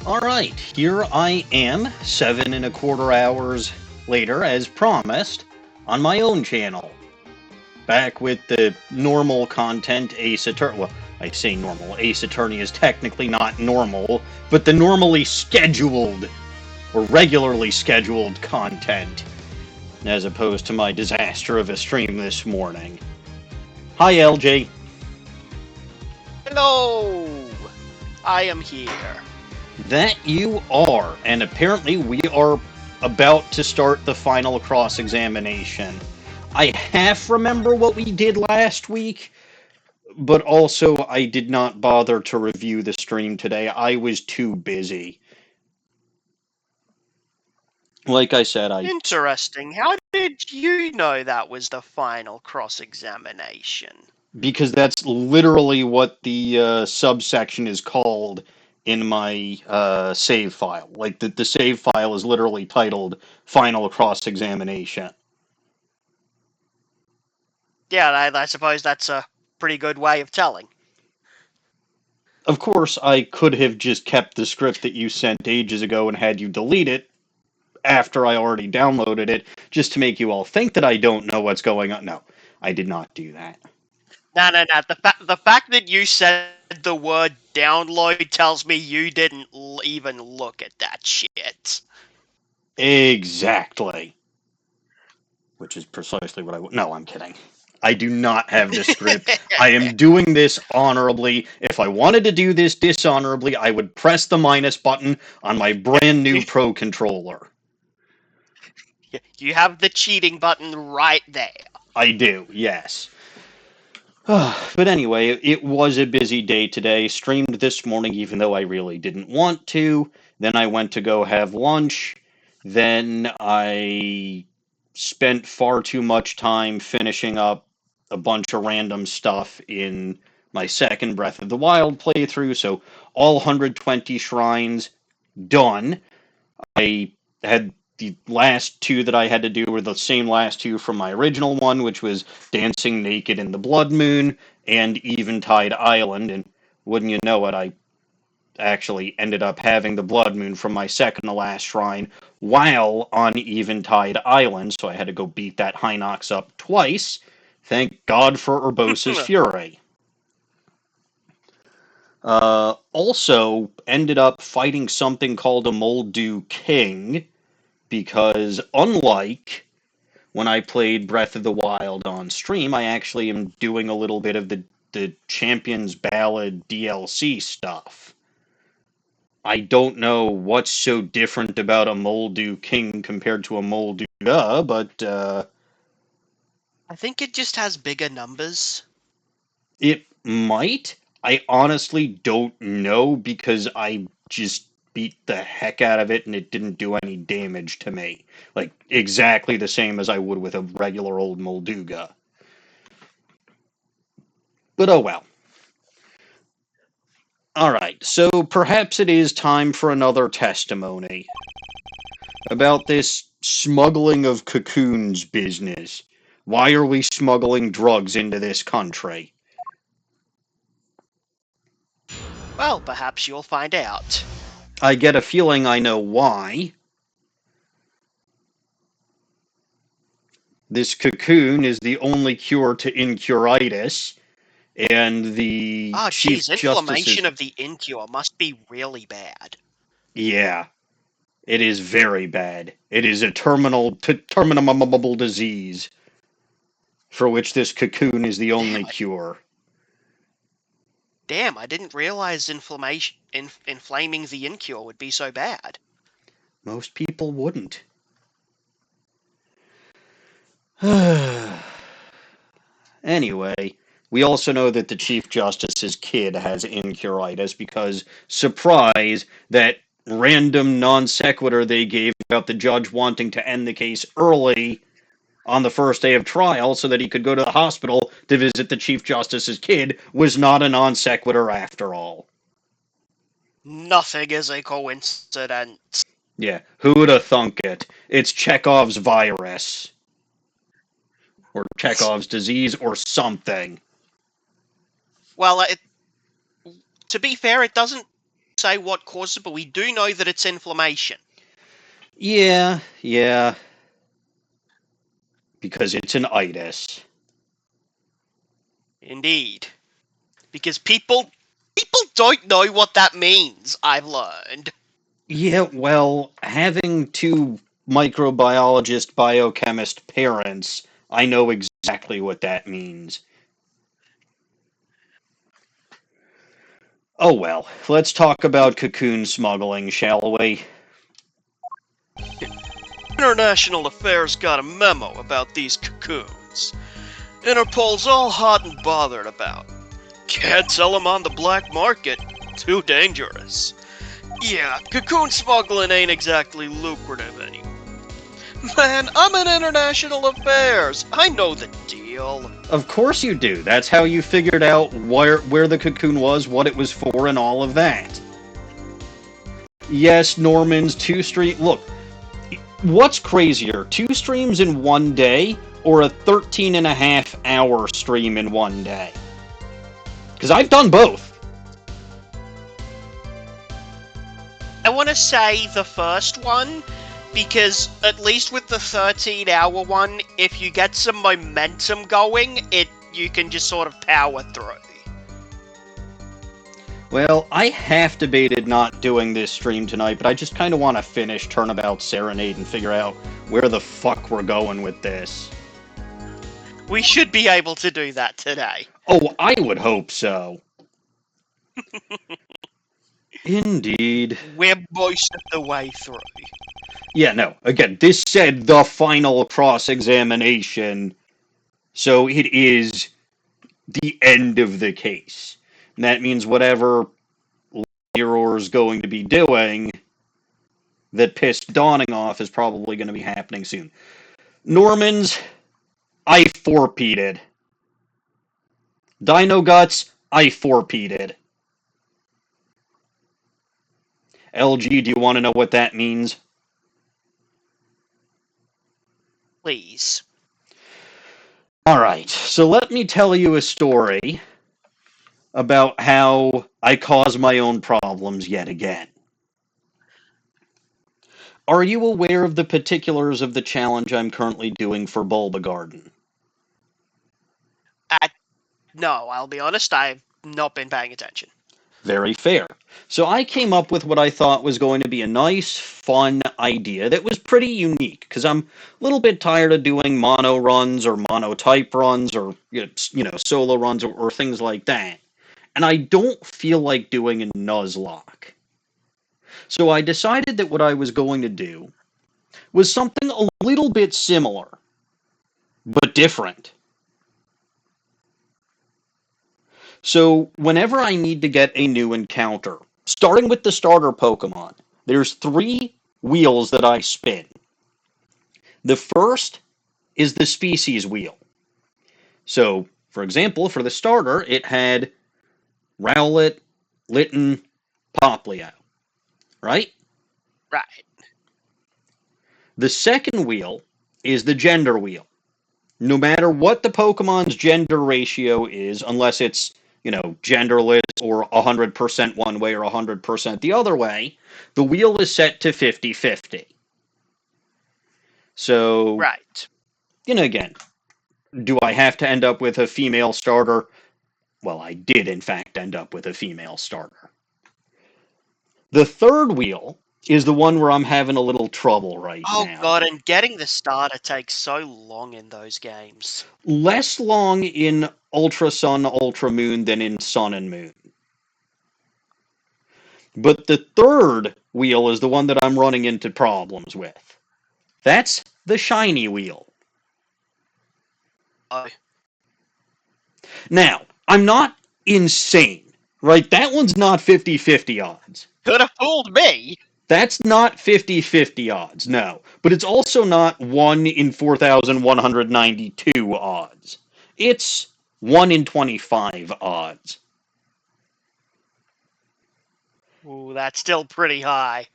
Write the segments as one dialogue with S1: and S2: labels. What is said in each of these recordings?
S1: Alright, here I am, 7.25 hours later, as promised, on my own channel. Back with the normal content, Ace Attorney. Well, I say normal. Ace Attorney is technically not normal, but the normally scheduled, or regularly scheduled content, as opposed to my disaster of a stream this morning. Hi, LJ.
S2: Hello! I am here.
S1: That you are, and apparently we are about to start the final cross-examination. I half remember what we did last week, but also I did not bother to review the stream today. I was too busy. Like I said,
S2: Interesting. How did you know that was the final cross-examination?
S1: because that's literally what the subsection is called in my save file. Like, the save file is literally titled Final Cross-Examination.
S2: Yeah, I suppose that's a pretty good way of telling.
S1: Of course, I could have just kept the script that you sent ages ago and had you delete it after I already downloaded it, just to make you all think that I don't know what's going on. No, I did not do that.
S2: No. The fact that you said the word download tells me you didn't even look at that shit.
S1: Exactly. Which is precisely what I... No, I'm kidding. I do not have the script. I am doing this honorably. If I wanted to do this dishonorably, I would press the minus button on my brand new Pro Controller.
S2: You have the cheating button right there.
S1: I do, yes. But anyway, it was a busy day today. Streamed this morning, even though I really didn't want to. Then I went to go have lunch. Then I spent far too much time finishing up a bunch of random stuff in my second Breath of the Wild playthrough. So all 120 shrines done. I had the last two that I had to do were the same last two from my original one, which was Dancing Naked in the Blood Moon and Eventide Island. And wouldn't you know it, I actually ended up having the Blood Moon from my second to last shrine while on Eventide Island, so I had to go beat that Hinox up twice. Thank God for Urbosa's Fury. Also ended up fighting something called a Moldu King, because unlike when I played Breath of the Wild on stream, I actually am doing a little bit of the Champions Ballad DLC stuff. I don't know what's so different about a Moldu King compared to a Molduga, but
S2: I think it just has bigger numbers.
S1: it might. I honestly don't know, because I just beat the heck out of it and it didn't do any damage to me. Like, exactly the same as I would with a regular old Molduga. But oh well. Alright, so perhaps it is time for another testimony about this smuggling of cocoons business. Why are we smuggling drugs into this country?
S2: Well, perhaps you'll find out.
S1: I get a feeling I know why. This cocoon is the only cure to incuritis, and the
S2: Oh,
S1: Chief
S2: geez,
S1: Justice's...
S2: inflammation of the incure must be really bad.
S1: Yeah, it is very bad. It is a terminable disease for which this cocoon is the only cure.
S2: Damn, I didn't realize inflaming the incure would be so bad.
S1: Most people wouldn't. Anyway, we also know that the Chief Justice's kid has incuritis because, surprise, that random non sequitur they gave about the judge wanting to end the case early on the first day of trial so that he could go to the hospital to visit the Chief Justice's kid was not a non sequitur after all.
S2: Nothing is a coincidence.
S1: Yeah, who would have thunk it? It's Chekhov's virus. Or Chekhov's disease or something.
S2: Well, to be fair, it doesn't say what causes it, but we do know that it's inflammation.
S1: Yeah. Because it's an itis.
S2: Indeed. Because people don't know what that means, I've learned.
S1: Yeah, well, having two microbiologist biochemist parents, I know exactly what that means. Oh well, let's talk about cocoon smuggling, shall we?
S2: International Affairs got a memo about these cocoons. Interpol's all hot and bothered about. Can't sell them on the black market. Too dangerous. Yeah, cocoon smuggling ain't exactly lucrative anymore. Man, I'm in international affairs. I know the deal.
S1: Of course you do. That's how you figured out where the cocoon was, what it was for, and all of that. Yes, Norman's 2 stream. Look, what's crazier, 2 streams in one day or a 13.5 hour stream in one day? Because I've done both.
S2: I want to say the first one, because at least with the 13-hour one, if you get some momentum going, you can just sort of power through.
S1: Well, I half debated not doing this stream tonight, but I just kind of want to finish Turnabout Serenade and figure out where the fuck we're going with this.
S2: We should be able to do that today.
S1: Oh, I would hope so. Indeed.
S2: We're most of the way through.
S1: Yeah, no. Again, this said the final cross-examination, so it is the end of the case. And that means whatever is going to be doing that pissed Dawning off is probably going to be happening soon. Normans, I four-peated. Dino Guts, I four-peated. LG, do you want to know what that means?
S2: Please.
S1: Alright, so let me tell you a story about how I cause my own problems yet again. Are you aware of the particulars of the challenge I'm currently doing for Bulba Garden?
S2: No, I'll be honest, I've not been paying attention.
S1: Very fair. So I came up with what I thought was going to be a nice, fun idea that was pretty unique, because I'm a little bit tired of doing mono runs or monotype runs or solo runs or things like that. And I don't feel like doing a Nuzlocke. So I decided that what I was going to do was something a little bit similar, but different. So whenever I need to get a new encounter, starting with the starter Pokemon, there's 3 wheels that I spin. The first is the species wheel. So, for example, for the starter, it had Rowlet, Litten, Poplio, right?
S2: Right.
S1: The second wheel is the gender wheel. No matter what the Pokemon's gender ratio is, unless it's, genderless or 100% one way or 100% the other way, the wheel is set to 50-50. So,
S2: Right.
S1: again, do I have to end up with a female starter? Well, I did, in fact, end up with a female starter. The third wheel is the one where I'm having a little trouble right now.
S2: Oh god, and getting the starter takes so long in those games.
S1: Less long in Ultra Sun, Ultra Moon than in Sun and Moon. But the third wheel is the one that I'm running into problems with. That's the shiny wheel.
S2: Oh.
S1: Now, I'm not insane, right? That one's not 50-50 odds.
S2: Could have fooled me.
S1: That's not 50-50 odds, no. But it's also not 1 in 4,192 odds. It's 1 in 25 odds.
S2: Ooh, that's still pretty high.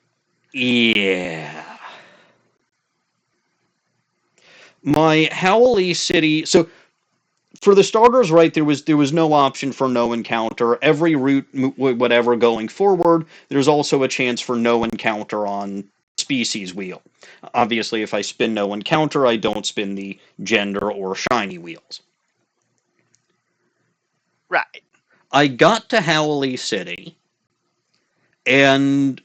S1: Yeah. My Howley City... So, for the starters, right, there was no option for no encounter. Every route, whatever, going forward, there's also a chance for no encounter on species wheel. Obviously, if I spin no encounter, I don't spin the gender or shiny wheels.
S2: Right.
S1: I got to Howley City, and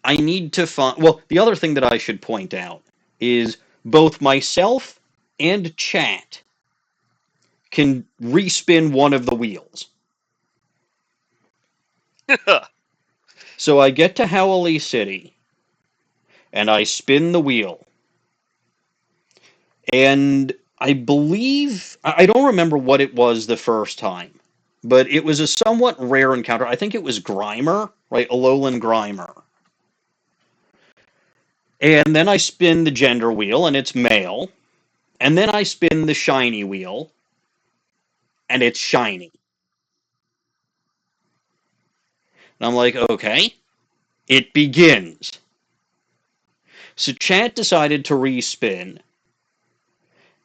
S1: I need to find. Well, the other thing that I should point out is both myself and chat can respin one of the wheels. So I get to Howley City, and I spin the wheel, and I believe I don't remember what it was the first time, but it was a somewhat rare encounter. I think it was Grimer, right? Alolan Grimer. And then I spin the gender wheel, and it's male. And then I spin the shiny wheel, and it's shiny. And I'm like, okay, it begins. So chat decided to respin,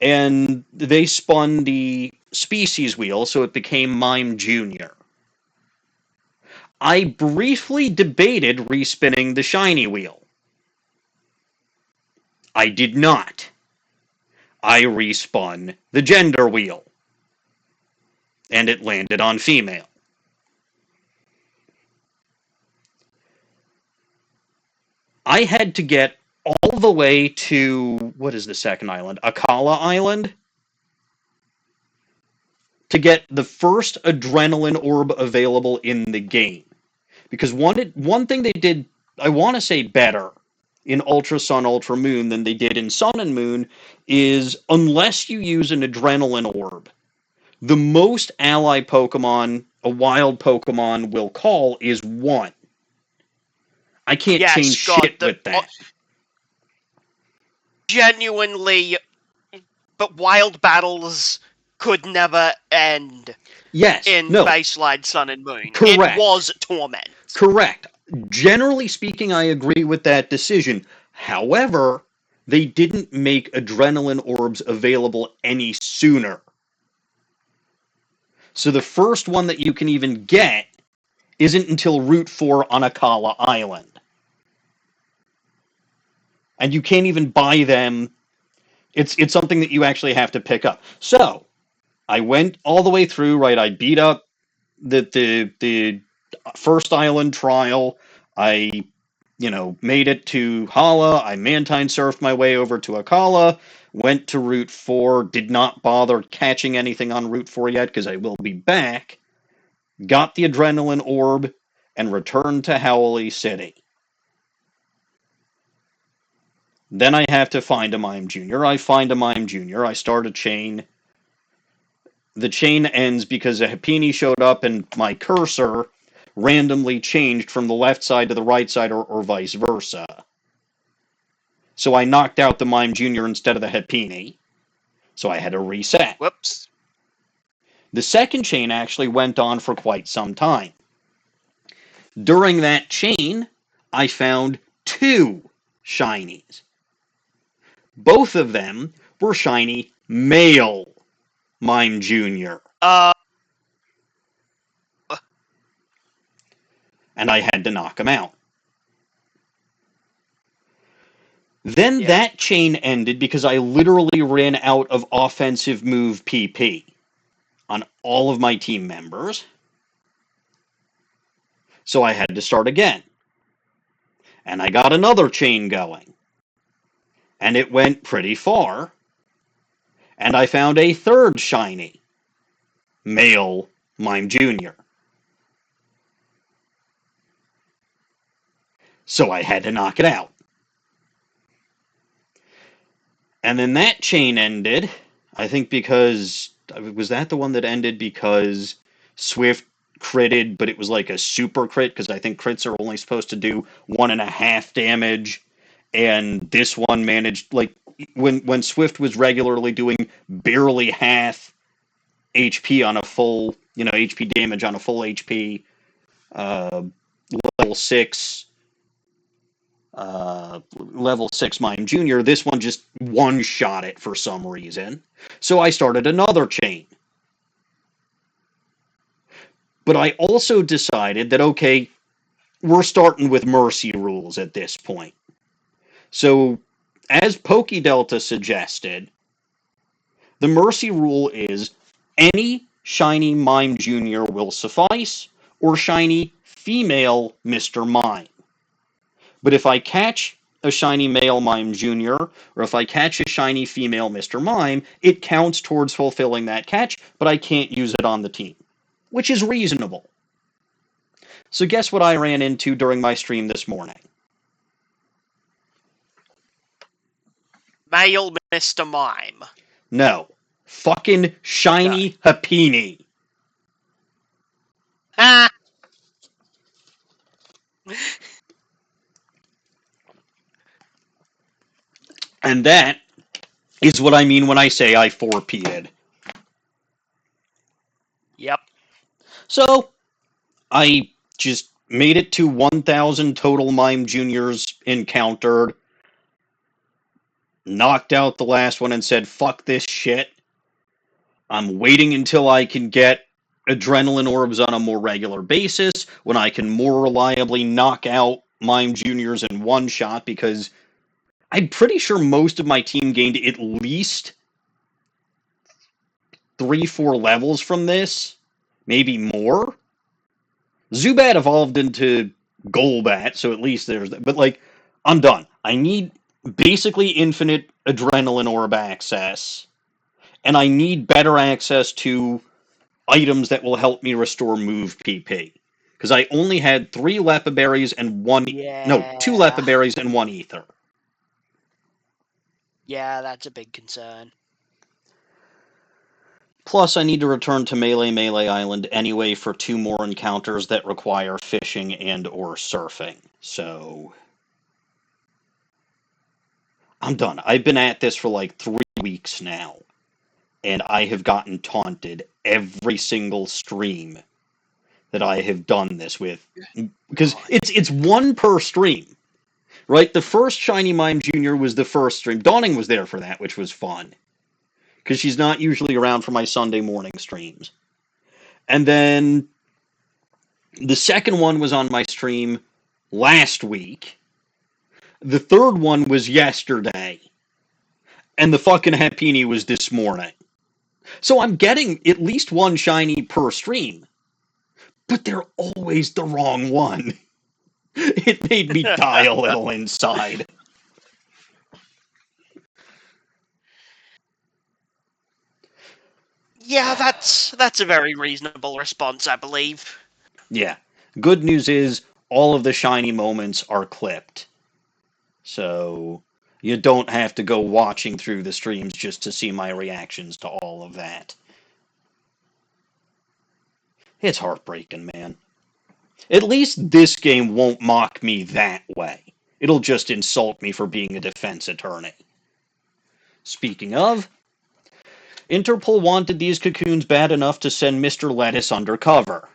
S1: and they spun the species wheel, so it became Mime Jr. I briefly debated respinning the shiny wheel. I did not. I respun the gender wheel, and it landed on female. I had to get all the way to, what is the second island? Akala Island? To get the first adrenaline orb available in the game. Because one thing they did, I want to say better, in Ultra Sun, Ultra Moon than they did in Sun and Moon is unless you use an adrenaline orb, the most ally Pokemon a wild Pokemon will call is 1. I can't change shit with that.
S2: Genuinely, but wild battles could never end.
S1: Yes.
S2: In
S1: no.
S2: baseline Sun and Moon.
S1: Correct.
S2: It was torment.
S1: Correct. Generally speaking, I agree with that decision. However, they didn't make adrenaline orbs available any sooner. So the first one that you can even get isn't until Route 4 on Akala Island. And you can't even buy them. It's something that you actually have to pick up. So, I went all the way through, right? I beat up the first island trial. I, made it to Hala. I Mantine surfed my way over to Akala. Went to Route 4. Did not bother catching anything on Route 4 yet because I will be back. Got the adrenaline orb and returned to Howley City. Then I have to find a Mime Jr. I find a Mime Jr. I start a chain. The chain ends because a Happini showed up and my cursor randomly changed from the left side to the right side or vice versa. So I knocked out the Mime Jr. instead of the Happini. So I had to reset.
S2: Whoops.
S1: The second chain actually went on for quite some time. During that chain, I found 2 shinies. Both of them were shiny male Mime Jr. And I had to knock him out. Then that chain ended because I literally ran out of offensive move PP on all of my team members. So I had to start again. And I got another chain going. And it went pretty far. And I found a third shiny male Mime Jr. So I had to knock it out. And then that chain ended, I think because, was that the one that ended because Swift critted, but it was like a super crit, because I think crits are only supposed to do 1.5 damage, and this one managed, like, when Swift was regularly doing barely half HP on a full, HP damage on a full HP, level 6, level 6 Mime Jr., this one just one-shot it for some reason. So I started another chain. But I also decided that, okay, we're starting with mercy rules at this point. So, as PokeDelta suggested, the mercy rule is any shiny Mime Jr. will suffice, or shiny female Mr. Mime. But if I catch a shiny male Mime Jr., or if I catch a shiny female Mr. Mime, it counts towards fulfilling that catch, but I can't use it on the team, which is reasonable. So guess what I ran into during my stream this morning?
S2: Male Mr. Mime.
S1: No. Fucking shiny Happini.
S2: Ha!
S1: And that is what I mean when I say I 4P'd.
S2: Yep.
S1: So, I just made it to 1,000 total Mime Juniors encountered, knocked out the last one and said, fuck this shit. I'm waiting until I can get adrenaline orbs on a more regular basis, when I can more reliably knock out Mime Juniors in one shot, because I'm pretty sure most of my team gained at least 3-4 levels from this, maybe more. Zubat evolved into Golbat, so at least there's that. But, like, I'm done. I need basically infinite adrenaline orb access, and I need better access to items that will help me restore move PP. Because I only had 3 Lepiberries and one... No, 2
S2: Yeah.
S1: Lepiberries and 1 Ether.
S2: Yeah, that's a big concern.
S1: Plus, I need to return to Melee Island anyway for 2 more encounters that require fishing and or surfing. So, I'm done. I've been at this for like 3 weeks now, and I have gotten taunted every single stream that I have done this with. Because it's 1 per stream, right? The first Shiny Mime Jr. was the first stream. Dawning was there for that, which was fun. Because she's not usually around for my Sunday morning streams. And then the second one was on my stream last week. The third one was yesterday. And the fucking Happini was this morning. So I'm getting at least 1 shiny per stream. But they're always the wrong one. It made me die a little inside.
S2: Yeah, that's a very reasonable response, I believe.
S1: Yeah. Good news is all of the shiny moments are clipped. So you don't have to go watching through the streams just to see my reactions to all of that. It's heartbreaking, man. At least this game won't mock me that way. It'll just insult me for being a defense attorney. Speaking of, Interpol wanted these cocoons bad enough to send Mr. Lettuce undercover.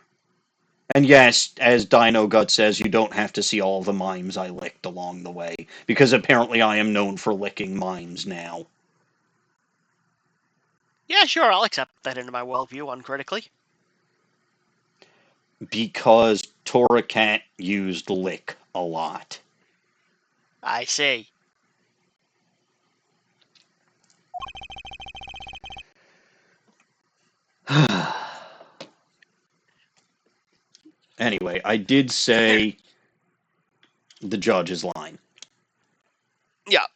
S1: And yes, as Dino Gut says, you don't have to see all the mimes I licked along the way, because apparently I am known for licking mimes now.
S2: Yeah, sure, I'll accept that into my worldview uncritically.
S1: Because Toracat used lick a lot.
S2: I see.
S1: Anyway, I did say the judge's line.
S2: Yeah.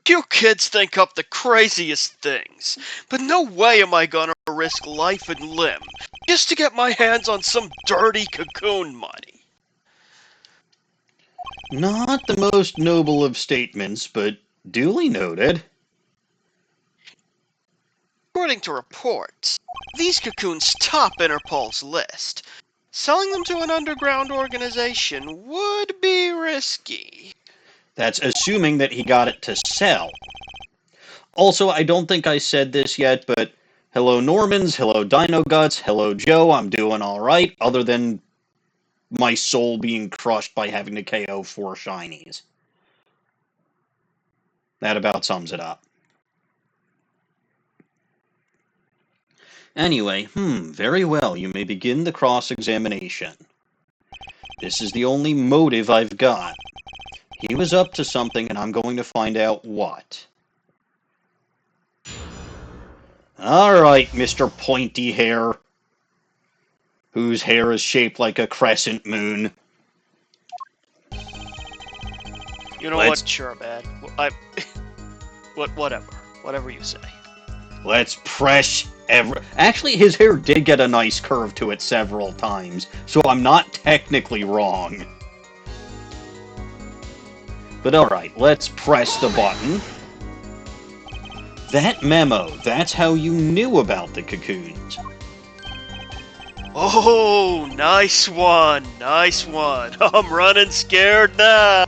S2: You kids think up the craziest things, but no way am I gonna risk life and limb just to get my hands on some dirty cocoon money.
S1: Not the most noble of statements, but duly noted.
S2: According to reports, these cocoons top Interpol's list. Selling them to an underground organization would be risky.
S1: That's assuming that he got it to sell. Also, I don't think I said this yet, but hello Normans, hello Dino Guts, hello Joe, I'm doing alright, other than my soul being crushed by having to KO 4 shinies. That about sums it up. Anyway, very well, you may begin the cross-examination. This is the only motive I've got. He was up to something, and I'm going to find out what. Alright, Mr. Pointy Hair, whose hair is shaped like a crescent moon.
S2: You know what? Sure, man. Whatever you say.
S1: Let's press Actually, his hair did get a nice curve to it several times, so I'm not technically wrong. But alright, let's press the button. That memo, that's how you knew about the cocoons.
S2: Oh, nice one, nice one. I'm running scared now.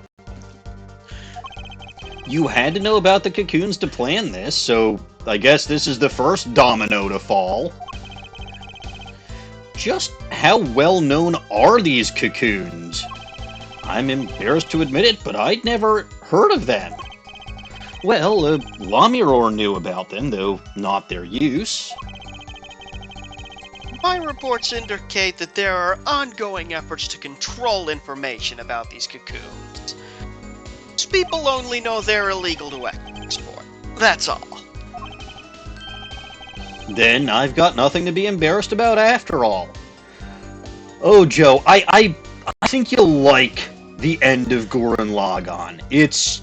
S1: You had to know about the cocoons to plan this, so I guess this is the first domino to fall. Just how well known are these cocoons? I'm embarrassed to admit it, but I'd never heard of them. Well, Lamiror knew about them, though not their use.
S2: My reports indicate that there are ongoing efforts to control information about these cocoons. People only know they're illegal to export. That's all.
S1: Then I've got nothing to be embarrassed about after all. Oh, Joe, I think you'll like the end of Gurren Lagann. It's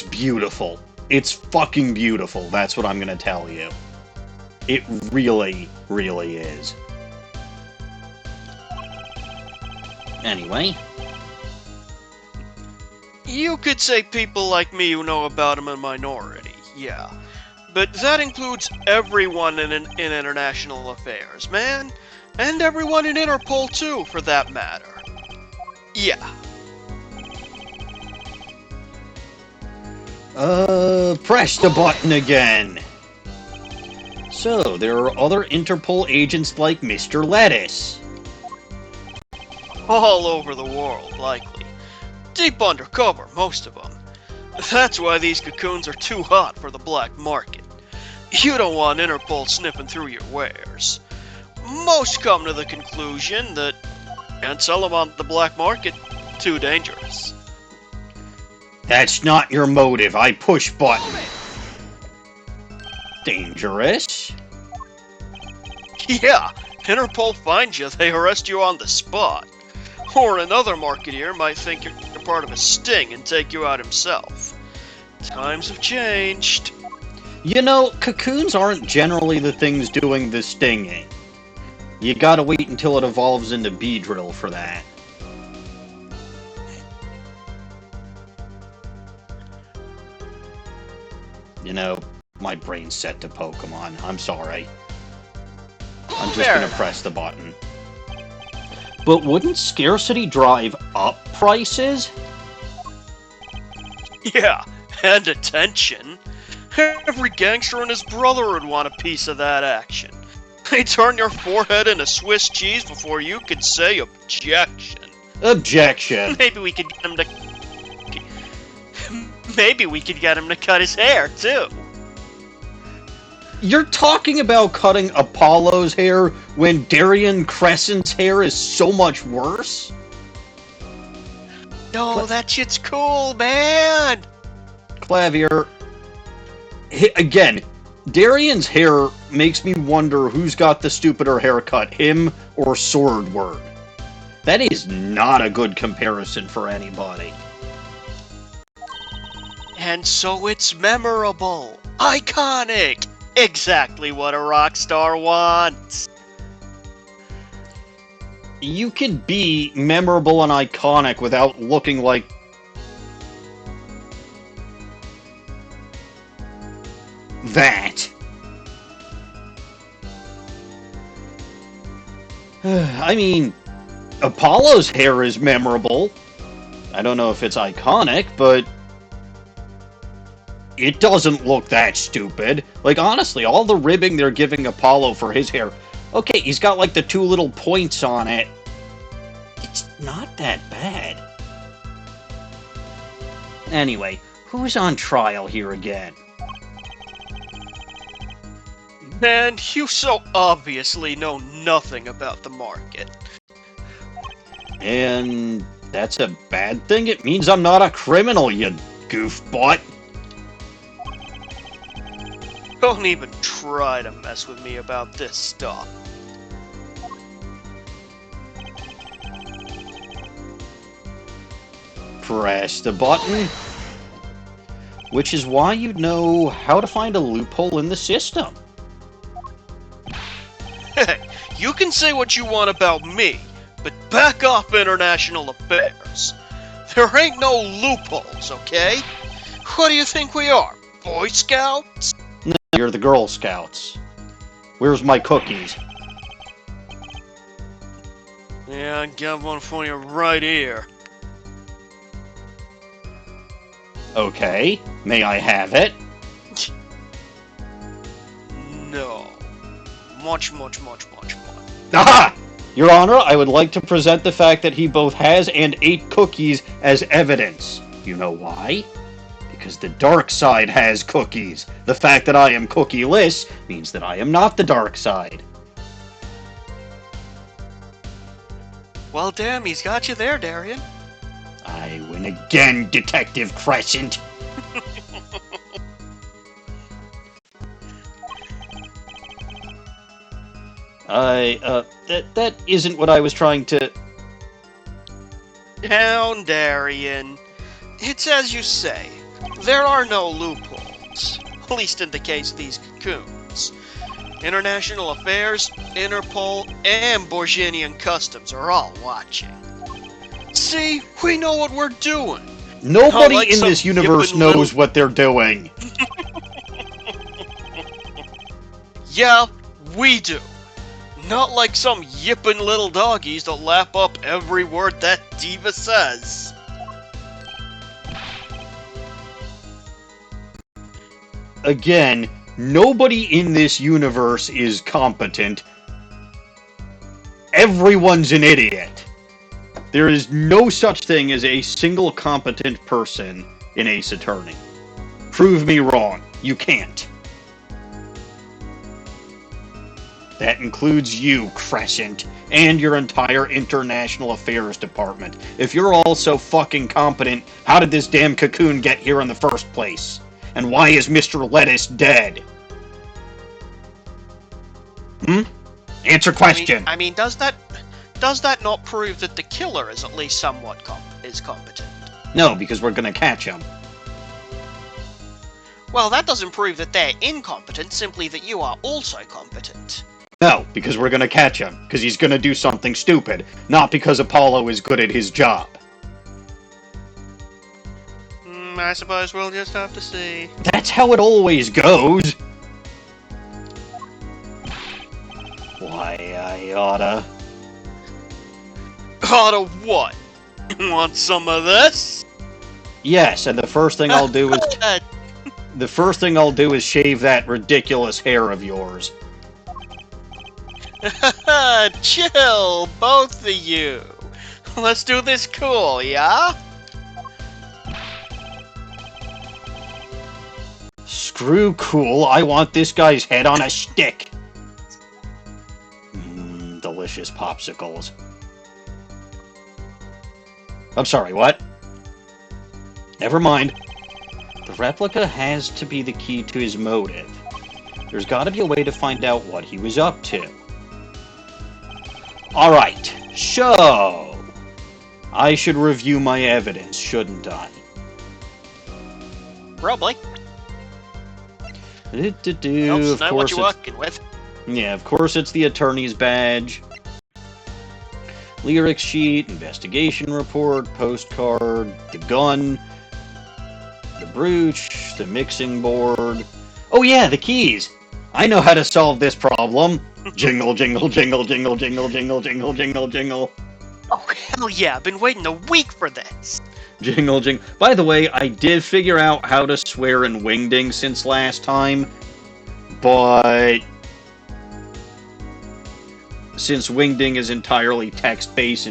S1: beautiful. It's fucking beautiful. That's what I'm gonna tell you. It really, really is. Anyway.
S2: You could say people like me who know about him are a minority, yeah. But that includes everyone in international affairs, man. And everyone in Interpol, too, for that matter. Yeah.
S1: Press the button again. So, there are other Interpol agents like Mr. Lettuce.
S2: All over the world, likely. Deep undercover, most of them. That's why these cocoons are too hot for the black market. You don't want Interpol sniffing through your wares. Most come to the conclusion that can't sell them on the black market, too dangerous.
S1: That's not your motive. I push button. Dangerous?
S2: Yeah, Interpol finds you, they arrest you on the spot. Or another marketeer might think you're part of a sting and take you out himself. Times have changed.
S1: You know, cocoons aren't generally the things doing the stinging. You gotta wait until it evolves into Beedrill for that. You know, my brain's set to Pokemon. I'm sorry. I'm just gonna press the button. But wouldn't scarcity drive up prices?
S2: Yeah, and attention. Every gangster and his brother would want a piece of that action. They'd turn your forehead into Swiss cheese before you could say objection.
S1: Objection.
S2: Maybe we could get him to cut his hair, too.
S1: You're talking about cutting Apollo's hair when Daryan Crescent's hair is so much worse?
S2: No, that shit's cool, man!
S1: Klavier, again, Daryan's hair makes me wonder who's got the stupider haircut, him or Swordward. That is not a good comparison for anybody.
S2: And so it's memorable, iconic, exactly what a rock star wants.
S1: You can be memorable and iconic without looking like that. I mean, Apollo's hair is memorable. I don't know if it's iconic, but it doesn't look that stupid. Like, honestly, all the ribbing they're giving Apollo for his hair, okay, he's got like the two little points on it. It's not that bad. Anyway, who's on trial here again?
S2: And you so obviously know nothing about the market.
S1: And that's a bad thing? It means I'm not a criminal, you goofbot.
S2: Don't even try to mess with me about this stuff.
S1: Press the button. Which is why you know how to find a loophole in the system.
S2: Hey, you can say what you want about me, but back off international affairs. There ain't no loopholes, okay? What do you think we are, Boy Scouts?
S1: No, you're the Girl Scouts. Where's my cookies?
S2: Yeah, I got one for you right here.
S1: Okay, may I have it?
S2: No. Much.
S1: Aha! Your Honor, I would like to present the fact that he both has and ate cookies as evidence. You know why? Because the dark side has cookies. The fact that I am cookieless means that I am not the dark side.
S2: Well, damn, he's got you there, Daryan.
S1: I win again, Detective Crescent. That isn't what I was trying to...
S2: Down, Daryan. It's as you say. There are no loopholes. At least in the case of these cocoons. International Affairs, Interpol, and Borginian Customs are all watching. See, we know what we're doing.
S1: Nobody
S2: Like
S1: in
S2: some
S1: this universe
S2: yippin'
S1: knows
S2: little-
S1: what they're doing.
S2: Yeah, we do. Not like some yippin' little doggies that lap up every word that diva says.
S1: Again, nobody in this universe is competent. Everyone's an idiot. There is no such thing as a single competent person in Ace Attorney. Prove me wrong. You can't. That includes you, Crescent, and your entire International Affairs Department. If you're all so fucking competent, how did this damn cocoon get here in the first place? And why is Mr. Lettuce dead? Answer question.
S2: I mean, does that not prove that the killer is at least somewhat competent?
S1: No, because we're gonna catch him.
S2: Well, that doesn't prove that they're incompetent, simply that you are also competent.
S1: No, because we're gonna catch him. Because he's gonna do something stupid. Not because Apollo is good at his job.
S2: I suppose we'll just have to see.
S1: That's how it always goes. Why, I oughta...
S2: Oughta what? Want some of this?
S1: Yes, and the first thing I'll do is shave that ridiculous hair of yours.
S2: Chill, both of you. Let's do this cool, yeah?
S1: Screw cool, I want this guy's head on a stick. Delicious popsicles. I'm sorry, what? Never mind. The replica has to be the key to his motive. There's gotta be a way to find out what he was up to. Alright, so... I should review my evidence, shouldn't I?
S2: Probably.
S1: Helps
S2: Helps know what you're working with.
S1: Yeah, of course it's the attorney's badge. Lyric sheet, investigation report, postcard, the gun, the brooch, the mixing board. Oh yeah, the keys! I know how to solve this problem. Jingle, jingle, jingle, jingle, jingle, jingle, jingle, jingle, jingle.
S2: Oh, hell yeah, I've been waiting a week for this.
S1: Jingle, jingle. By the way, I did figure out how to swear in Wingding since last time, but since Wingding is entirely text-based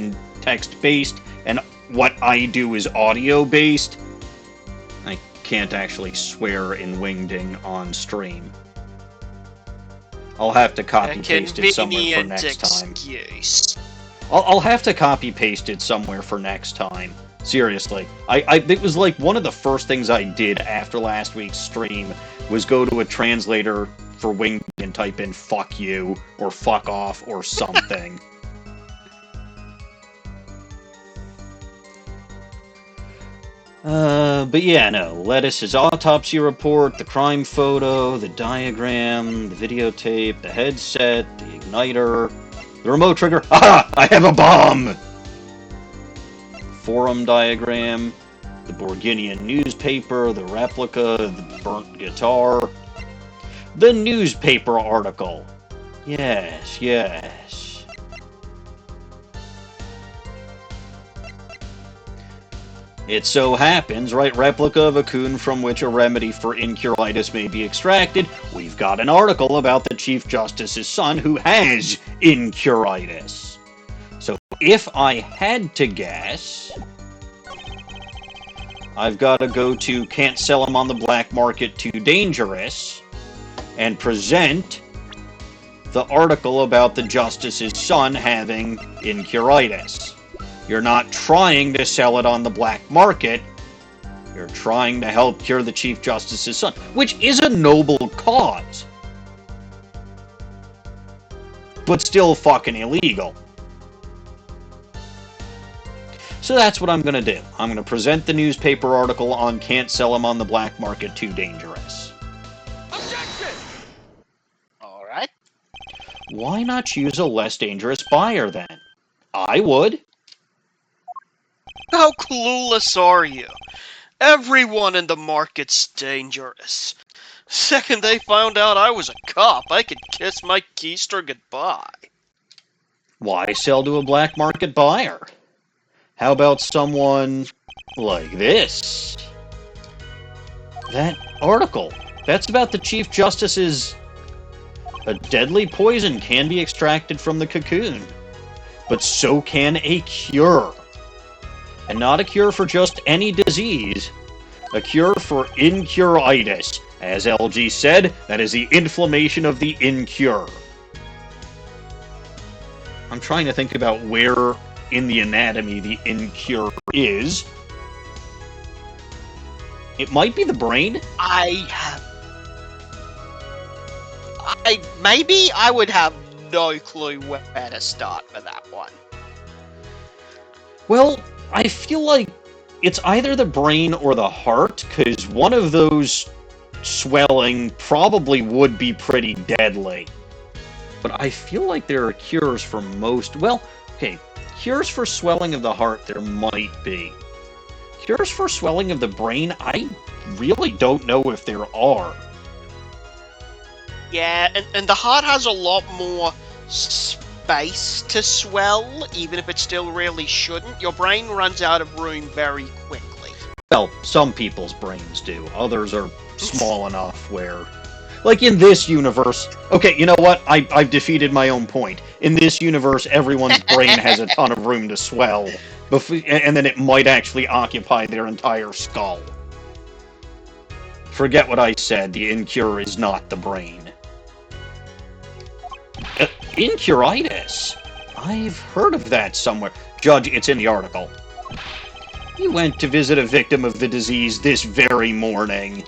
S1: and what I do is audio-based, I can't actually swear in Wingding on stream. I'll have to
S2: A
S1: copy-paste it somewhere for
S2: convenient
S1: next time.
S2: excuse.
S1: I'll have to copy-paste it somewhere for next time. Seriously. It was like one of the first things I did after last week's stream was go to a translator for Wing and type in fuck you, or fuck off, or something. But yeah, no. Lettuce's autopsy report, the crime photo, the diagram, the videotape, the headset, the igniter, the remote trigger. Ah! I have a bomb! Forum diagram, the Borginian newspaper, the replica, the burnt guitar, the newspaper article. Yes, yes. It so happens, right, replica of a coon from which a remedy for incuritis may be extracted. We've got an article about the Chief Justice's son who has incuritis. So if I had to guess, I've got to go to can't sell him on the black market, too dangerous, and present the article about the Justice's son having incuritis. You're not trying to sell it on the black market. You're trying to help cure the Chief Justice's son, which is a noble cause. But still fucking illegal. So that's what I'm going to do. I'm going to present the newspaper article on can't sell him on the black market, too dangerous.
S3: Objection!
S2: Alright.
S1: Why not choose a less dangerous buyer then? I would.
S2: How clueless are you? Everyone in the market's dangerous. Second they found out I was a cop, I could kiss my keister goodbye.
S1: Why sell to a black market buyer? How about someone like this? That article. That's about the Chief Justice's... A deadly poison can be extracted from the cocoon. But so can a cure. And not a cure for just any disease. A cure for incuritis. As LG said, that is the inflammation of the incure. I'm trying to think about where in the anatomy the incure is. It might be the brain?
S3: Maybe I would have no clue where to start for that one.
S1: Well, I feel like it's either the brain or the heart, because one of those swelling probably would be pretty deadly. But I feel like there are cures for most... Well, okay, cures for swelling of the heart there might be. Cures for swelling of the brain, I really don't know if there are.
S3: Yeah, and the heart has a lot more space to swell, even if it still really shouldn't. Your brain runs out of room very quickly.
S1: Well, some people's brains do. Others are small enough where... Like in this universe... Okay, you know what? I've defeated my own point. In this universe, everyone's brain has a ton of room to swell. And then it might actually occupy their entire skull. Forget what I said. The incure is not the brain. Incuritis? I've heard of that somewhere. Judge, it's in the article. He went to visit a victim of the disease this very morning.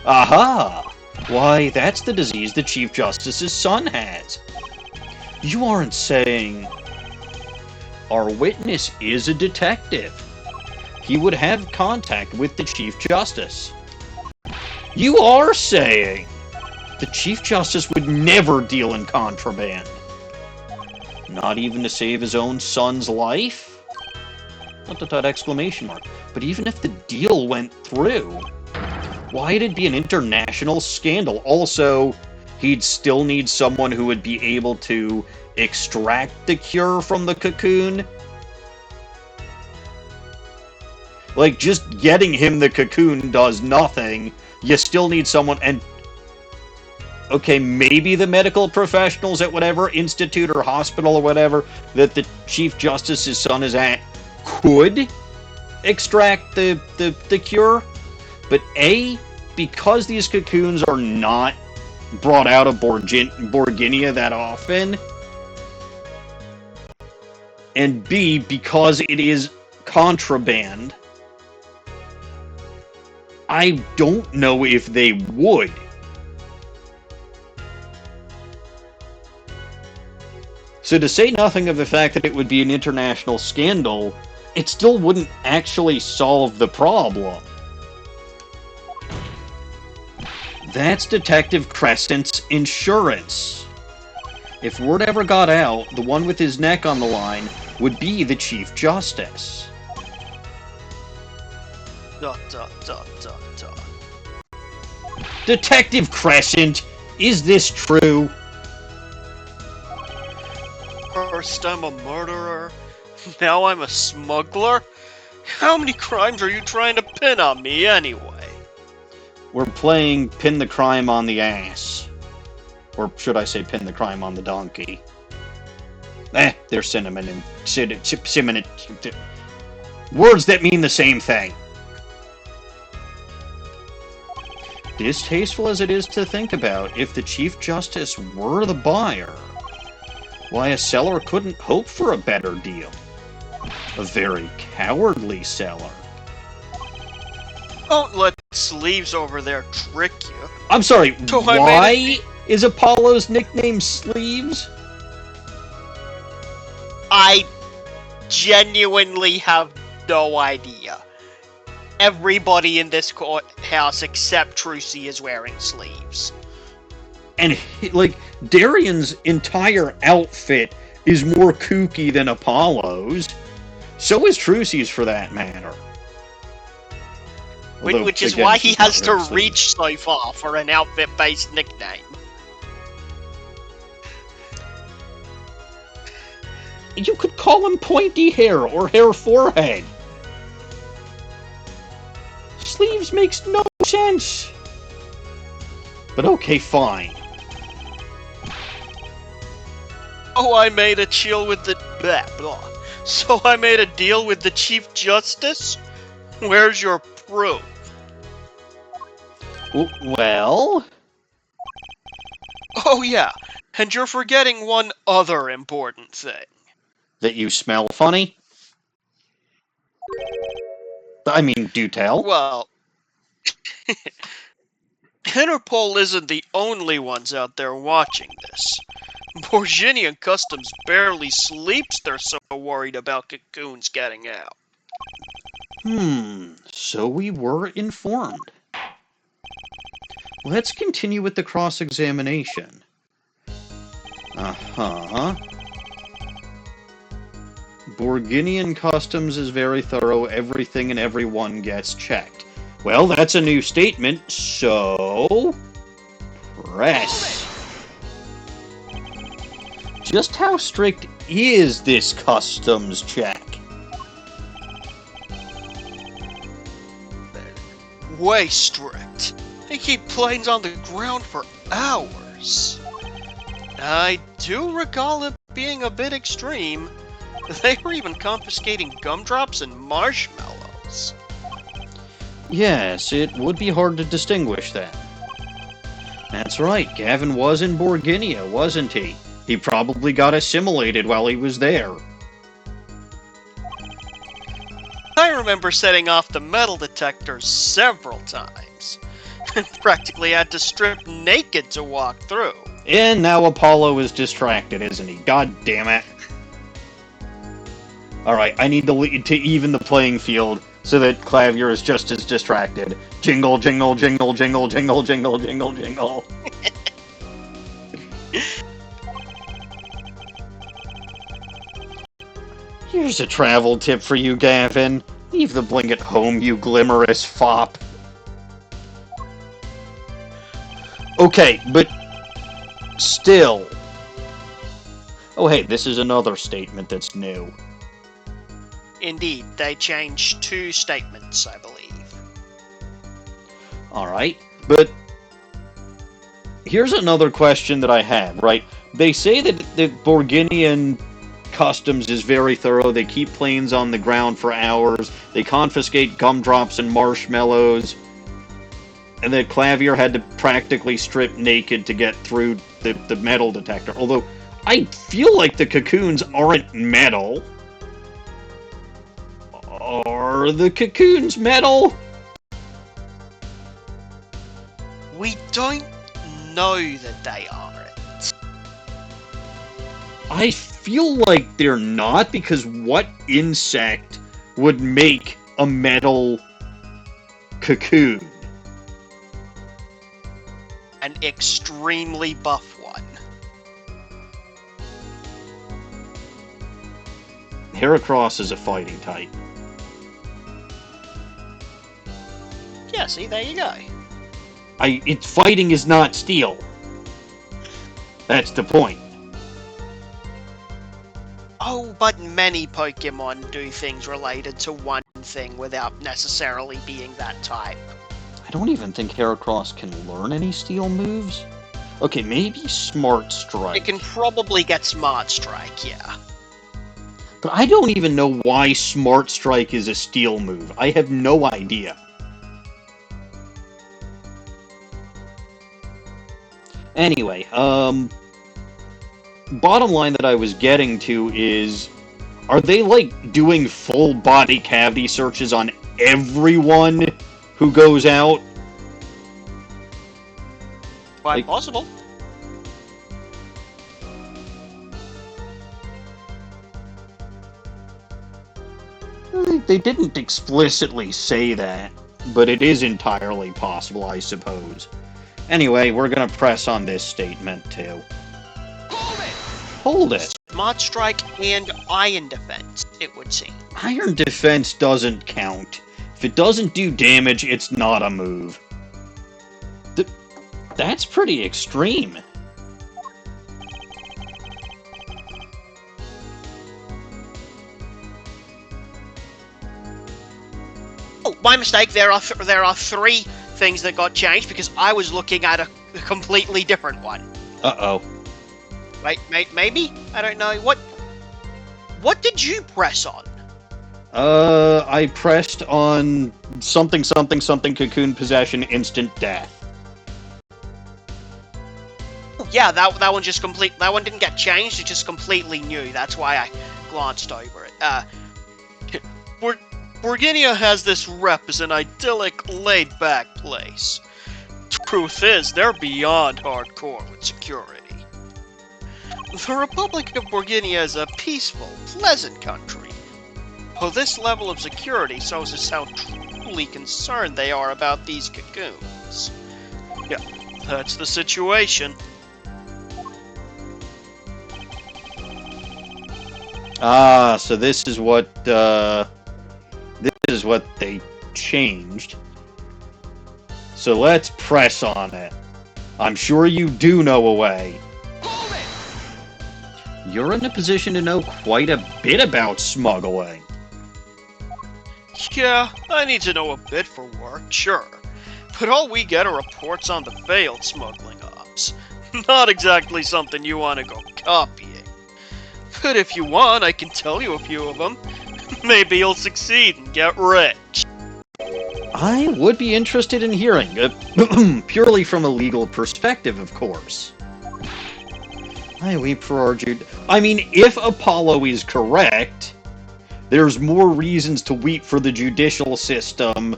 S1: Aha! Why, that's the disease the Chief Justice's son has. You aren't saying... Our witness is a detective. He would have contact with the Chief Justice. You are saying... The Chief Justice would never deal in contraband. Not even to save his own son's life? Not that exclamation mark. But even if the deal went through, why'd it be an international scandal? Also, he'd still need someone who would be able to extract the cure from the cocoon. Like, just getting him the cocoon does nothing. You still need someone, and... Okay, maybe the medical professionals at whatever institute or hospital or whatever that the Chief Justice's son is at could extract the cure. But A, because these cocoons are not brought out of Borginia that often. And B, because it is contraband, I don't know if they would. So to say nothing of the fact that it would be an international scandal, it still wouldn't actually solve the problem. That's Detective Crescent's insurance. If word ever got out, the one with his neck on the line would be the Chief Justice.
S2: Dot, dot, dot, dot, dot.
S1: Detective Crescent, is this true?
S2: First I'm a murderer, now I'm a smuggler? How many crimes are you trying to pin on me anyway?
S1: We're playing Pin the Crime on the Ass. Or should I say Pin the Crime on the Donkey? They're cinnamon and cinnamon. Words that mean the same thing. Distasteful as it is to think about, if the Chief Justice were the buyer, why, a seller couldn't hope for a better deal. A very cowardly seller.
S2: Don't let Sleeves over there trick you.
S1: I'm sorry,
S2: So
S1: why is Apollo's nickname Sleeves?
S3: I genuinely have no idea. Everybody in this courthouse except Trucy is wearing sleeves.
S1: And, like, Daryan's entire outfit is more kooky than Apollo's. So is Trucy's, for that matter. Although,
S3: Which is
S1: again,
S3: why he
S1: she's not
S3: has to
S1: wearing sleeves.
S3: reach so far for an outfit-based nickname.
S1: You could call him Pointy Hair or Hair Forehead. Sleeves makes no sense. But okay, fine.
S2: Oh, I made a chill with the blah blah. So I made a deal with the Chief Justice? Where's your proof?
S1: Well...
S2: Oh yeah, and you're forgetting one other important thing.
S1: That you smell funny? I mean, do tell.
S2: Well, Interpol isn't the only ones out there watching this. Borginian Customs barely sleeps, they're so worried about cocoons getting out.
S1: So we were informed. Let's continue with the cross-examination. Uh-huh. Borginian Customs is very thorough. Everything and everyone gets checked. Well, that's a new statement, so... press. Just how strict is this customs check?
S2: Way strict. They keep planes on the ground for hours. I do recall it being a bit extreme. They were even confiscating gumdrops and marshmallows.
S1: Yes, it would be hard to distinguish that. That's right, Gavin was in Borginia, wasn't he? He probably got assimilated while he was there.
S2: I remember setting off the metal detectors several times. Practically had to strip naked to walk through.
S1: And now Apollo is distracted, isn't he? God damn it. Alright, I need to even the playing field so that Klavier is just as distracted. Jingle, jingle, jingle, jingle, jingle, jingle, jingle, jingle. Here's a travel tip for you, Gavin. Leave the bling at home, you glimmerous fop. Okay, but still. Oh hey, this is another statement that's new.
S3: Indeed, they changed 2 statements, I believe.
S1: Alright, but here's another question that I have, right? They say that the Borginian Customs is very thorough. They keep planes on the ground for hours. They confiscate gumdrops and marshmallows. and that Klavier had to practically strip naked to get through the metal detector. Although, I feel like the cocoons aren't metal. Are the cocoons metal?
S3: We don't know that they aren't.
S1: I feel like they're not, because what insect would make a metal cocoon?
S3: An extremely buff one.
S1: Heracross is a fighting type.
S3: Yeah, see, there you go.
S1: Its fighting is not steel. That's the point.
S3: Oh, but many Pokemon do things related to one thing without necessarily being that type.
S1: I don't even think Heracross can learn any steel moves. Okay, maybe Smart Strike.
S3: It can probably get Smart Strike, yeah.
S1: But I don't even know why Smart Strike is a steel move. I have no idea. Anyway, bottom line that I was getting to is, are they, like, doing full body cavity searches on everyone who goes out?
S3: Quite
S1: Like,
S3: possible.
S1: They didn't explicitly say that, but it is entirely possible, I suppose. Anyway, we're gonna press on this statement, too. Hold it!
S3: Smart Strike and Iron Defense, it would seem.
S1: Iron Defense doesn't count. If it doesn't do damage, it's not a move. That's pretty extreme.
S3: Oh, my mistake. There are three things that got changed because I was looking at a completely different one.
S1: Uh-oh.
S3: Wait, maybe? I don't know. What did you press on?
S1: I pressed on something cocoon possession instant death.
S3: Yeah, that one just that one didn't get changed, it just completely new. That's why I glanced over it.
S2: Borginia has this rep as an idyllic, laid-back place. Truth is, they're beyond hardcore with security. The Republic of Borginia is a peaceful, pleasant country. Oh, this level of security shows us how truly concerned they are about these cocoons. Yeah, that's the situation.
S1: Ah, so this is what they changed. So let's press on it. I'm sure you do know a way. You're in a position to know quite a bit about smuggling.
S2: Yeah, I need to know a bit for work, sure. But all we get are reports on the failed smuggling ops. Not exactly something you want to go copying. But if you want, I can tell you a few of them. Maybe you'll succeed and get rich.
S1: I would be interested in hearing, purely from a legal perspective, of course. I weep for our Jude. I mean, if Apollo is correct, there's more reasons to weep for the judicial system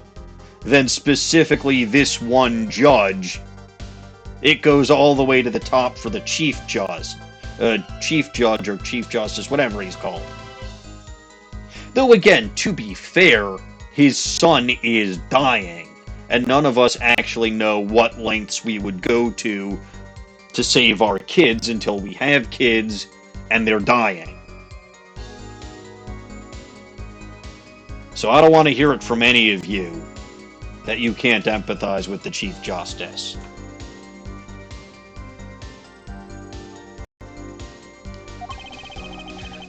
S1: than specifically this one judge. It goes all the way to the top for the chief judge or chief justice, whatever he's called. Though again, to be fair, his son is dying, and none of us actually know what lengths we would go to save our kids until we have kids and they're dying. So I don't want to hear it from any of you that you can't empathize with the Chief Justice.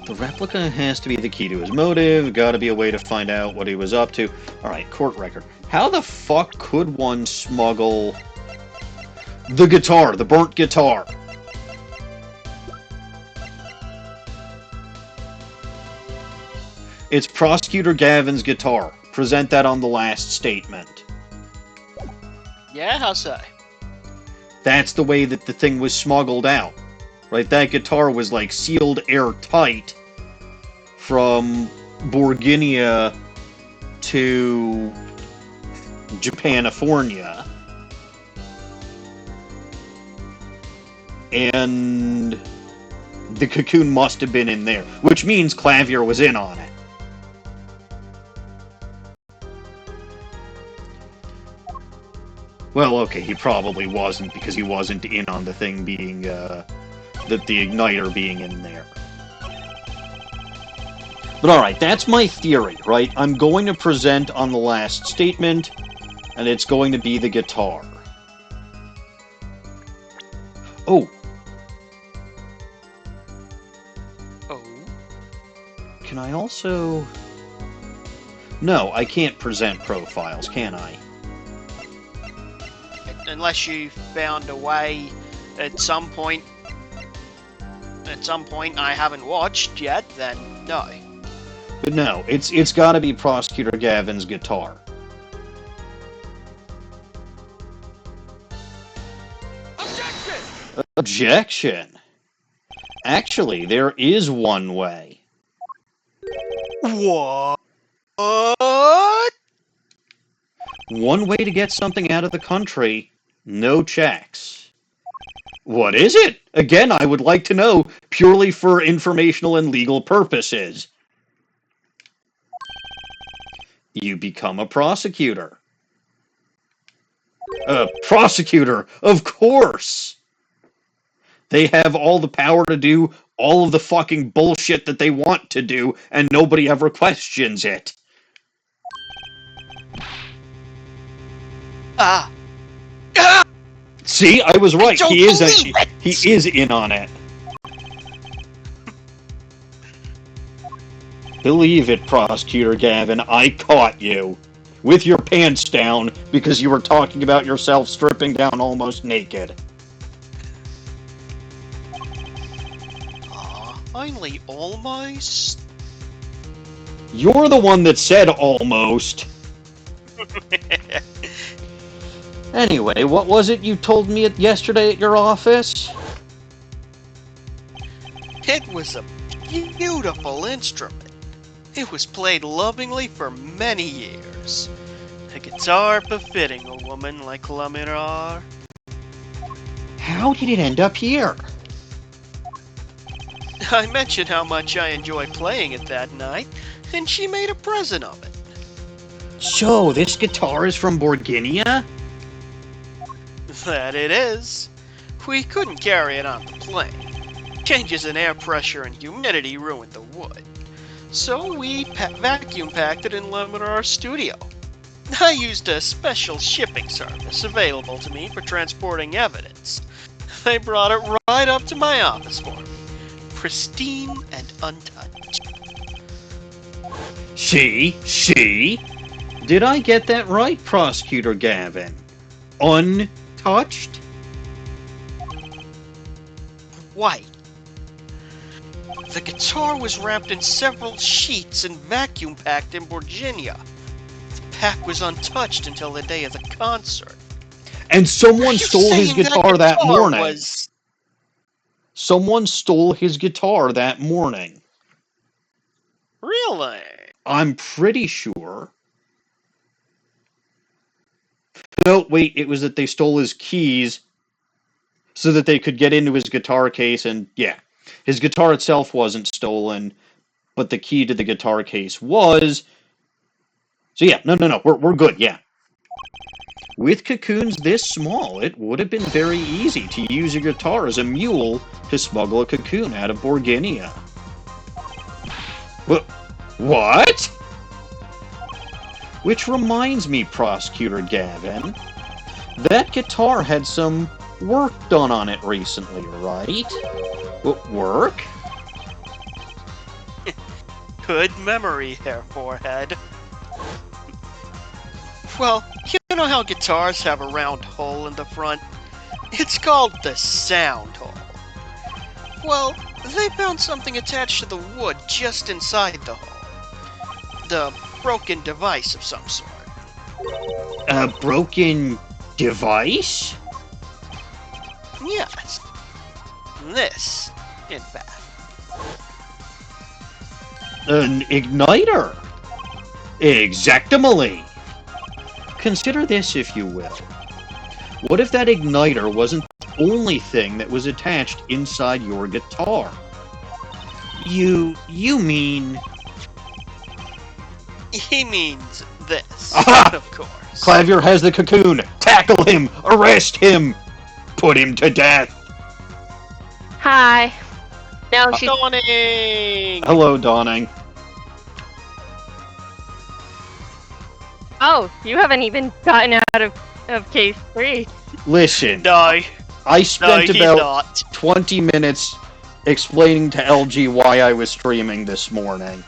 S1: The replica has to be the key to his motive. Gotta be a way to find out what he was up to. Alright, court record. How the fuck could one smuggle the guitar, the burnt guitar? It's Prosecutor Gavin's guitar. Present that on the last statement.
S3: Yeah, how so?
S1: That's the way that the thing was smuggled out. Right? That guitar was like sealed airtight from Borginia to Japanifornia. And the cocoon must have been in there, which means Klavier was in on it. Well, okay, he probably wasn't, because he wasn't in on the thing being, the igniter being in there. But alright, that's my theory, right? I'm going to present on the last statement, and it's going to be the guitar. Oh.
S3: Oh?
S1: Can I also... No, I can't present profiles, can I?
S3: Unless you found a way at some point I haven't watched yet, then no.
S1: But no, it's got to be Prosecutor Gavin's guitar. Objection! Actually, there is one way.
S3: What?
S1: One way to get something out of the country, no checks. What is it? Again, I would like to know, purely for informational and legal purposes. You become a prosecutor. A prosecutor, of course! They have all the power to do all of the fucking bullshit that they want to do, and nobody ever questions it.
S3: Ah!
S1: See, I was right.
S3: I don't believe it!
S1: He is in on it. Believe it, Prosecutor Gavin, I caught you. With your pants down, because you were talking about yourself stripping down almost naked.
S3: Only almost?
S1: You're the one that said almost. Anyway, what was it you told me yesterday at your office?
S3: It was a beautiful instrument. It was played lovingly for many years. A guitar befitting a woman like Klavier.
S1: How did it end up here?
S3: I mentioned how much I enjoyed playing it that night, and she made a present of it.
S1: So, this guitar is from Borginia?
S3: That it is. We couldn't carry it on the plane. Changes in air pressure and humidity ruined the wood. So we vacuum packed it in Klavier's studio. I used a special shipping service available to me for transporting evidence. They brought it right up to my office for me, pristine and untouched.
S1: See? Did I get that right, Prosecutor Gavin? Untouched?
S3: White. The guitar was wrapped in several sheets and vacuum packed in Borginia. The pack was untouched until the day of the concert.
S1: And someone stole his guitar that morning.
S3: Was...
S1: Someone stole his guitar that morning.
S3: Really?
S1: I'm pretty sure. No, wait, it was that they stole his keys so that they could get into his guitar case, and yeah. His guitar itself wasn't stolen, but the key to the guitar case was. So yeah, no, we're good, yeah. With cocoons this small, it would have been very easy to use a guitar as a mule to smuggle a cocoon out of Borginia. What? Which reminds me, Prosecutor Gavin, that guitar had some work done on it recently, right? Work?
S3: Good memory there, forehead. Well, you know how guitars have a round hole in the front? It's called the sound hole. Well, they found something attached to the wood just inside the hole. The broken device of some sort.
S1: A broken Device?
S3: Yes. This, in fact.
S1: An igniter? Exactimally. Consider this, if you will. What if that igniter wasn't the only thing that was attached inside your guitar? You mean...
S3: He means this,
S1: Aha!
S3: of course.
S1: Klavier has the cocoon! Tackle him! Arrest him! Put him to death!
S4: Hi. No, she's
S3: Dawning!
S1: Hello, Dawning.
S4: Oh, you haven't even gotten out of case 3.
S1: Listen,
S3: No,
S1: I
S3: no,
S1: spent
S3: he's
S1: about
S3: not.
S1: 20 minutes explaining to LG why I was streaming this morning.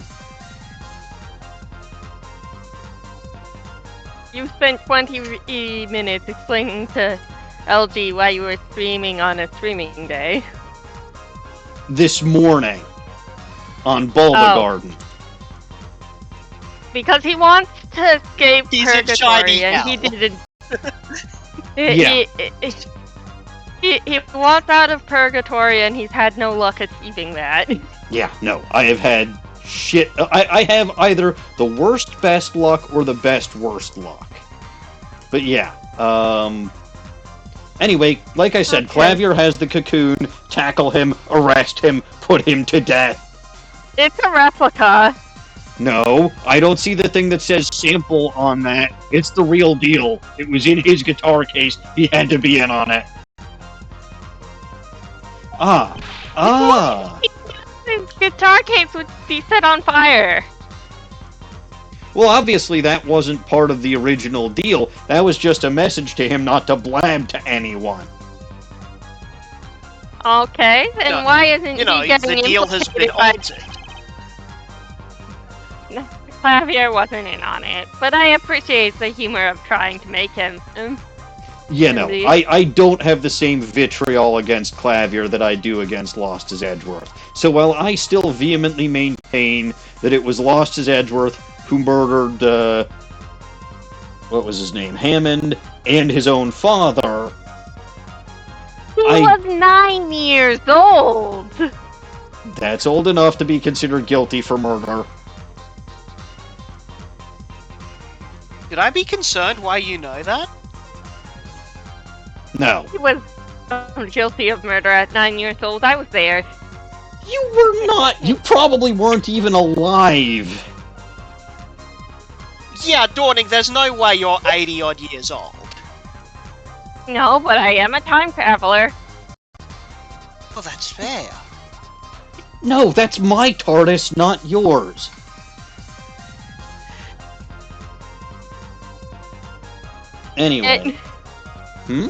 S4: You spent 20 minutes explaining to LG why you were streaming on a streaming day.
S1: This morning. On Bulba
S4: Oh.
S1: Garden.
S4: Because he wants to escape
S3: He's in shiny
S4: purgatory, and he
S3: hell.
S4: didn't.
S1: Yeah.
S4: He wants out of purgatory, and he's had no luck achieving that.
S1: Yeah, no, I have had shit. I have either the worst best luck or the best worst luck. But yeah, anyway, like I said,
S4: Okay.
S1: Klavier has the cocoon. Tackle him, arrest him, put him to death.
S4: It's a replica.
S1: No, I don't see the thing that says sample on that. It's the real deal. It was in his guitar case. He had to be in on it. Ah.
S4: His guitar case would be set on fire.
S1: Well, obviously that wasn't part of the original deal. That was just a message to him not to blab to anyone.
S4: Okay, then
S3: No,
S4: why isn't
S3: You know,
S4: he getting
S3: the deal has been
S4: implicated by-
S3: altered.
S4: Klavier wasn't in on it, but I appreciate the humor of trying to make him.
S1: You know,
S4: Indeed.
S1: I don't have the same vitriol against Klavier that I do against Lost as Edgeworth. So while I still vehemently maintain that it was Lost as Edgeworth who murdered, what was his name, Hammond, and his own father,
S4: He
S1: I-
S4: was 9 years old.
S1: that's old enough to be considered guilty for murder.
S3: Should I be concerned why you know that?
S1: No.
S4: He was guilty of murder at 9 years old. I was there.
S1: You were not. You probably weren't even alive.
S3: Yeah, Dawning, there's no way you're 80-odd years old.
S4: No, but I am a time traveler.
S3: Well, that's fair.
S1: No, that's my TARDIS, not yours. Anyway. Hmm?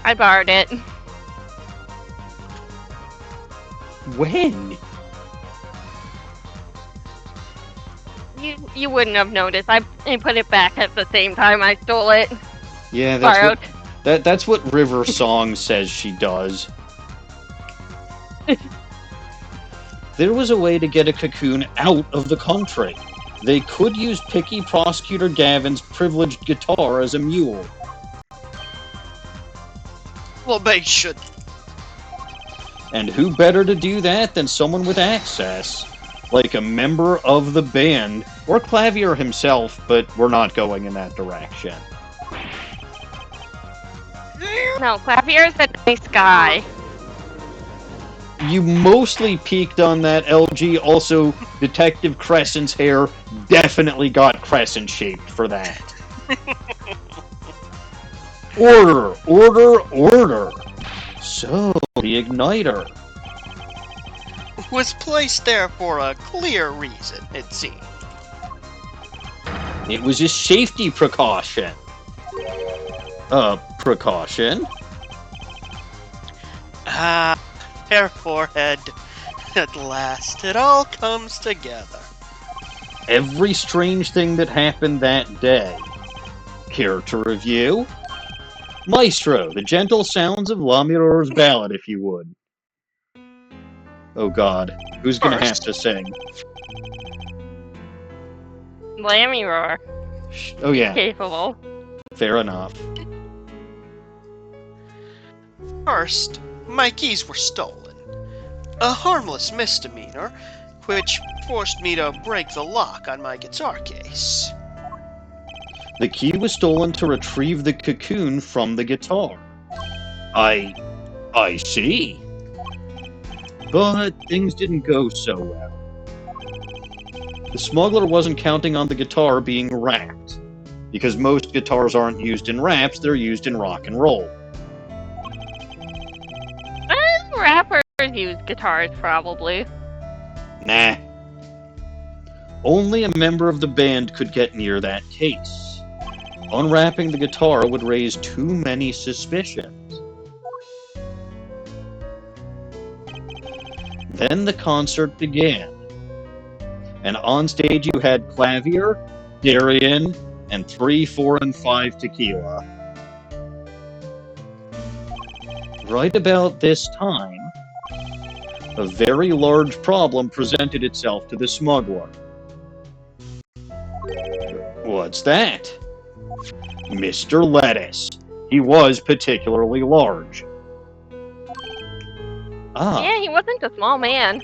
S4: I borrowed it.
S1: When?
S4: You wouldn't have noticed. I put it back at the same time I stole it.
S1: Yeah, that's
S4: Borrowed.
S1: that's what River Song says she does. There was a way to get a cocoon out of the country. They could use picky Prosecutor Gavin's privileged guitar as a mule.
S3: Well, they should.
S1: And who better to do that than someone with access? Like a member of the band, or Klavier himself, but we're not going in that direction.
S4: No, Klavier's a nice guy.
S1: You mostly peaked on that, LG. Also, Detective Crescent's hair definitely got crescent-shaped for that. Order! Order! Order! So, the igniter.
S3: Was placed there for a clear reason, it seemed.
S1: It was a safety precaution. Precaution?
S3: Ah, hair forehead. At last, it all comes together.
S1: Every strange thing that happened that day. Character review? Maestro, the gentle sounds of La Miror's ballad, if you would. Oh god, who's gonna have to sing?
S4: Lammy Roar.
S1: Oh yeah,
S4: Capable.
S1: fair enough.
S3: First, my keys were stolen. A harmless misdemeanor, which forced me to break the lock on my guitar case.
S1: The key was stolen to retrieve the cocoon from the guitar. I see. But things didn't go so well. The smuggler wasn't counting on the guitar being wrapped, because most guitars aren't used in wraps, they're used in rock and roll.
S4: Rappers use guitars, probably.
S1: Nah. Only a member of the band could get near that case. Unwrapping the guitar would raise too many suspicions. Then the concert began. And on stage you had Klavier, Daryan, and 3, 4, and 5 tequila. Right about this time, a very large problem presented itself to the smuggler. What's that? Mr. Lettuce. He was particularly large. Ah.
S4: Yeah, he wasn't a small man.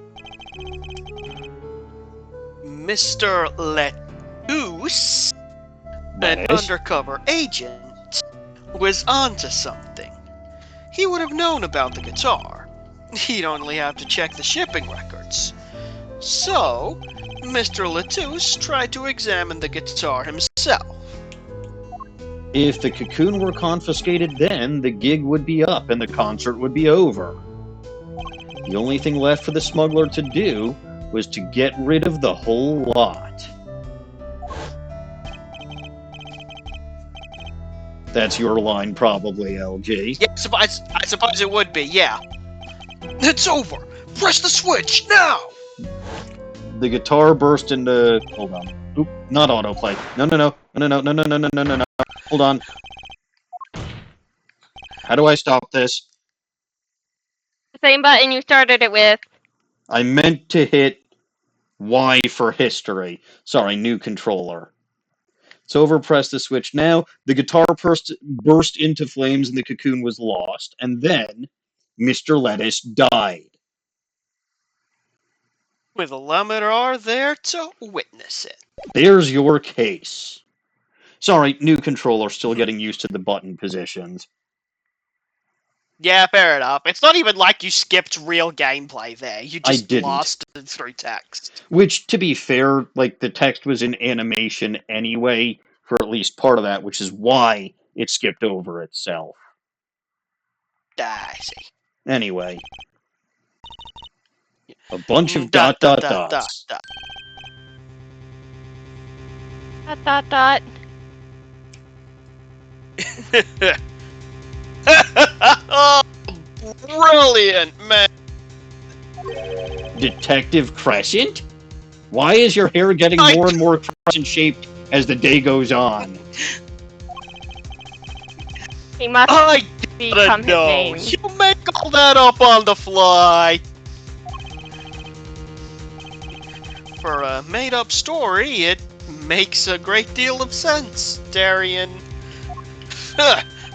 S3: Mr. Lettuce, an
S1: Lettuce?
S3: undercover agent, was onto something. He would have known about the guitar. He'd only have to check the shipping records. So, Mr. Lettuce tried to examine the guitar himself.
S1: If the cocoon were confiscated then, the gig would be up and the concert would be over. The only thing left for the smuggler to do was to get rid of the whole lot. That's your line, probably, LG.
S3: Yeah, I suppose it would be, yeah. It's over! Press the switch, now!
S1: The guitar burst into... Hold on. Oop, not autoplay. No. Hold on. How do I stop this?
S4: Same button you started it with.
S1: I meant to hit Y for history. Sorry, new controller. It's over, press the switch now. The guitar burst into flames and the cocoon was lost. And then, Mr. Lettuce died.
S3: With a laminar there to witness it.
S1: There's your case. Sorry, new controller, still getting used to the button positions.
S3: Yeah, fair enough. It's not even like you skipped real gameplay there. You just
S1: didn't.
S3: lost it through text.
S1: Which, to be fair, like, the text was in animation anyway, for at least part of that, which is why it skipped over itself.
S3: I see.
S1: Anyway. A bunch of dots.
S4: Dot.
S3: Oh, brilliant, man!
S1: Detective Crescent? Why is your hair getting more and more crescent-shaped as the day goes on?
S4: He must
S3: I
S4: become his
S3: know.
S4: name.
S3: You make all that up on the fly. For a made-up story, it makes a great deal of sense, Daryan.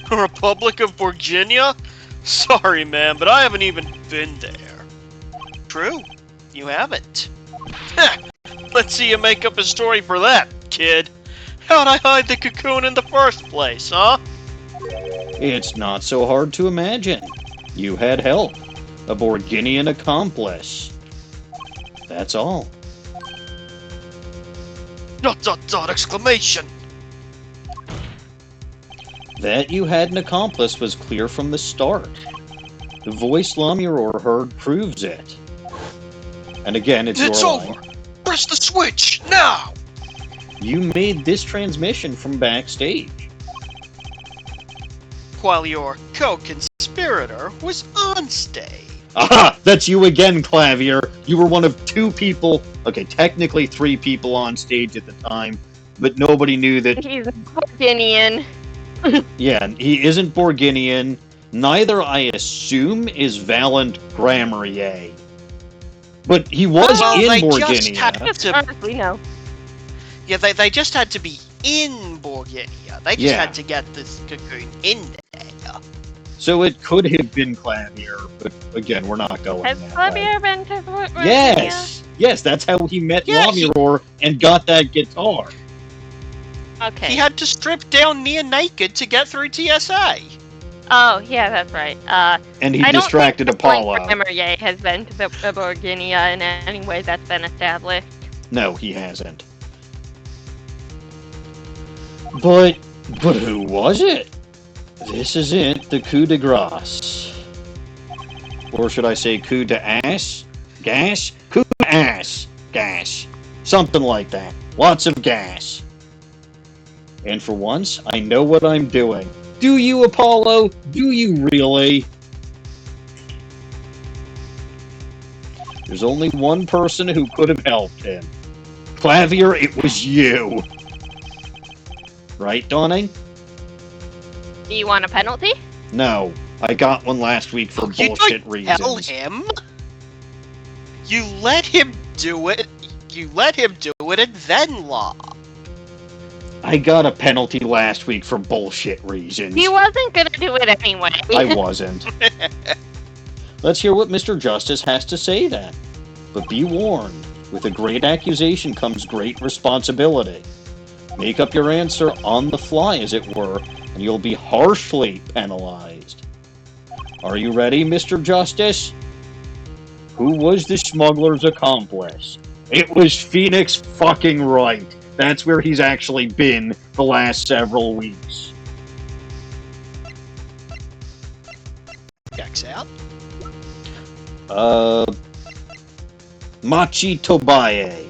S3: Republic of Virginia? Sorry, man, but I haven't even been there. True, you haven't. Let's see you make up a story for that, kid. How'd I hide the cocoon in the first place, huh?
S1: It's not so hard to imagine. You had help. A Borginian accomplice. That's all. ...
S3: Exclamation!
S1: That you had an accomplice was clear from the start. The voice Lamuror heard proves it. And again, it's your line.
S3: Over! Press the switch, now!
S1: You made this transmission from backstage.
S3: While your co-conspirator was on stage.
S1: Aha! That's you again, Klavier. You were one of 2 people, okay, technically 3 people on stage at the time, but nobody knew that...
S4: He's a Virginian.
S1: Yeah, he isn't Borginian. Neither, I assume, is Valant Grammarier. But he was in Borginia.
S4: We know.
S3: Yeah, they just had to be in Borginia. They just had to get this cocoon in there.
S1: So it could have been Klavier, but again, we're not going
S4: Has
S1: that way.
S4: Klavier been to Virginia?
S1: Yes, that's how he met
S3: Yeah,
S1: Lamiror and got that guitar.
S4: Okay.
S3: He had to strip down near naked to get through TSA.
S4: Oh, yeah, that's right.
S1: And he
S4: I don't
S1: distracted
S4: think the point
S1: Apollo.
S4: for Emery has been to Virginia in any way that's been established.
S1: No, he hasn't. But who was it? This is it, the coup de grace. Or should I say coup de ass? Gas? Coup de ass. Gas. Something like that. Lots of gas. And for once, I know what I'm doing. Do you, Apollo? Do you really? There's only one person who could have helped him. Klavier, it was you. Right, Dawning?
S4: Do you want a penalty?
S1: No. I got one last week for bullshit reasons.
S3: Tell him. You let him do it. You let him do it and then law.
S1: I got a penalty last week for bullshit reasons.
S4: He wasn't gonna do it anyway.
S1: I wasn't. Let's hear what Mr. Justice has to say then. But be warned, with a great accusation comes great responsibility. Make up your answer on the fly, as it were, and you'll be harshly penalized. Are you ready, Mr. Justice? Who was the smuggler's accomplice? It was Phoenix fucking Wright. That's where he's actually been the last several weeks.
S3: Checks out.
S1: Machi Tobaye.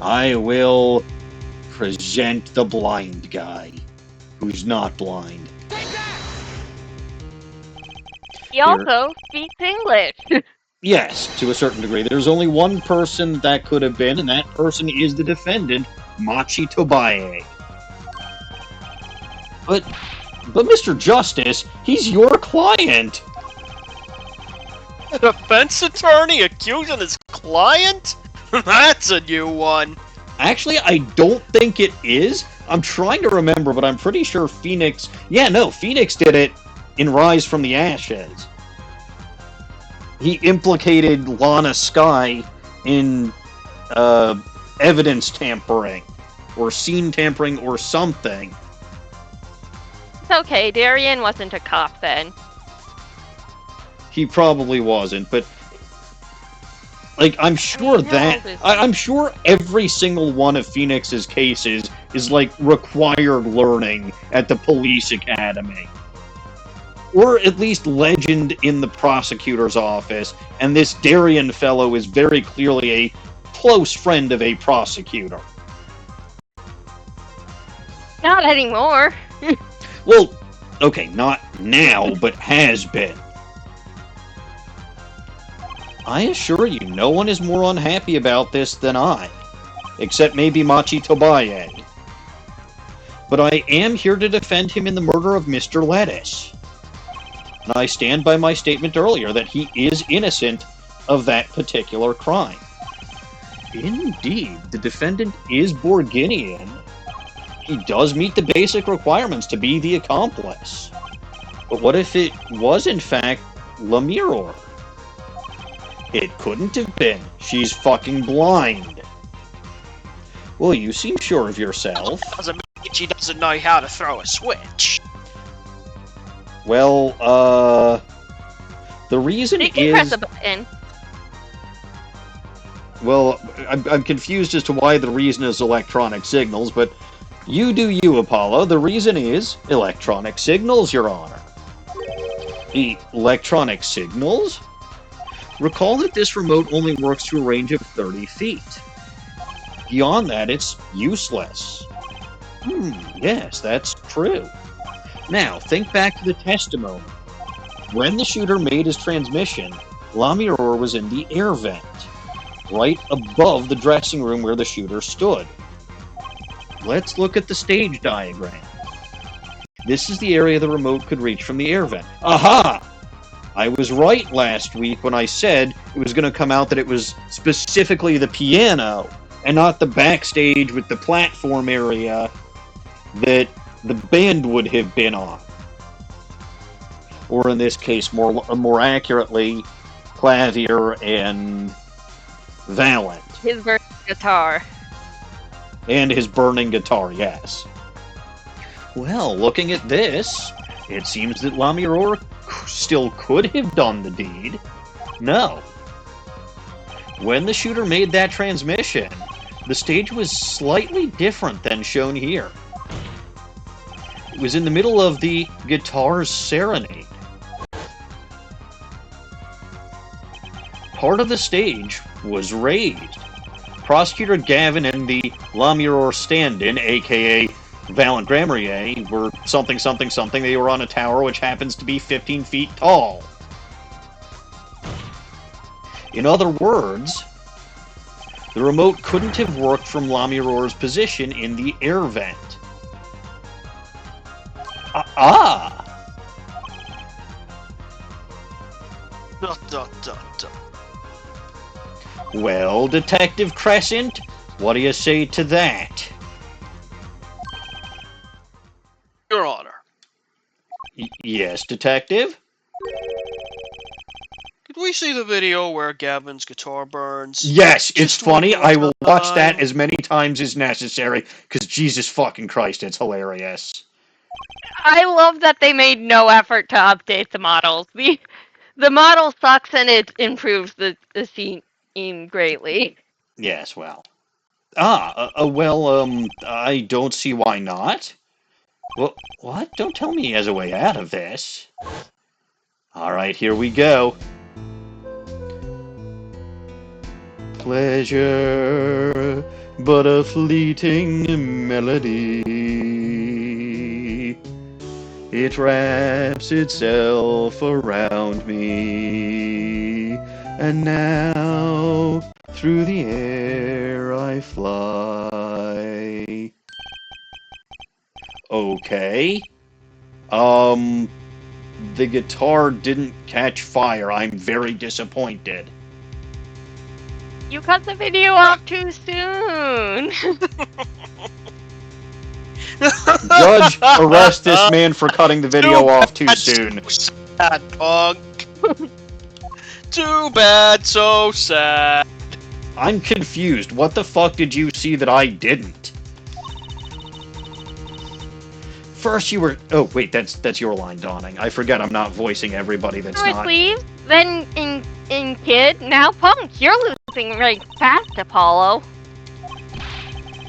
S1: I will present the blind guy, who's not blind.
S4: He also speaks English.
S1: Yes, to a certain degree. There's only one person that could have been, and that person is the defendant, Machi Tobaye. But Mr. Justice, he's your client.
S2: A defense attorney accusing his client? That's a new one.
S1: Actually, I don't think it is. I'm trying to remember, but I'm pretty sure Phoenix... Yeah, no, Phoenix did it in Rise from the Ashes. He implicated Lana Skye in evidence tampering, or scene tampering, or something.
S4: It's okay, Daryan wasn't a cop then.
S1: He probably wasn't, but... Like, I'm sure I'm sure every single one of Phoenix's cases is, like, required learning at the police academy. Or at least legend in the prosecutor's office, and this Daryan fellow is very clearly a close friend of a prosecutor.
S4: Not anymore.
S1: Well, okay, not now, but has been. I assure you, no one is more unhappy about this than I, except maybe Machi Tobaye. But I am here to defend him in the murder of Mr. Lettuce. And I stand by my statement earlier that he is innocent of that particular crime. Indeed, the defendant is Borginian. He does meet the basic requirements to be the accomplice. But what if it was, in fact, Lamiror? It couldn't have been. She's fucking blind. Well, you seem sure of yourself.
S3: Doesn't mean she doesn't know how to throw a switch.
S1: Well, the reason
S4: She can press a button.
S1: Well, I'm confused as to why the reason is electronic signals, but you do you, Apollo. The reason is electronic signals, Your Honor. Electronic signals? Recall that this remote only works to a range of 30 feet. Beyond that, it's useless. Yes, that's true. Now, think back to the testimony. When the shooter made his transmission, Lamiror was in the air vent, right above the dressing room where the shooter stood. Let's look at the stage diagram. This is the area the remote could reach from the air vent. Aha! I was right last week when I said it was going to come out that it was specifically the piano and not the backstage with the platform area that the band would have been on. or in this case, more accurately, Klavier and Valent.
S4: His burning guitar.
S1: And his burning guitar, yes. Well, looking at this, it seems that Lamiror still could have done the deed. No. When the shooter made that transmission, the stage was slightly different than shown here. It was in the middle of the guitar's serenade. Part of the stage was raised. Prosecutor Gavin and the Lamiror stand-in, aka Valent Grammarier, were something. They were on a tower which happens to be 15 feet tall. In other words, the remote couldn't have worked from Lamiror's position in the air vent. Well, Detective Crescent, what do you say to that?
S2: Your Honor.
S1: Yes, Detective?
S2: Did we see the video where Gavin's guitar burns?
S1: Yes, it's
S2: Just
S1: funny.
S2: one more
S1: I will watch
S2: time.
S1: that as many times as necessary, because Jesus fucking Christ, it's hilarious.
S4: I love that they made no effort to update the models. The model sucks and it improves the scene greatly.
S1: Yes, well. I don't see why not. Well, what? Don't tell me he has a way out of this. Alright, here we go. Pleasure, but a fleeting melody. It wraps itself around me, and now through the air I fly. Okay. The guitar didn't catch fire. I'm very disappointed.
S4: You cut the video off too soon.
S1: Judge, arrest this man for cutting the video off too soon.
S2: So sad, punk. Too bad, so sad.
S1: I'm confused. What the fuck did you see that I didn't? First you were... Oh, wait, that's your line, Dawning. I forget I'm not voicing everybody that's
S4: First
S1: not...
S4: leave, then in Kid, now Punk. You're losing right fast, Apollo.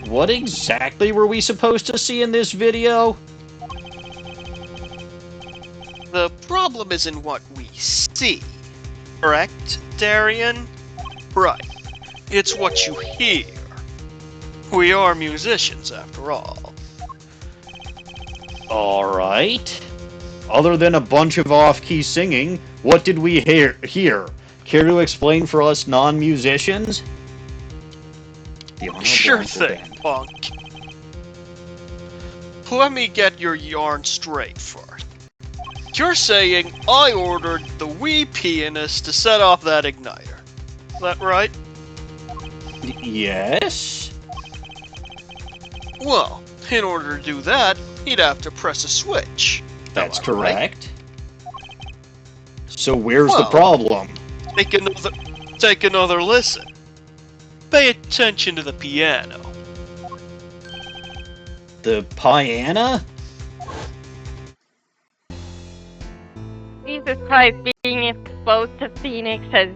S1: What exactly were we supposed to see in this video?
S2: The problem isn't what we see, correct, Daryan? Right. It's what you hear. We are musicians, after all.
S1: Alright. Other than a bunch of off-key singing, what did we hear? Care to explain for us non-musicians?
S2: Sure thing, punk. Let me get your yarn straight first. You're saying I ordered the wee pianist to set off that igniter. Is that right?
S1: Yes?
S2: Well, in order to do that, he'd have to press a switch.
S1: That's
S2: Am I right?
S1: correct. So where's the
S2: Well-
S1: problem?
S2: Take another listen. Pay attention to the piano.
S1: The piano?
S4: Jesus Christ, being exposed to Phoenix has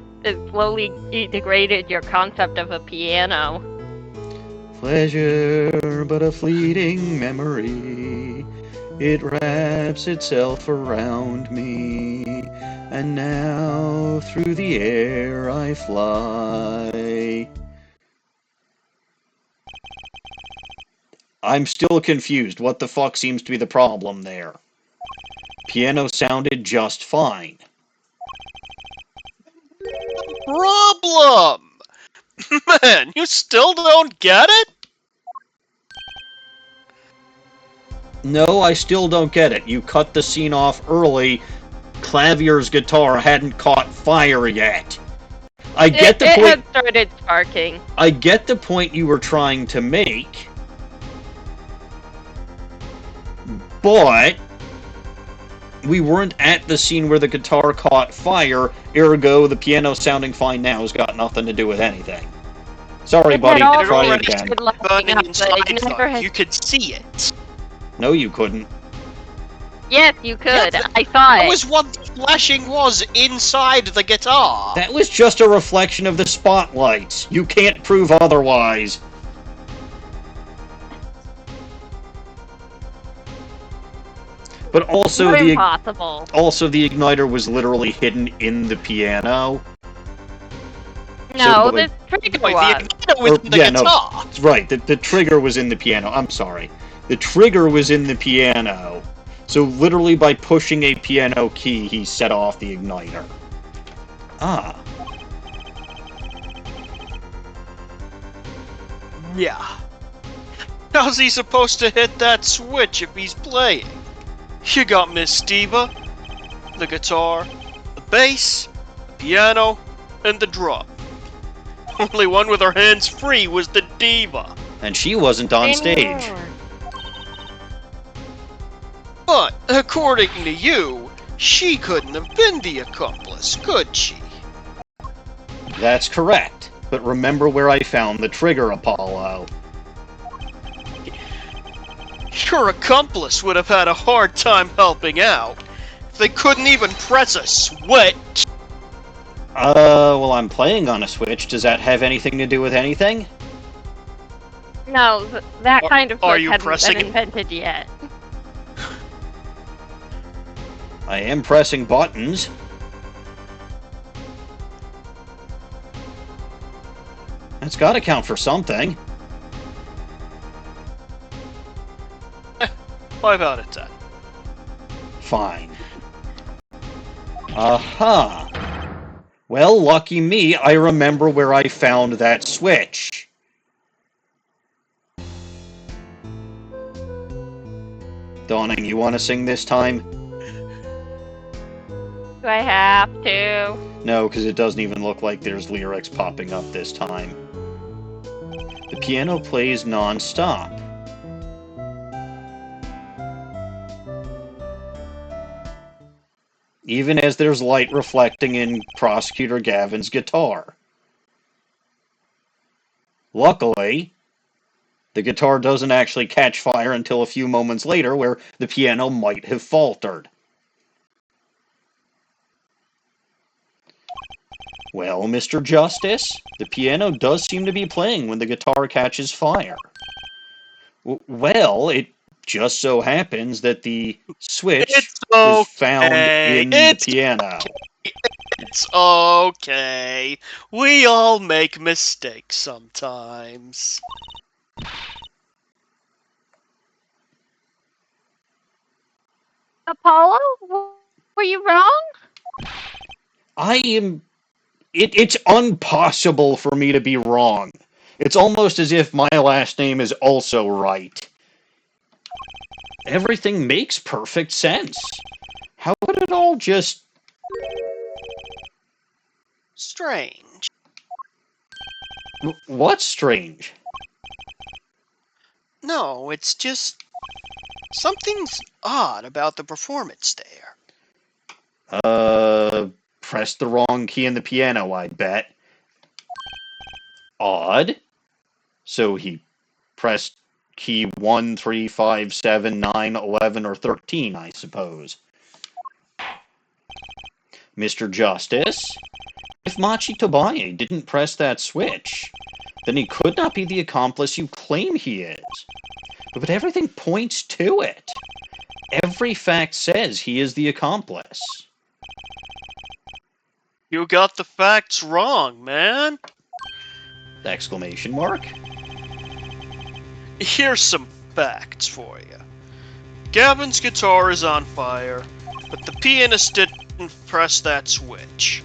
S4: slowly degraded your concept of a piano.
S1: Pleasure, but a fleeting memory. It wraps itself around me, and now through the air I fly. I'm still confused. What the fuck seems to be the problem there? Piano sounded just fine.
S2: Problem! Man, you still don't get it?
S1: No, I still don't get it. You cut the scene off early. Klavier's guitar hadn't caught fire yet. I get the
S4: It
S1: point.
S4: had started sparking.
S1: I get the point you were trying to make. But We weren't at the scene where the guitar caught fire, ergo the piano sounding fine now has got nothing to do with anything. Sorry,
S4: It
S1: buddy,
S4: had
S2: It
S1: try
S2: already
S1: again.
S4: Good luck
S2: burning
S4: up, but
S2: inside
S4: it never
S2: though.
S4: has...
S2: You could see it.
S1: No, you couldn't.
S4: Yes, you could.
S2: Yeah,
S4: I saw
S2: That
S4: it.
S2: was what the flashing was inside the guitar.
S1: That was just a reflection of the spotlights. You can't prove otherwise. But also
S4: You're
S1: the
S4: impossible.
S1: the igniter was literally hidden in the piano.
S4: No,
S1: but,
S4: the trigger
S2: Wait,
S4: was.
S2: the igniter was in the
S1: yeah, no.
S2: guitar.
S1: Right, the trigger was in the piano. I'm sorry. The trigger was in the piano. So literally by pushing a piano key, he set off the igniter. Ah.
S2: Yeah. How's he supposed to hit that switch if he's playing? You got Miss Diva, the guitar, the bass, the piano, and the drum. Only one with her hands free was the diva.
S1: And she wasn't on stage.
S4: Anymore.
S2: But, according to you, she couldn't have been the accomplice, could she?
S1: That's correct. But remember where I found the trigger, Apollo.
S2: Your accomplice would have had a hard time helping out. If they couldn't even press a switch.
S1: Well, I'm playing on a Switch. Does that have anything to do with anything?
S4: No, that kind of
S2: Are
S4: switch
S2: you
S4: hadn't
S2: pressing
S4: been
S2: it?
S4: invented yet.
S1: I am pressing buttons. That's gotta count for something.
S2: 5 out of 10.
S1: Fine. Aha. Well, lucky me, I remember where I found that switch. Dawning, you want to sing this time?
S4: Do I have to?
S1: No, because it doesn't even look like there's lyrics popping up this time. The piano plays non-stop. Even as there's light reflecting in Prosecutor Gavin's guitar. Luckily, the guitar doesn't actually catch fire until a few moments later, where the piano might have faltered. Well, Mr. Justice, the piano does seem to be playing when the guitar catches fire. Well, it just so happens that the switch
S2: It's
S1: was found
S2: okay.
S1: in
S2: It's
S1: the piano.
S2: It's okay. We all make mistakes sometimes.
S4: Apollo? Were you wrong?
S1: I am... It's impossible for me to be wrong. It's almost as if my last name is also right. Everything makes perfect sense. How would it all just...
S2: Strange.
S1: What's strange?
S2: No, it's just... something's odd about the performance there.
S1: Pressed the wrong key in the piano, I bet. Odd. So he pressed key 1, 3, 5, 7, 9, 11, or 13, I suppose. Mr. Justice, if Machi Tobaye didn't press that switch, then he could not be the accomplice you claim he is. But everything points to it. Every fact says he is the accomplice.
S2: You got the facts wrong, man.
S1: Exclamation mark.
S2: Here's some facts for you. Gavin's guitar is on fire, but the pianist didn't press that switch.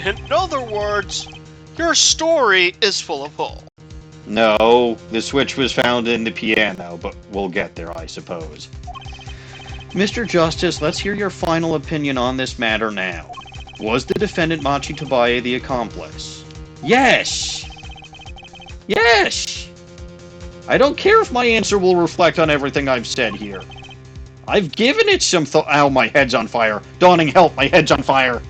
S2: In other words, your story is full of holes.
S1: No, the switch was found in the piano, but we'll get there, I suppose. Mr. Justice, let's hear your final opinion on this matter now. Was the defendant Machi Tobaye the accomplice? Yes! Yes! I don't care if my answer will reflect on everything I've said here. I've given it some thought. Ow, my head's on fire. Dawning, help, my head's on fire.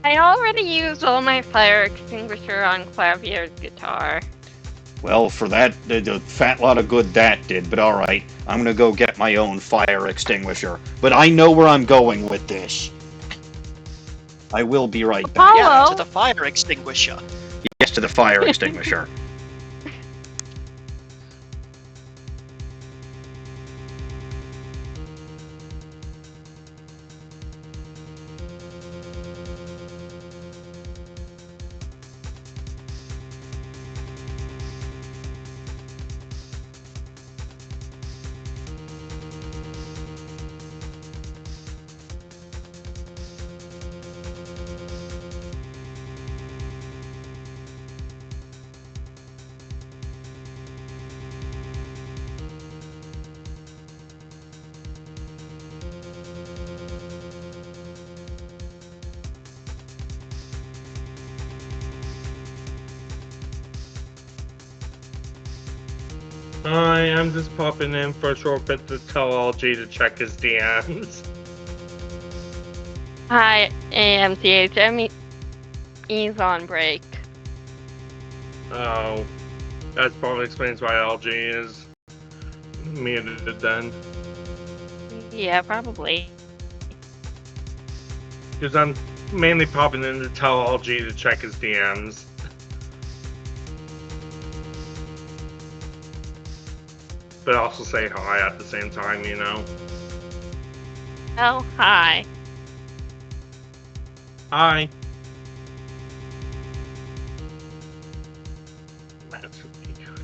S4: I already used all my fire extinguisher on Klavier's guitar.
S1: Well, for that, the fat lot of good that did, but alright. I'm gonna go get my own fire extinguisher. But I know where I'm going with this. I will be right back.
S4: Apollo?
S2: Yeah, to the fire extinguisher.
S1: Yes, to the fire extinguisher.
S5: Hi, I'm just popping in for a short bit to tell LG to check his DMs.
S4: Hi, AMCH. He's on break.
S5: Oh, that probably explains why LG is muted then.
S4: Yeah, probably.
S5: Because I'm mainly popping in to tell LG to check his DMs. But also say hi at the same time, you know.
S4: Oh, hi.
S5: Hi. That's really good.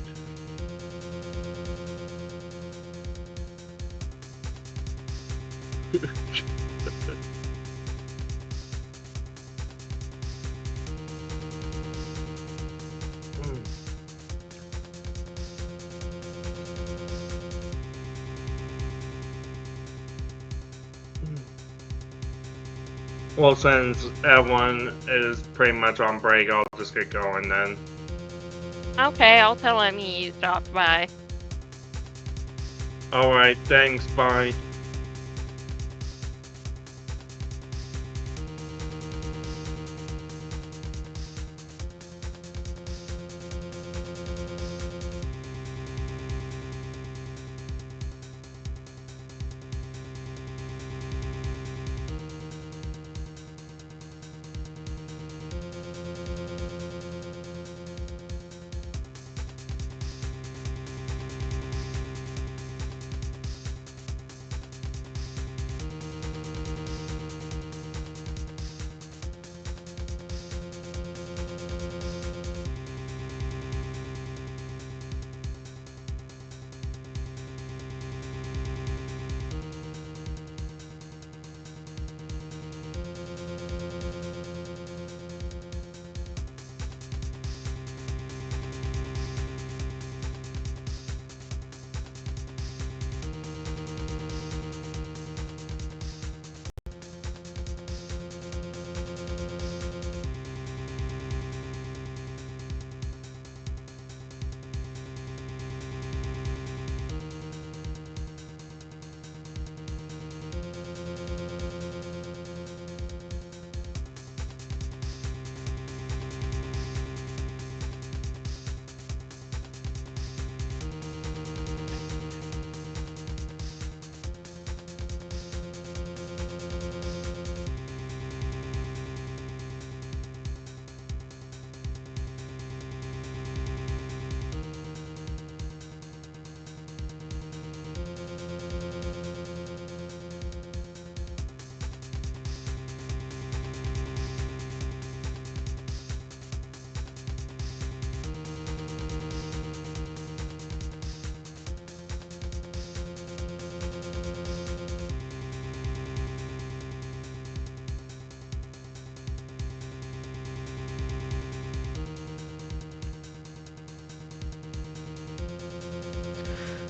S5: Well, since everyone is pretty much on break, I'll just get going then.
S4: Okay, I'll tell him he stopped by.
S5: Alright, thanks, bye.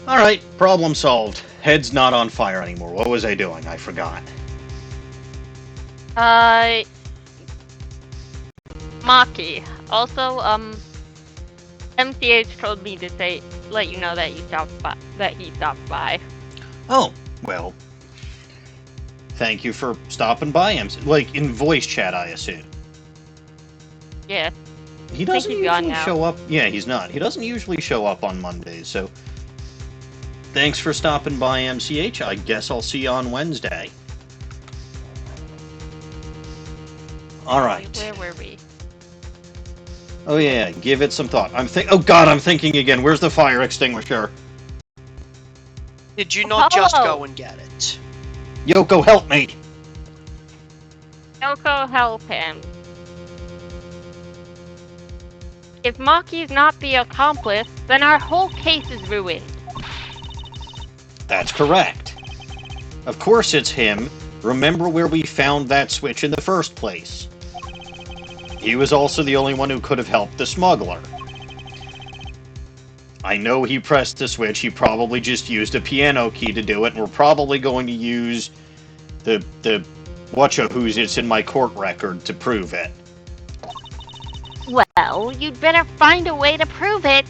S1: Alright, problem solved. Head's not on fire anymore. What was I doing? I forgot.
S4: Machi. Also, MCH told me to say, let you know that he stopped by.
S1: Oh, well, thank you for stopping by him. Like, in voice chat, I assume.
S4: Yeah.
S1: He doesn't
S4: he's gone
S1: usually
S4: now.
S1: show up. Yeah, he's not. He doesn't usually show up on Mondays, so thanks for stopping by, MCH. I guess I'll see you on Wednesday. All right.
S4: Where were we?
S1: Oh yeah, give it some thought. Oh God, I'm thinking again. Where's the fire extinguisher?
S3: Did you not just
S4: Apollo!
S3: go and get it?
S1: Yoko, help me!
S4: Yoko, help him. If Machi's not the accomplice, then our whole case is ruined.
S1: That's correct. Of course it's him. Remember where we found that switch in the first place. He was also the only one who could have helped the smuggler. I know he pressed the switch. He probably just used a piano key to do it, and we're probably going to use the whatcha-who's-its in my court record to prove it.
S4: Well, you'd better find a way to prove it.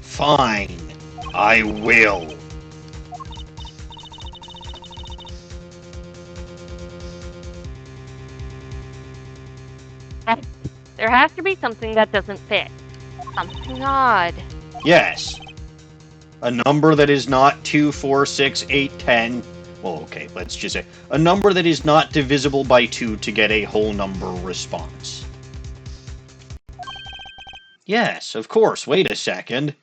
S1: Fine. I will.
S4: There has to be something that doesn't fit. Something odd.
S1: Yes. A number that is not 2, 4, 6, 8, 10. Well, okay, let's just say a number that is not divisible by 2 to get a whole number response. Yes, of course. Wait a second.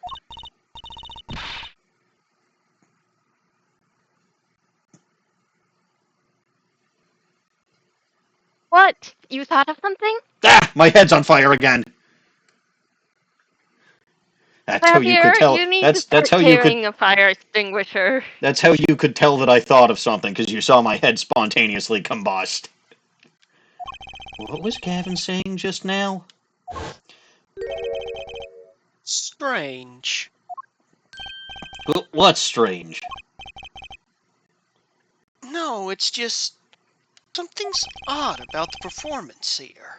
S4: What? You thought of something?
S1: Ah! My head's on fire again! That's how you could
S4: Klavier,
S1: tell.
S4: you need to
S1: That's
S4: start
S1: how you
S4: carrying
S1: could.
S4: a fire extinguisher.
S1: That's how you could tell that I thought of something, because you saw my head spontaneously combust. What was Gavin saying just now?
S3: Strange.
S1: What's strange?
S3: No, it's just... something's odd about the performance here.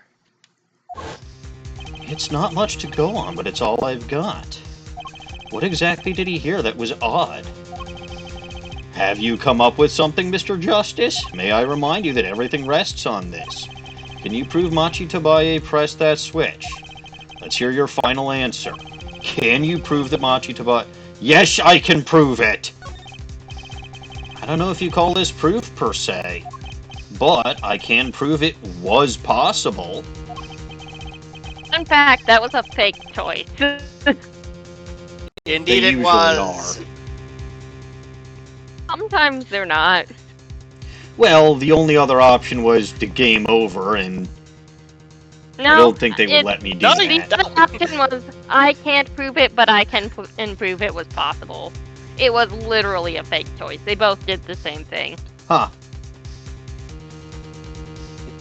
S1: It's not much to go on, but it's all I've got. What exactly did he hear that was odd? Have you come up with something, Mr. Justice? May I remind you that everything rests on this. Can you prove Machi Tabaye pressed that switch? Let's hear your final answer. Can you prove that Machi Tabaye... Yes, I can prove it! I don't know if you call this proof, per se. But I can prove it was possible.
S4: In fact, that was a fake choice.
S3: Indeed
S1: They
S3: it
S1: usually
S3: was.
S1: are.
S4: Sometimes they're not.
S1: Well, the only other option was to game over, and
S4: No,
S1: I don't think they would let me do
S3: No,
S1: that.
S4: The option was, I can't prove it, but I can prove it was possible. It was literally a fake choice. They both did the same thing.
S1: Huh.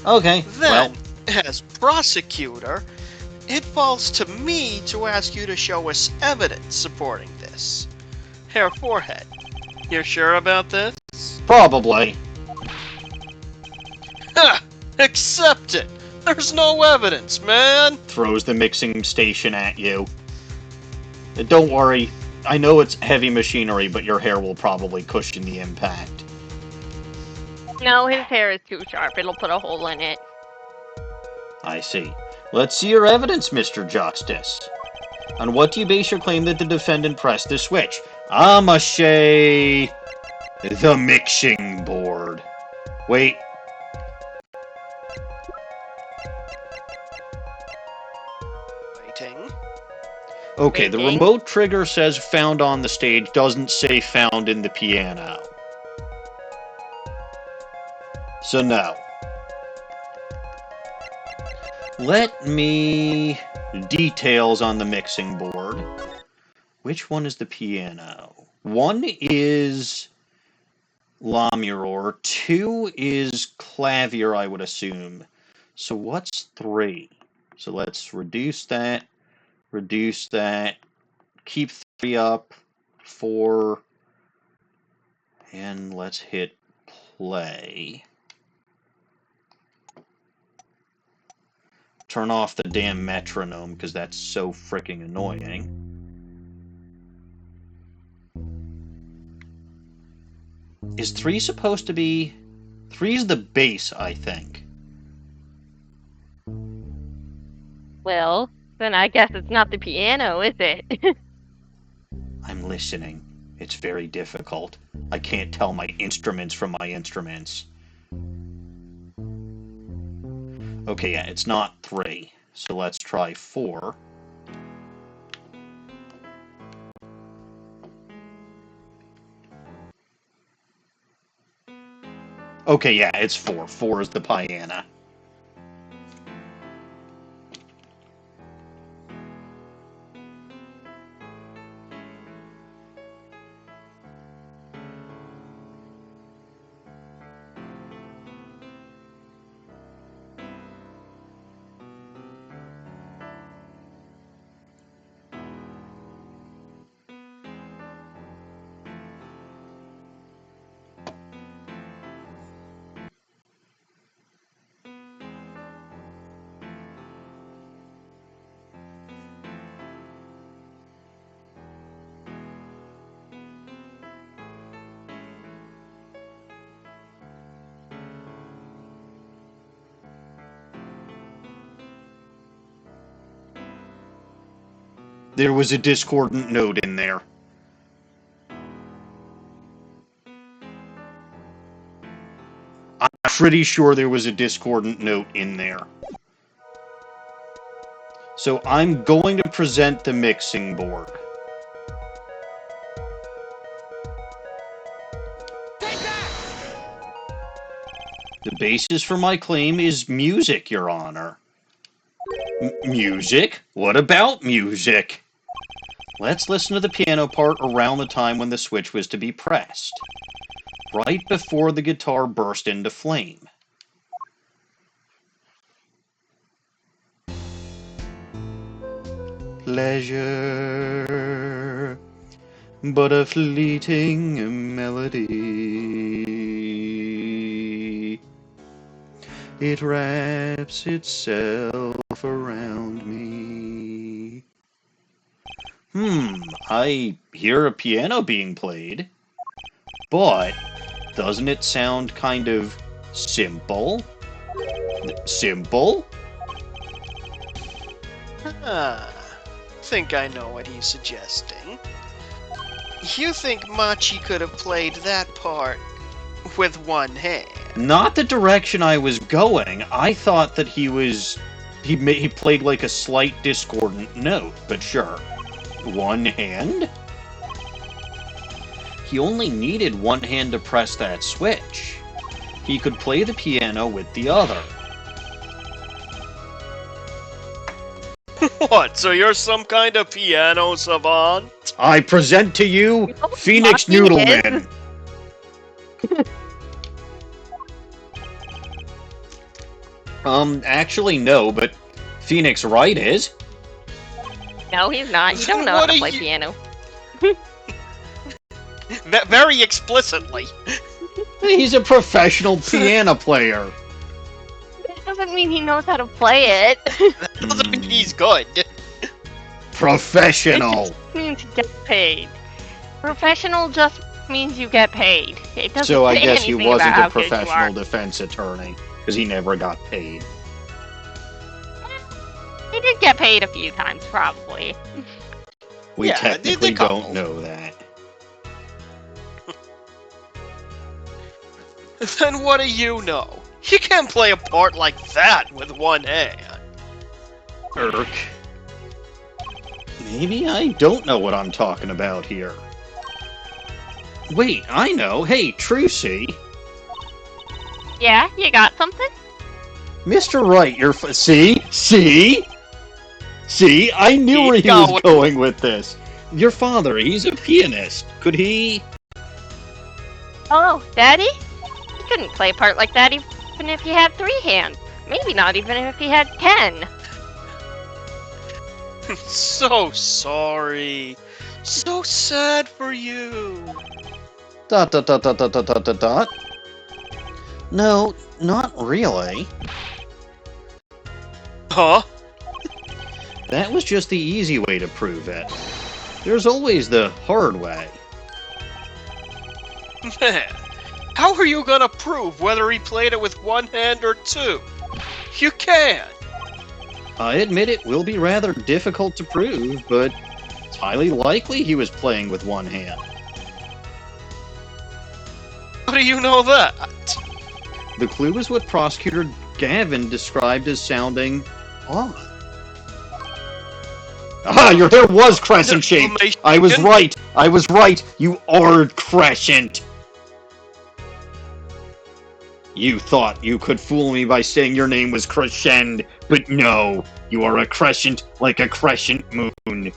S1: Okay,
S3: Then,
S1: well,
S3: as prosecutor, it falls to me to ask you to show us evidence supporting this. Hair forehead. You're sure about this?
S1: probably.
S3: Ha! Accept it! There's no evidence, man!
S1: Throws the mixing station at you. Don't worry, I know it's heavy machinery, but your hair will probably cushion the impact.
S4: No, his hair is too sharp. It'll put a hole in it.
S1: I see. Let's see your evidence, Mr. Justice. On what do you base your claim that the defendant pressed the switch? I'ma say... the mixing board. Wait.
S3: Waiting.
S1: Okay, the
S4: Waiting.
S1: remote trigger says found on the stage, doesn't say found in the piano. So no. Let me... details on the mixing board. Which one is the piano? One is La Mirror. 2 is Klavier, I would assume. So what's 3? So let's reduce that, keep 3 up, 4, and let's hit play. turn off the damn metronome, because that's so freaking annoying. Is 3 supposed to be... 3 is the bass, I think.
S4: Well, then I guess it's not the piano, is it?
S1: I'm listening. It's very difficult. I can't tell my instruments from my instruments. Okay, yeah, it's not 3. So let's try 4. Okay, yeah, it's 4. 4 is the piano. There was a discordant note in there. I'm pretty sure there was a discordant note in there. So I'm going to present the mixing board. The basis for my claim is music, Your Honor. Music? What about music? Let's listen to the piano part around the time when the switch was to be pressed. Right before the guitar burst into flame. Pleasure, but a fleeting melody. It wraps itself around me. I hear a piano being played, but doesn't it sound kind of simple? Simple?
S3: Think I know what he's suggesting. You think Machi could have played that part with one hand?
S1: Not the direction I was going. I thought that he played like a slight discordant note, but sure. One hand? He only needed one hand to press that switch. He could play the piano with the other.
S2: What, so you're some kind of piano savant?
S1: I present to you,
S4: You know what
S1: Phoenix
S4: Machi
S1: Noodleman. Actually no, but Phoenix Wright is.
S4: No, he's not. You don't know how
S3: What
S4: to
S3: are
S4: play
S3: you-
S4: piano.
S3: Very explicitly.
S1: He's a professional piano player.
S4: That doesn't mean he knows how to play it.
S3: That doesn't mean he's good.
S1: Professional.
S4: It just means you get paid. Professional just means you get paid. It doesn't
S1: So I
S4: say
S1: guess he
S4: anything
S1: wasn't
S4: about
S1: a
S4: how good you are.
S1: professional defense attorney, because he never got paid.
S4: He did get paid a few times, probably.
S1: We
S3: Yeah,
S1: technically
S3: the couple.
S1: don't know that.
S3: Then what do you know? You can't play a part like that with one hand.
S1: Irk. Maybe I don't know what I'm talking about here. Wait, I know. Hey, Trucy.
S4: Yeah, you got something?
S1: Mr. Wright, you're see? See? I knew where he was going with this. Your father, he's a pianist. Could he...
S4: Oh, Daddy? He couldn't play a part like that even if he had 3 hands. Maybe not even if he had 10.
S3: So sorry. So sad for you. ...
S1: No, not really.
S2: Huh?
S1: That was just the easy way to prove it. There's always the hard way.
S2: Man, how are you gonna prove whether he played it with one hand or two? You can't.
S1: I admit it will be rather difficult to prove, but it's highly likely he was playing with one hand.
S2: How do you know that?
S1: The clue is what Prosecutor Gavin described as sounding odd. Ah, your hair was crescent-shaped! I was right! I was right! You are crescent! You thought you could fool me by saying your name was Crescend, but no, you are a crescent like a crescent moon.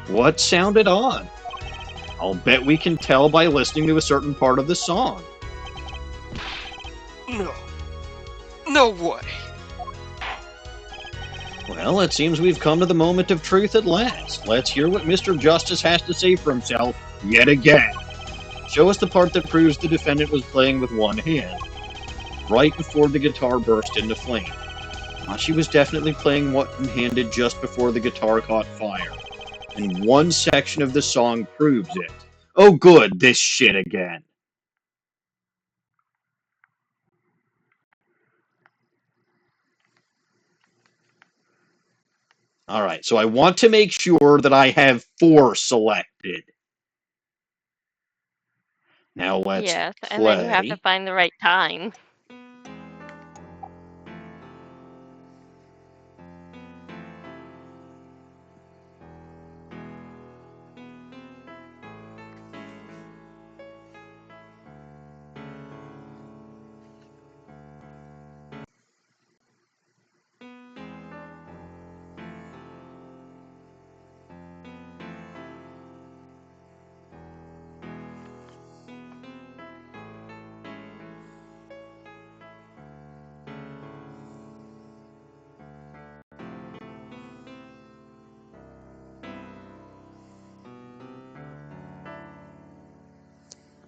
S1: What sounded odd? I'll bet we can tell by listening to a certain part of the song.
S2: No. No way.
S1: Well, it seems we've come to the moment of truth at last. Let's hear what Mr. Justice has to say for himself yet again. Show us the part that proves the defendant was playing with one hand. Right before the guitar burst into flame. Machi was definitely playing one-handed just before the guitar caught fire. And one section of the song proves it. Oh good, this shit again. Alright, so I want to make sure that I have 4 selected. Now let's
S4: Yes,
S1: play.
S4: and then you have to find the right time.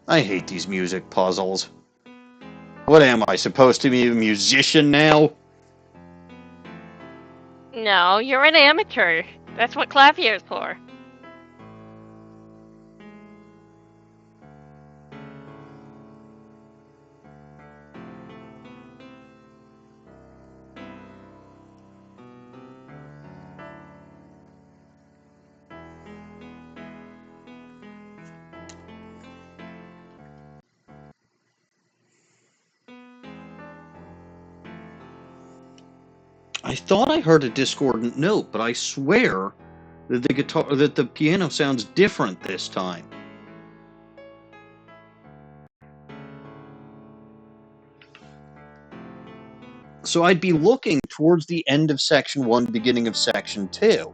S1: I hate these music puzzles. What am I, supposed to be a musician now?
S4: No, you're an amateur. That's what Klavier's for.
S1: I thought I heard a discordant note, but I swear that the piano sounds different this time. So I'd be looking towards the end of section 1, beginning of section 2.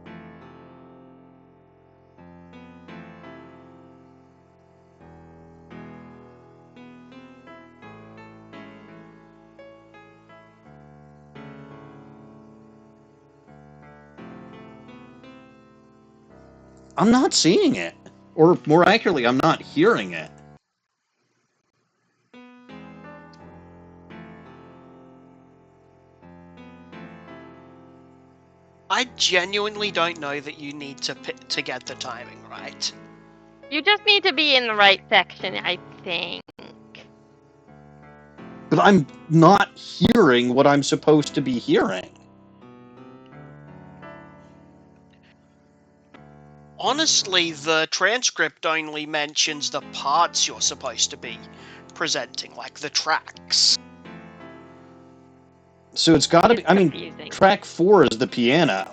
S1: I'm not seeing it. Or more accurately, I'm not hearing it.
S2: I genuinely don't know that you need to get the timing right.
S4: You just need to be in the right section, I think.
S1: But I'm not hearing what I'm supposed to be hearing.
S2: Honestly, the transcript only mentions the parts you're supposed to be presenting, like the tracks.
S1: So it's gotta be,
S4: It's
S1: I mean,
S4: confusing.
S1: track 4 is the piano.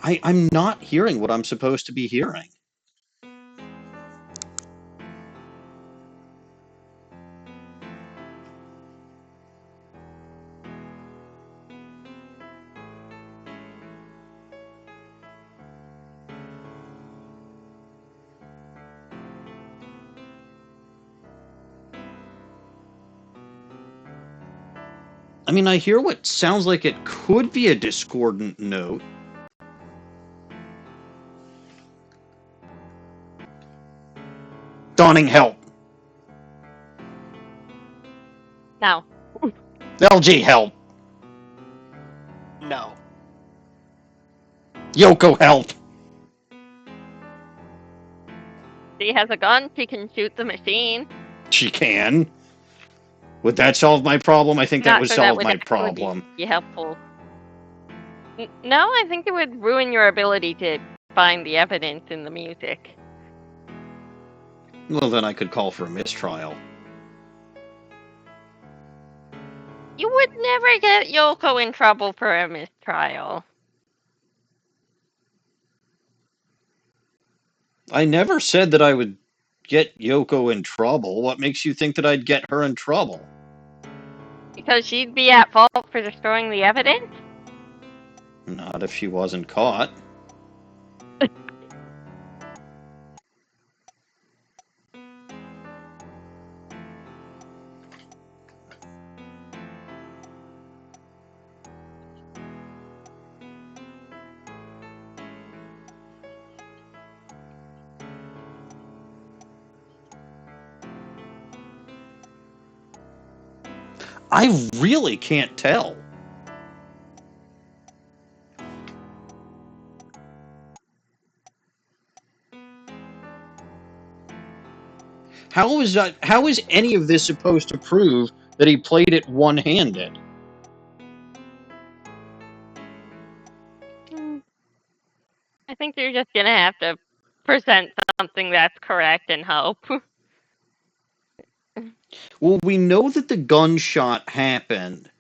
S1: I'm not hearing what I'm supposed to be hearing. I mean, I hear what sounds like it could be a discordant note. Dawning, help!
S4: No.
S1: LG, help!
S3: No.
S1: Yoko, help!
S4: She has a gun. She can shoot the machine.
S1: She can. Would that solve my problem? I think that
S4: Not
S1: would
S4: sure that
S1: solve
S4: would
S1: my
S4: actually
S1: problem.
S4: be helpful. No, I think it would ruin your ability to find the evidence in the music.
S1: Well, then I could call for a mistrial.
S4: You would never get Yoko in trouble for a mistrial.
S1: I never said that I would get Yoko in trouble. What makes you think that I'd get her in trouble?
S4: Because she'd be at fault for destroying the evidence?
S1: Not if she wasn't caught. I really can't tell. How is any of this supposed to prove that he played it one-handed?
S4: I think you're just gonna have to present something that's correct and hope.
S1: Well, we know that the gunshot happened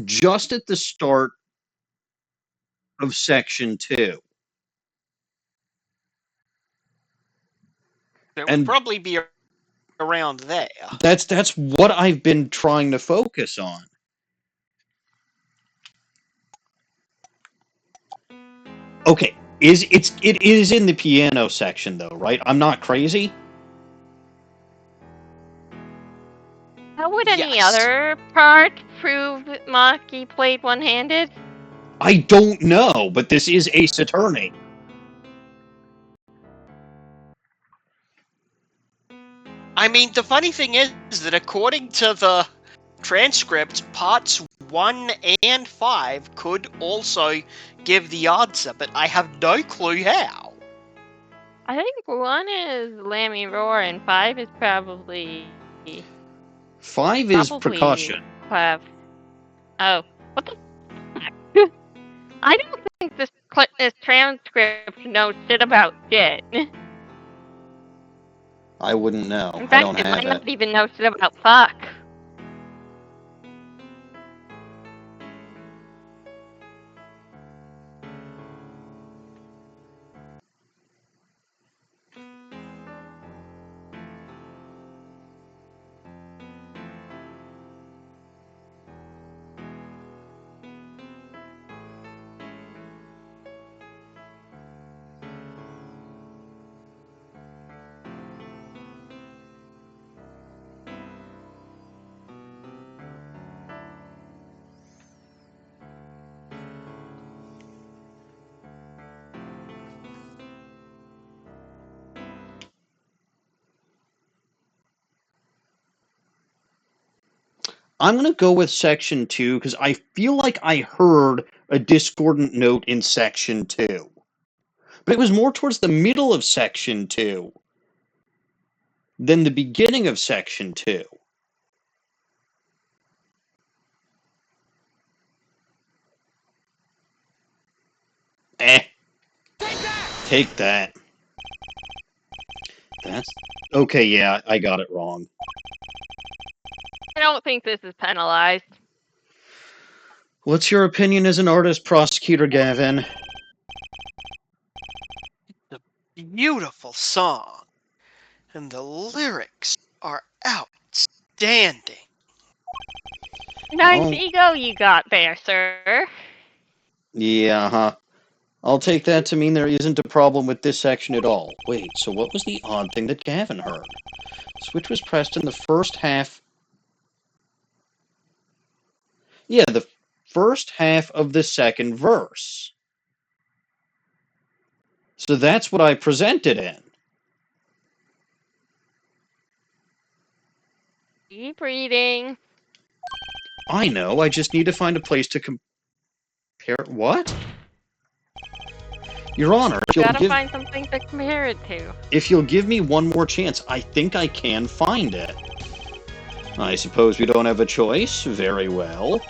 S1: just at the start of Section 2.
S3: It
S1: And
S3: would probably be around there.
S1: that's what I've been trying to focus on. Okay, it is in the piano section though, right? I'm not crazy.
S4: How would any
S3: Yes.
S4: other part prove Machi played one-handed?
S1: I don't know, but this is Ace Attorney.
S3: I mean, the funny thing is that according to the transcript, parts 1 and 5 could also give the answer, but I have no clue how.
S4: I think 1 is Lammy Roar and 5 is probably
S1: 5 is percussion.
S4: Clav. Oh, what the fuck? I don't think this transcript knows shit about shit.
S1: I wouldn't know.
S4: In
S1: I
S4: fact,
S1: don't
S4: it
S1: have
S4: might
S1: it.
S4: not even know shit about fuck.
S1: I'm going to go with Section 2 because I feel like I heard a discordant note in Section 2. But it was more towards the middle of Section 2 than the beginning of Section 2. Take that. That's okay, yeah, I got it wrong.
S4: I don't think this is penalized.
S1: What's your opinion as an artist prosecutor, Gavin?
S3: beautiful song, and the lyrics are outstanding.
S4: Nice
S1: Oh,
S4: ego you got there, sir.
S1: yeah, huh. I'll take that to mean there isn't a problem with this section at all. Wait, so what was the odd thing that Gavin heard? Switch was pressed in the first half. Yeah, the first half of the second verse. So that's what I presented in.
S4: Keep reading.
S1: I know, I just need to find a place to compare. What? Your Honor,
S4: Gotta find something to compare it to.
S1: if you'll give me one more chance, I think I can find it. I suppose we don't have a choice? Very well.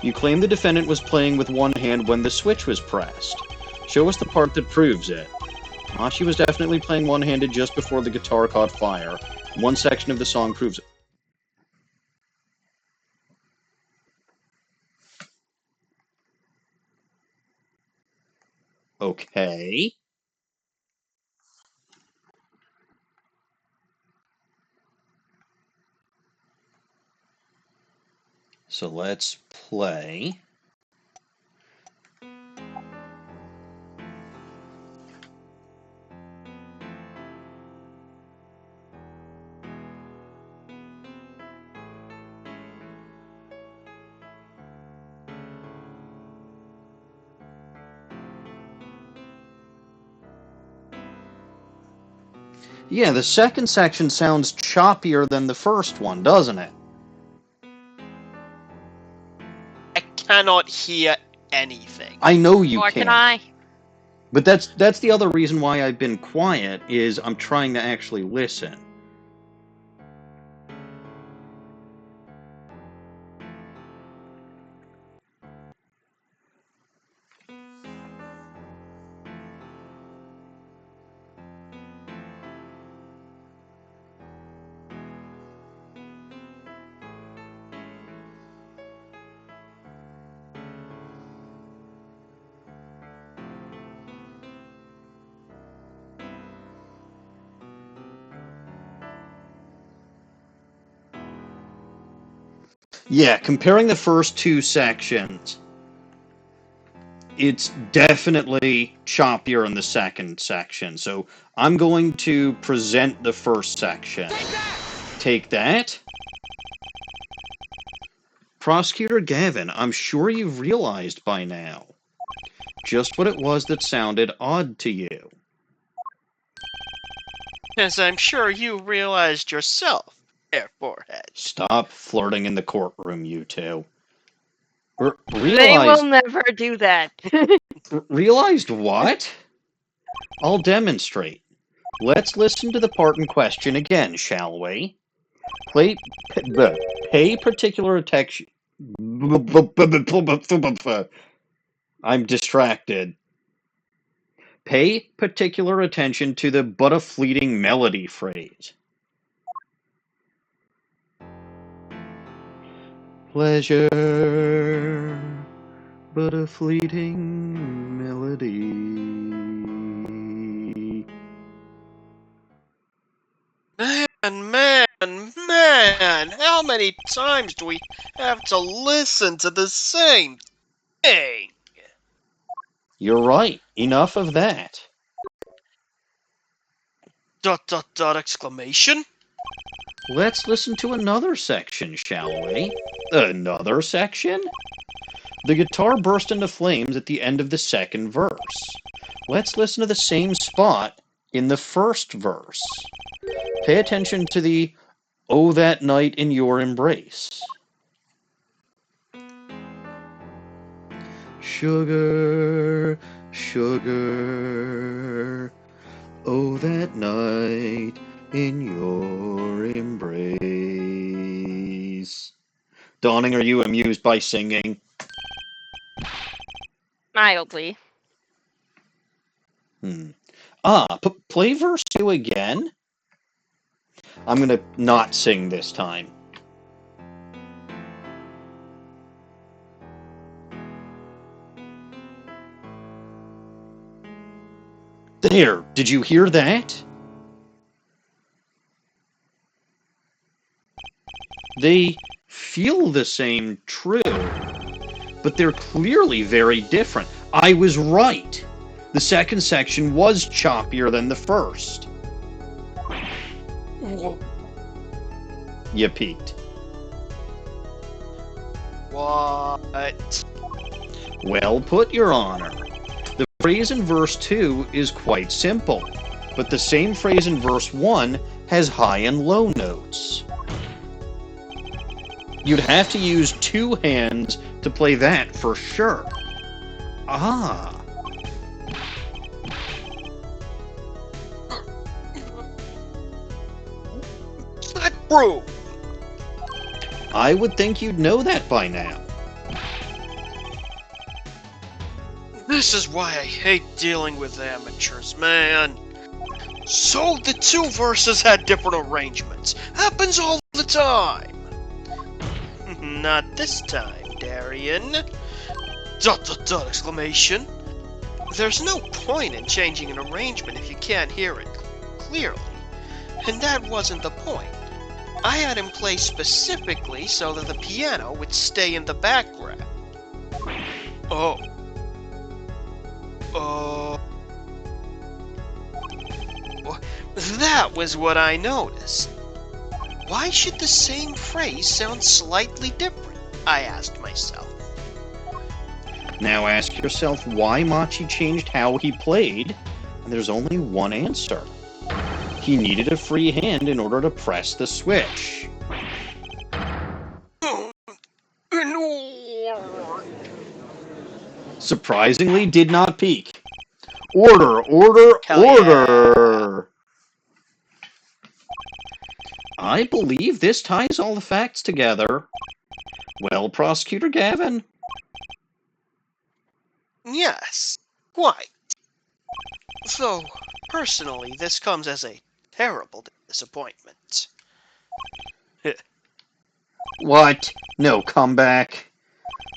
S1: You claim the defendant was playing with one hand when the switch was pressed. Show us the part that proves it. Machi was definitely playing one-handed just before the guitar caught fire. One section of the song proves it. Okay. So let's play. Yeah, the second section sounds choppier than the first one, doesn't it?
S3: I cannot hear anything.
S1: I know you
S4: Or
S1: can't.
S4: can I?
S1: But that's the other reason why I've been quiet, is I'm trying to actually listen. Yeah, comparing the first two sections, it's definitely choppier in the second section. So I'm going to present the first section. Take that. Prosecutor Gavin, I'm sure you've realized by now just what it was that sounded odd to you.
S3: As I'm sure you realized yourself, Airforehead.
S1: Stop flirting in the courtroom, you two.
S4: They will
S1: Realized
S4: never do that.
S1: realized what? I'll demonstrate. Let's listen to the part in question again, shall we? Pay particular attention. I'm distracted. Pay particular attention to the but a fleeting melody phrase. Pleasure, but a fleeting melody.
S3: Man, how many times do we have to listen to the same thing?
S1: You're right. Enough of that. ...
S3: Exclamation?
S1: Let's listen to another section, shall we? Another section? The guitar burst into flames at the end of the second verse. Let's listen to the same spot in the first verse. Pay attention to the "Oh, that night in your embrace." Sugar, sugar, oh, that night in your embrace. Dawning, are you amused by singing?
S4: Mildly.
S1: Play verse 2 again? I'm going to not sing this time. There, did you hear that? They feel the same, true, but they're clearly very different. I was right. The second section was choppier than the first. You peeked.
S3: What?
S1: Well put, Your Honor. The phrase in verse 2 is quite simple, but the same phrase in verse 1 has high and low notes. You'd have to use two hands to play that for sure. Ah.
S3: Not true.
S1: I would think you'd know that by now.
S3: This is why I hate dealing with amateurs, man. So the two verses had different arrangements. Happens all the time. Not this time, Daryan. ... exclamation. There's no point in changing an arrangement if you can't hear it clearly. And that wasn't the point. I had him play specifically so that the piano would stay in the background. Oh. That was what I noticed. Why should the same phrase sound slightly different? I asked myself.
S1: Now ask yourself why Machi changed how he played, and there's only one answer. He needed a free hand in order to press the switch. Surprisingly, did not peak. Order, order, order! I believe this ties all the facts together. Well, Prosecutor Gavin?
S3: Yes, quite. Though, personally, this comes as a terrible disappointment.
S1: What? No comeback?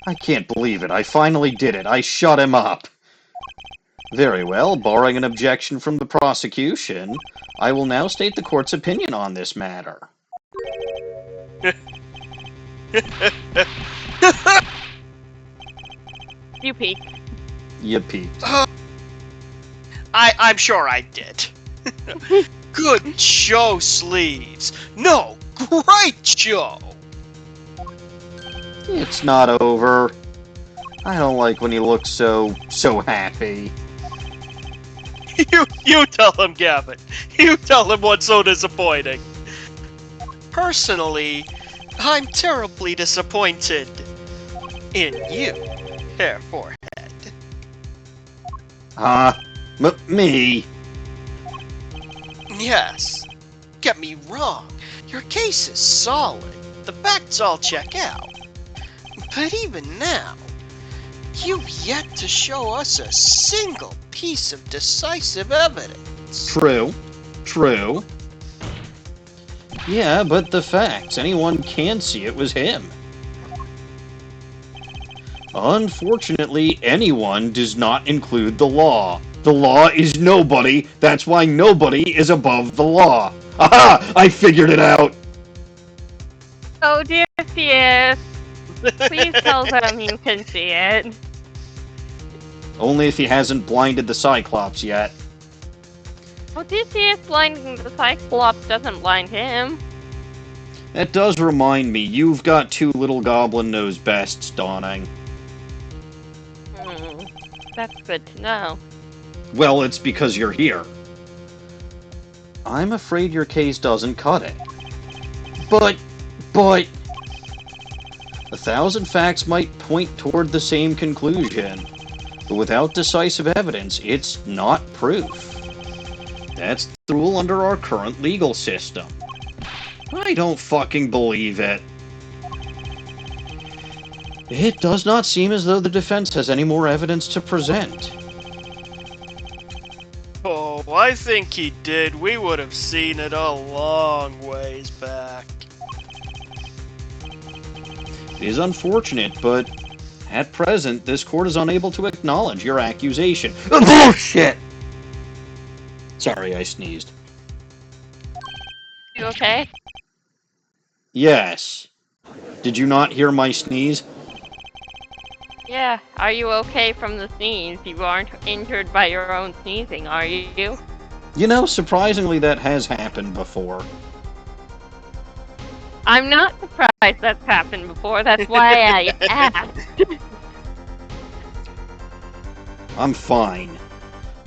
S1: I can't believe it. I finally did it. I shut him up. Very well, barring an objection from the prosecution, I will now state the court's opinion on this matter.
S4: You peek.
S1: You peeked.
S3: I'm sure I did. Good show, Sleeves. No, great show.
S1: It's not over. I don't like when he looks so happy.
S3: You tell him, Gavin. You tell him what's so disappointing. Personally, I'm terribly disappointed in you, Hair Forehead.
S1: Me?
S3: Yes. Get me wrong. Your case is solid. The facts all check out. But even now, you've yet to show us a single piece of decisive evidence.
S1: True. True. Yeah, but the facts. Anyone can see it was him. Unfortunately, anyone does not include the law. The law is nobody. That's why nobody is above the law. Aha! I figured it out!
S4: Oh, dear, yes. Please tell him you can see it.
S1: Only if he hasn't blinded the Cyclops yet.
S4: Well, DCS blinding the Cyclops doesn't blind him.
S1: That does remind me, you've got two little goblin-nosed bests dawning.
S4: That's good to know.
S1: Well, it's because you're here. I'm afraid your case doesn't cut it. But... 1,000 facts might point toward the same conclusion. But without decisive evidence, it's not proof. That's the rule under our current legal system. I don't fucking believe it. It does not seem as though the defense has any more evidence to present.
S3: Oh, I think he did. We would have seen it a long ways back.
S1: It is unfortunate, but at present, this court is unable to acknowledge your accusation. Bullshit! Sorry, I sneezed.
S4: You okay?
S1: Yes. Did you not hear my sneeze?
S4: Yeah. Are you okay from the sneeze? You aren't injured by your own sneezing, are you?
S1: You know, surprisingly, that has happened before.
S4: I'm not surprised that's happened before. That's why I asked.
S1: I'm fine.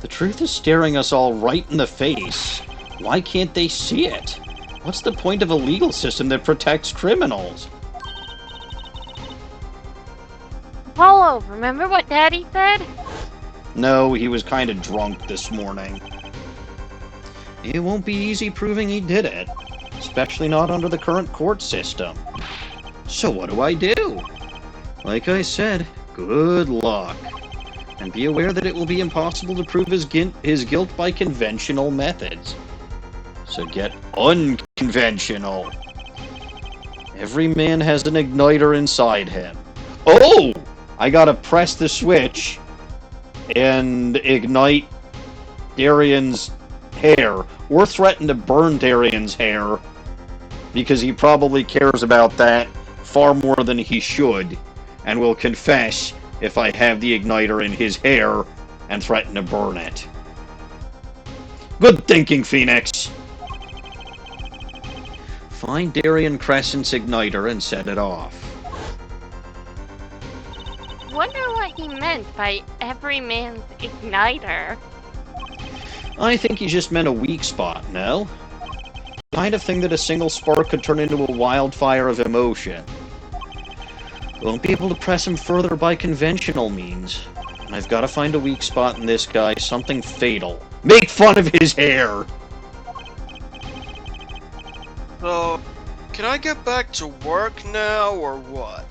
S1: The truth is staring us all right in the face. Why can't they see it? What's the point of a legal system that protects criminals?
S4: Apollo, remember what Daddy said?
S1: No, he was kind of drunk this morning. It won't be easy proving he did it, especially not under the current court system. So what do I do? Like I said, good luck. And be aware that it will be impossible to prove his guilt by conventional methods. So get unconventional. Every man has an igniter inside him. Oh! I gotta press the switch and ignite Daryan's hair, or threaten to burn Daryan's hair, because he probably cares about that far more than he should, and will confess if I have the igniter in his hair and threaten to burn it. Good thinking, Phoenix! Find Daryan Crescent's igniter and set it off.
S4: Wonder what he meant by every man's igniter.
S1: I think he just meant a weak spot, no? The kind of thing that a single spark could turn into a wildfire of emotion. Won't be able to press him further by conventional means. And I've got to find a weak spot in this guy, something fatal. Make fun of his hair!
S2: So, can I get back to work now, or what?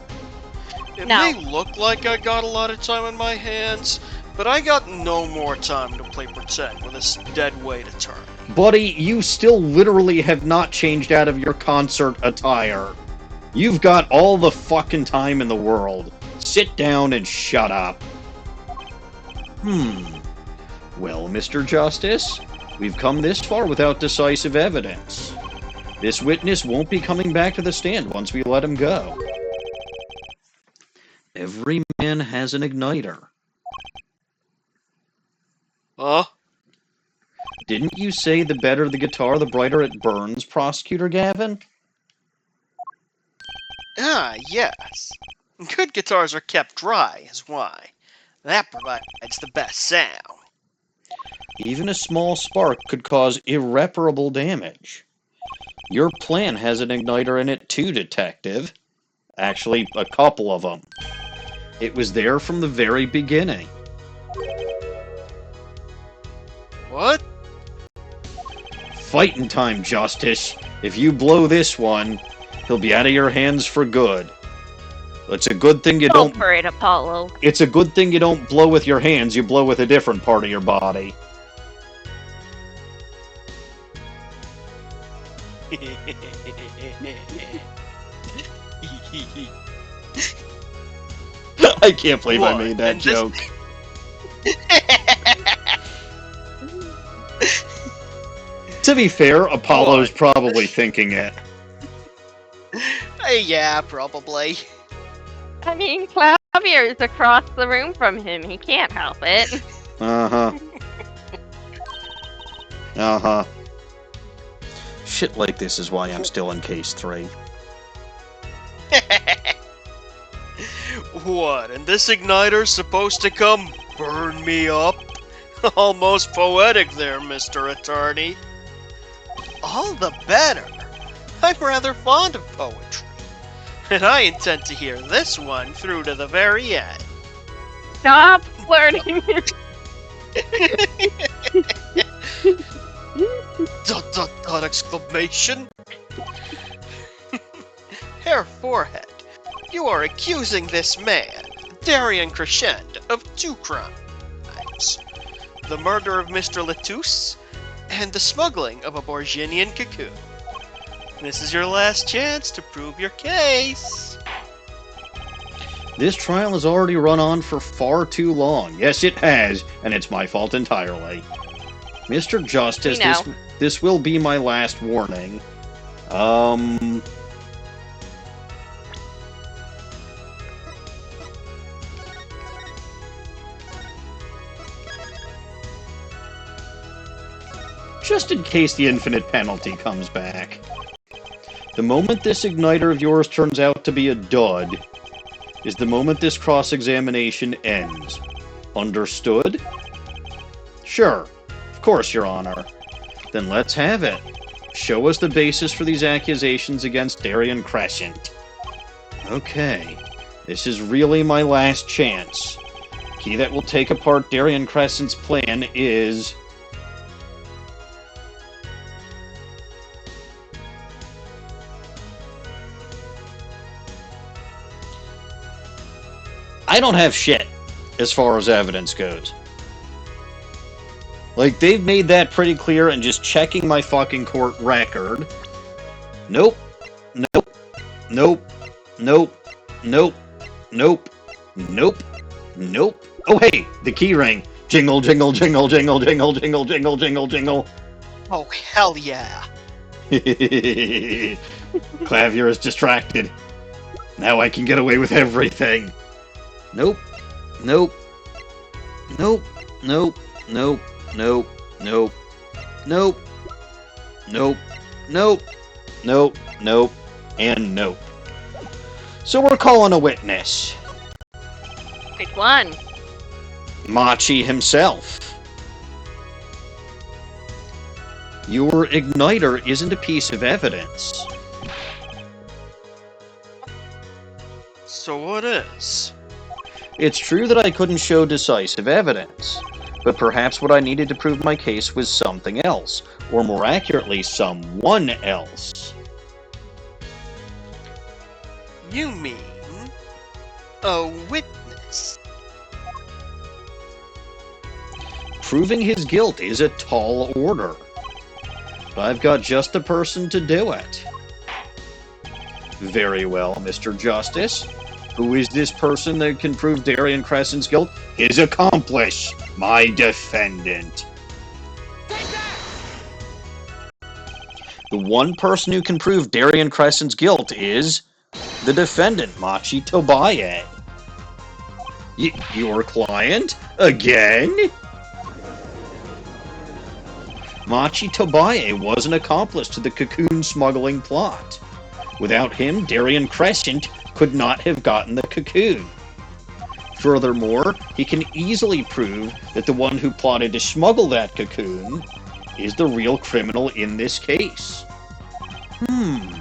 S2: It
S4: No.
S2: may look like I got a lot of time on my hands, but I got no more time to play pretend with this dead weight of turn.
S1: Buddy, you still literally have not changed out of your concert attire. You've got all the fucking time in the world. Sit down and shut up. Well, Mr. Justice, we've come this far without decisive evidence. This witness won't be coming back to the stand once we let him go. Every man has an igniter.
S2: Huh?
S1: Didn't you say the better the guitar, the brighter it burns, Prosecutor Gavin?
S2: Ah, yes. Good guitars are kept dry, is why. That provides the best sound.
S1: Even a small spark could cause irreparable damage. Your plan has an igniter in it too, Detective. Actually, a couple of them. It was there from the very beginning.
S2: What?
S1: Fighting time, Justice. If you blow this one, he'll be out of your hands for good. It's a good thing you
S4: Go
S1: don't...
S4: for it, Apollo.
S1: It's a good thing you don't blow with your hands, you blow with a different part of your body. I can't believe I made that joke. To be fair, Apollo's probably thinking it.
S3: Yeah, probably.
S4: I mean, Klavier is across the room from him. He can't help it.
S1: Uh-huh. Uh-huh. Shit like this is why I'm still in case 3.
S2: What, and this igniter's supposed to come burn me up? Almost poetic there, Mr. Attorney.
S3: All the better. I'm rather fond of poetry.
S2: And I intend to hear this one through to the very end.
S4: Stop flirting.
S2: Dot dot dot exclamation.
S3: Herr Forehead, you are accusing this man, Daryan Crescent, of 2 crimes. The murder of Mr. Latouche, and the smuggling of a Borginian cocoon. This is your last chance to prove your case.
S1: This trial has already run on for far too long. Yes, it has, and it's my fault entirely. Mr. Justice,
S4: We know.
S1: this will be my last warning. Just in case the infinite penalty comes back. The moment this igniter of yours turns out to be a dud is the moment this cross-examination ends. Understood? Sure. Of course, Your Honor. Then let's have it. Show us the basis for these accusations against Daryan Crescent. Okay. This is really my last chance. Key that will take apart Daryan Crescent's plan is... I don't have shit as far as evidence goes. Like, they've made that pretty clear, and just checking my fucking court record. Nope. Nope. Nope. Nope. Nope. Nope. Nope. Nope. Oh, hey, the key ring. Jingle, jingle, jingle, jingle, jingle, jingle, jingle, jingle, jingle.
S3: Oh, hell yeah.
S1: Klavier is distracted. Now I can get away with everything. Nope. Nope. Nope. Nope. Nope. Nope. Nope. Nope. Nope. Nope. Nope. Nope. And nope. So we're calling a witness.
S4: Pick one.
S1: Machi himself. Your igniter isn't a piece of evidence.
S2: So what is?
S1: It's true that I couldn't show decisive evidence, but perhaps what I needed to prove my case was something else, or more accurately, someone else.
S3: You mean a witness?
S1: Proving his guilt is a tall order, but I've got just the person to do it. Very well, Mr. Justice. Who is this person that can prove Daryan Crescent's guilt? His accomplice, my defendant. The one person who can prove Daryan Crescent's guilt is the defendant, Machi Tobaye. Your client? Again? Machi Tobaye was an accomplice to the cocoon smuggling plot. Without him, Daryan Crescent could not have gotten the cocoon. Furthermore, he can easily prove that the one who plotted to smuggle that cocoon is the real criminal in this case.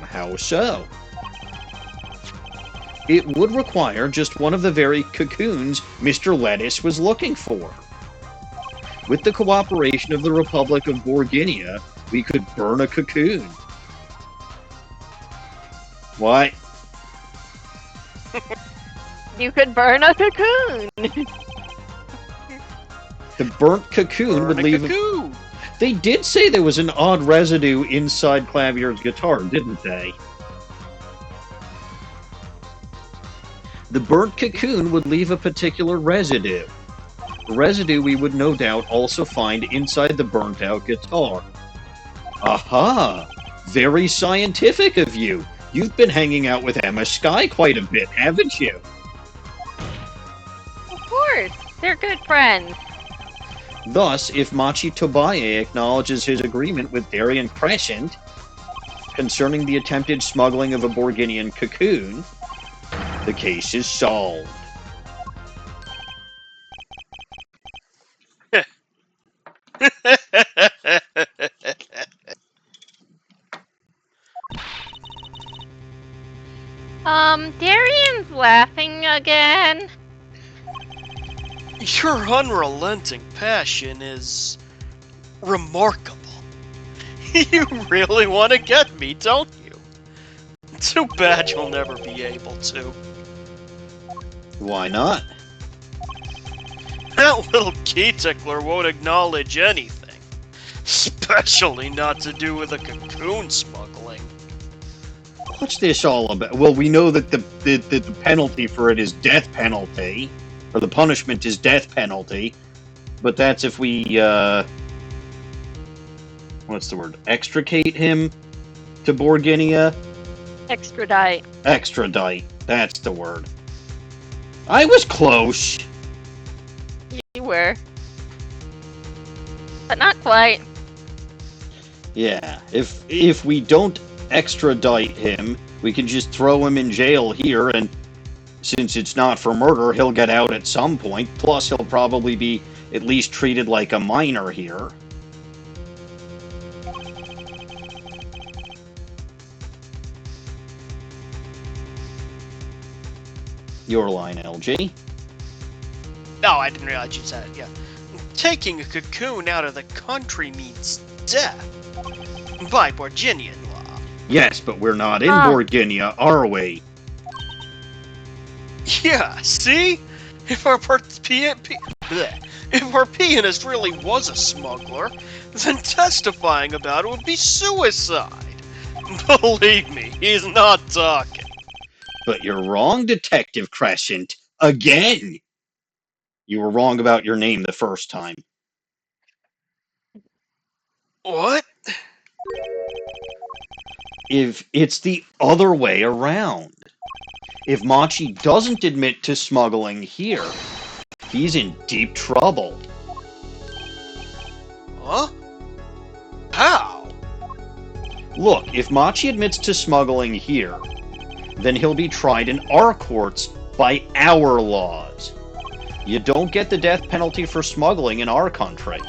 S1: How so? It would require just one of the very cocoons Mr. Lettuce was looking for. With the cooperation of the Republic of Borginia, we could burn a cocoon. What?
S4: You could burn a cocoon.
S1: The burnt cocoon would leave...
S3: Cocoon.
S1: They did say there was an odd residue inside Klavier's guitar, didn't they? The burnt cocoon would leave a particular residue. A residue we would no doubt also find inside the burnt-out guitar. Aha! Very scientific of you. You've been hanging out with Emma Skye quite a bit, haven't you?
S4: Of course. They're good friends.
S1: Thus, if Machi Tobaye acknowledges his agreement with Daryan Crescent concerning the attempted smuggling of a Borginian cocoon, the case is solved.
S4: Daryan's laughing again.
S2: Your unrelenting passion is remarkable. You really want to get me, don't you? Too bad you'll never be able to.
S1: Why not?
S2: That little key tickler won't acknowledge anything. Especially not to do with a cocoon smuggling.
S1: What's this all about? Well, we know that the penalty for it is death penalty, or the punishment is death penalty, but that's if we what's the word? Extricate him to Borginia?
S4: Extradite.
S1: Extradite. That's the word. I was close.
S4: You were. But not quite.
S1: Yeah, if we don't extradite him, we can just throw him in jail here, and since it's not for murder, he'll get out at some point. Plus, he'll probably be at least treated like a minor here. Your line, LG.
S3: No, I didn't realize you said it, yeah. Taking a cocoon out of the country means death. By Borginian law.
S1: Yes, but we're not in
S4: Ah.
S1: Borginia, are we?
S3: Yeah, see? If our pianist really was a smuggler, then testifying about it would be suicide. Believe me, he's not talking.
S1: But you're wrong, Detective Crescent. Again! You were wrong about your name the first time.
S3: What?
S1: If it's the other way around. If Machi doesn't admit to smuggling here, he's in deep trouble.
S3: Huh? How?
S1: Look, if Machi admits to smuggling here, then he'll be tried in our courts by our laws. You don't get the death penalty for smuggling in our country.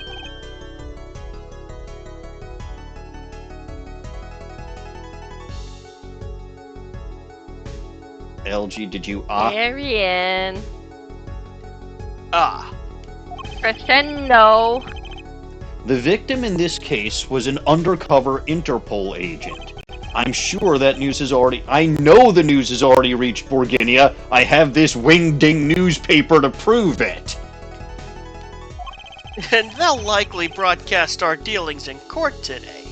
S1: LG, did you
S4: Daryan.
S3: Ah.
S4: Crescendo.
S1: The victim in this case was an undercover Interpol agent. I'm sure that news has already... I know the news has already reached Borginia. I have this wing-ding newspaper to prove it.
S3: And they'll likely broadcast our dealings in court today.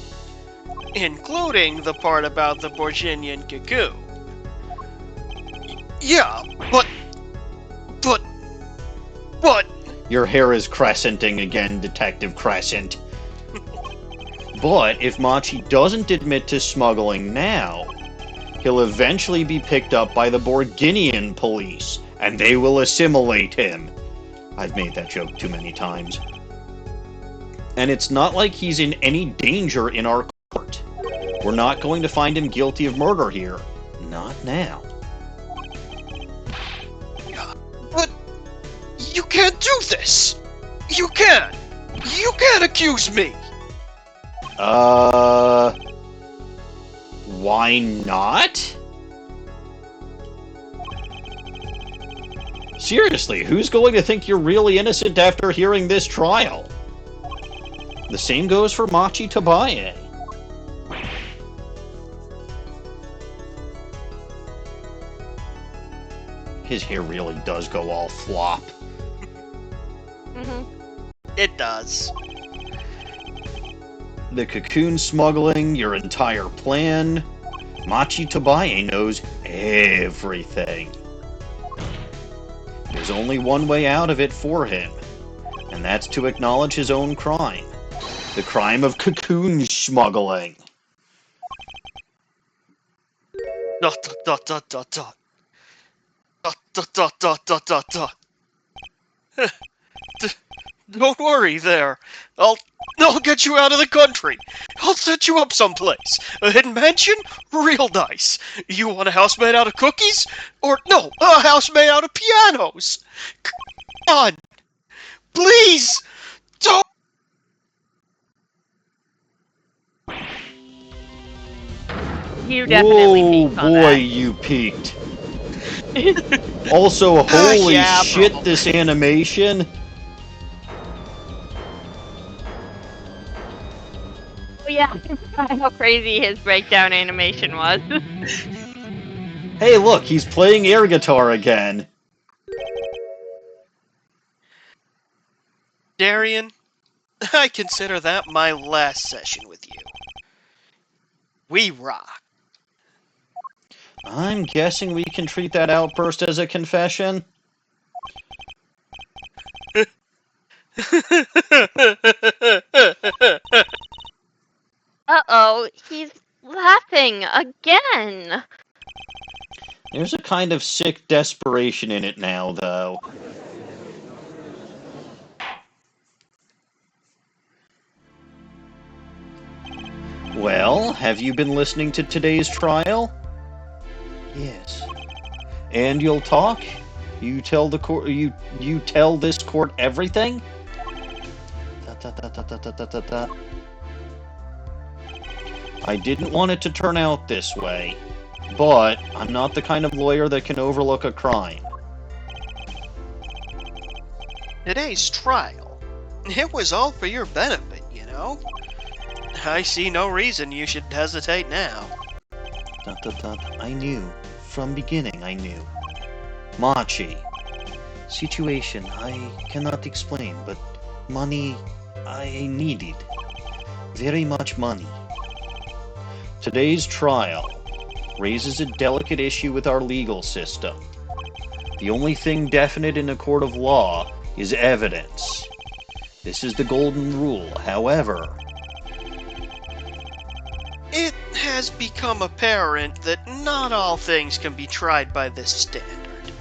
S3: Including the part about the Borginian cocoon. Yeah, but...
S1: Your hair is crescenting again, Detective Crescent. But if Machi doesn't admit to smuggling now, he'll eventually be picked up by the Borginian police, and they will assimilate him. I've made that joke too many times. And it's not like he's in any danger in our court. We're not going to find him guilty of murder here. Not now.
S3: But... You can't do this! You can't! You can't accuse me!
S1: Why not? Seriously, who's going to think you're really innocent after hearing this trial? The same goes for Machi Tabaye. His hair really does go all flop.
S3: It does.
S1: The cocoon smuggling, your entire plan. Machi Tabaye knows everything. There's only one way out of it for him, and that's to acknowledge his own crime. The crime of cocoon smuggling.
S3: Dot dot dot dot dot. Dot dot dot dot dot dot. Don't worry there. I'll get you out of the country. I'll set you up someplace. A hidden mansion? Real nice. You want a house made out of cookies? Or no, a house made out of pianos. Come on. Please. Don't.
S4: You definitely
S1: Whoa,
S4: peaked on
S1: boy,
S4: that.
S1: you peaked. Also, holy
S3: Yeah,
S1: shit,
S3: bro.
S1: this animation.
S4: Oh, yeah, how crazy his breakdown animation was.
S1: Hey, look, he's playing air guitar again.
S3: Daryan, I consider that my last session with you. We rock.
S1: I'm guessing we can treat that outburst as a confession.
S4: Uh-oh, he's laughing again.
S1: There's a kind of sick desperation in it now, though. Well, have you been listening to today's trial? Yes. And you'll talk? You tell the court. You tell this court everything? I didn't want it to turn out this way, but I'm not the kind of lawyer that can overlook a crime.
S3: Today's trial. It was all for your benefit, you know? I see no reason you should hesitate now.
S1: I knew. From beginning, I knew. Machi. Situation I cannot explain, but money I needed. Very much money. Today's trial raises a delicate issue with our legal system. The only thing definite in a court of law is evidence. This is the golden rule. However,
S3: It has become apparent that not all things can be tried by this standard.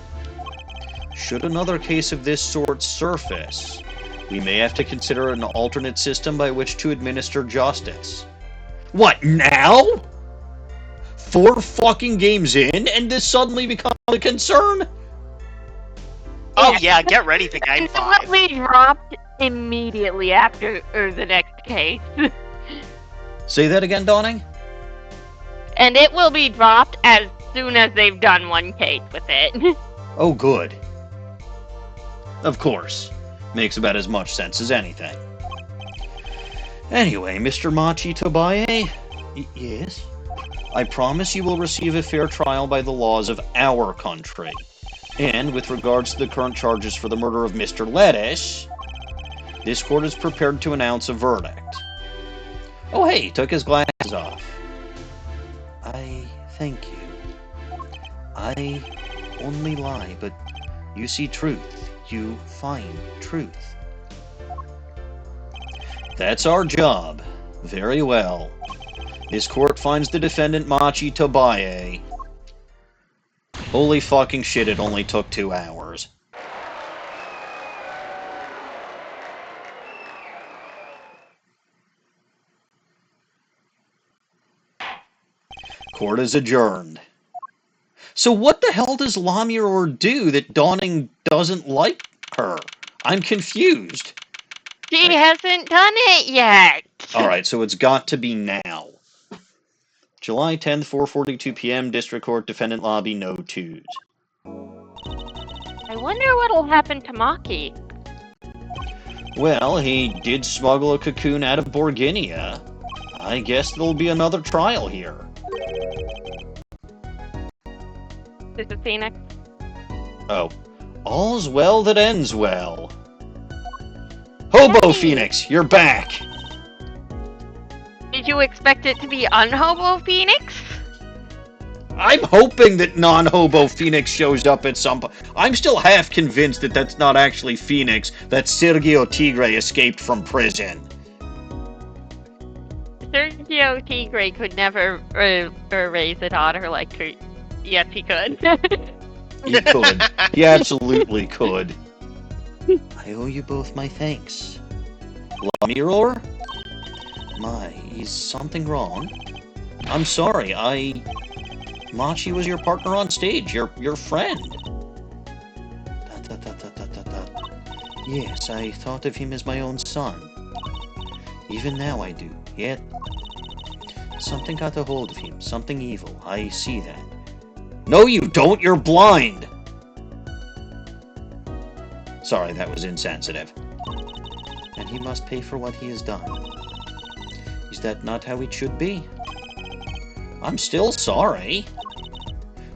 S1: should another case of this sort surface, we may have to consider an alternate system by which to administer justice. What, now? 4 fucking games in, and this suddenly becomes a concern?
S3: Oh yeah, get ready for game
S4: And it
S3: 5.
S4: will be dropped immediately after the next case.
S1: Say that again, Dawning?
S4: And it will be dropped as soon as they've done one case with it.
S1: Oh, good. Of course. Makes about as much sense as anything. Anyway, Mr. Machi Tobaye? Yes? I promise you will receive a fair trial by the laws of our country. And with regards to the current charges for the murder of Mr. Lettuce, this court is prepared to announce a verdict. Oh hey, he took his glasses off. I thank you. I only lie, but you see truth. You find truth. That's our job. Very well. This court finds the defendant Machi Tobaye. Holy fucking shit, it only took 2 hours. Court is adjourned. So what the hell does Lamuror do that Dawning doesn't like her? I'm confused.
S4: She hasn't done it yet.
S1: Alright, so it's got to be now. July 10th, 4:42 p.m., District Court, Defendant Lobby, no twos.
S4: I wonder what'll happen to Machi.
S1: Well, he did smuggle a cocoon out of Borginia. I guess there'll be another trial here.
S4: This is Phoenix.
S1: Oh. All's well that ends well. Hobo
S4: Yay!
S1: Phoenix, you're back!
S4: Did you expect it to be unhobo Phoenix?
S1: I'm hoping that non-Hobo Phoenix shows up at some point. I'm still half convinced that that's not actually Phoenix, that Sergio Tigre escaped from prison.
S4: Sergio Tigre could never raise a daughter like her. Yes, he could.
S1: He could. He absolutely could. I owe you both my thanks. Lamuror? My, is something wrong? I'm sorry, Machi was your partner on stage, your friend. Yes, I thought of him as my own son. Even now I do, yet something got a hold of him, something evil, I see that. No you don't, you're blind! Sorry, that was insensitive. And he must pay for what he has done. Is that not how it should be? I'm still sorry.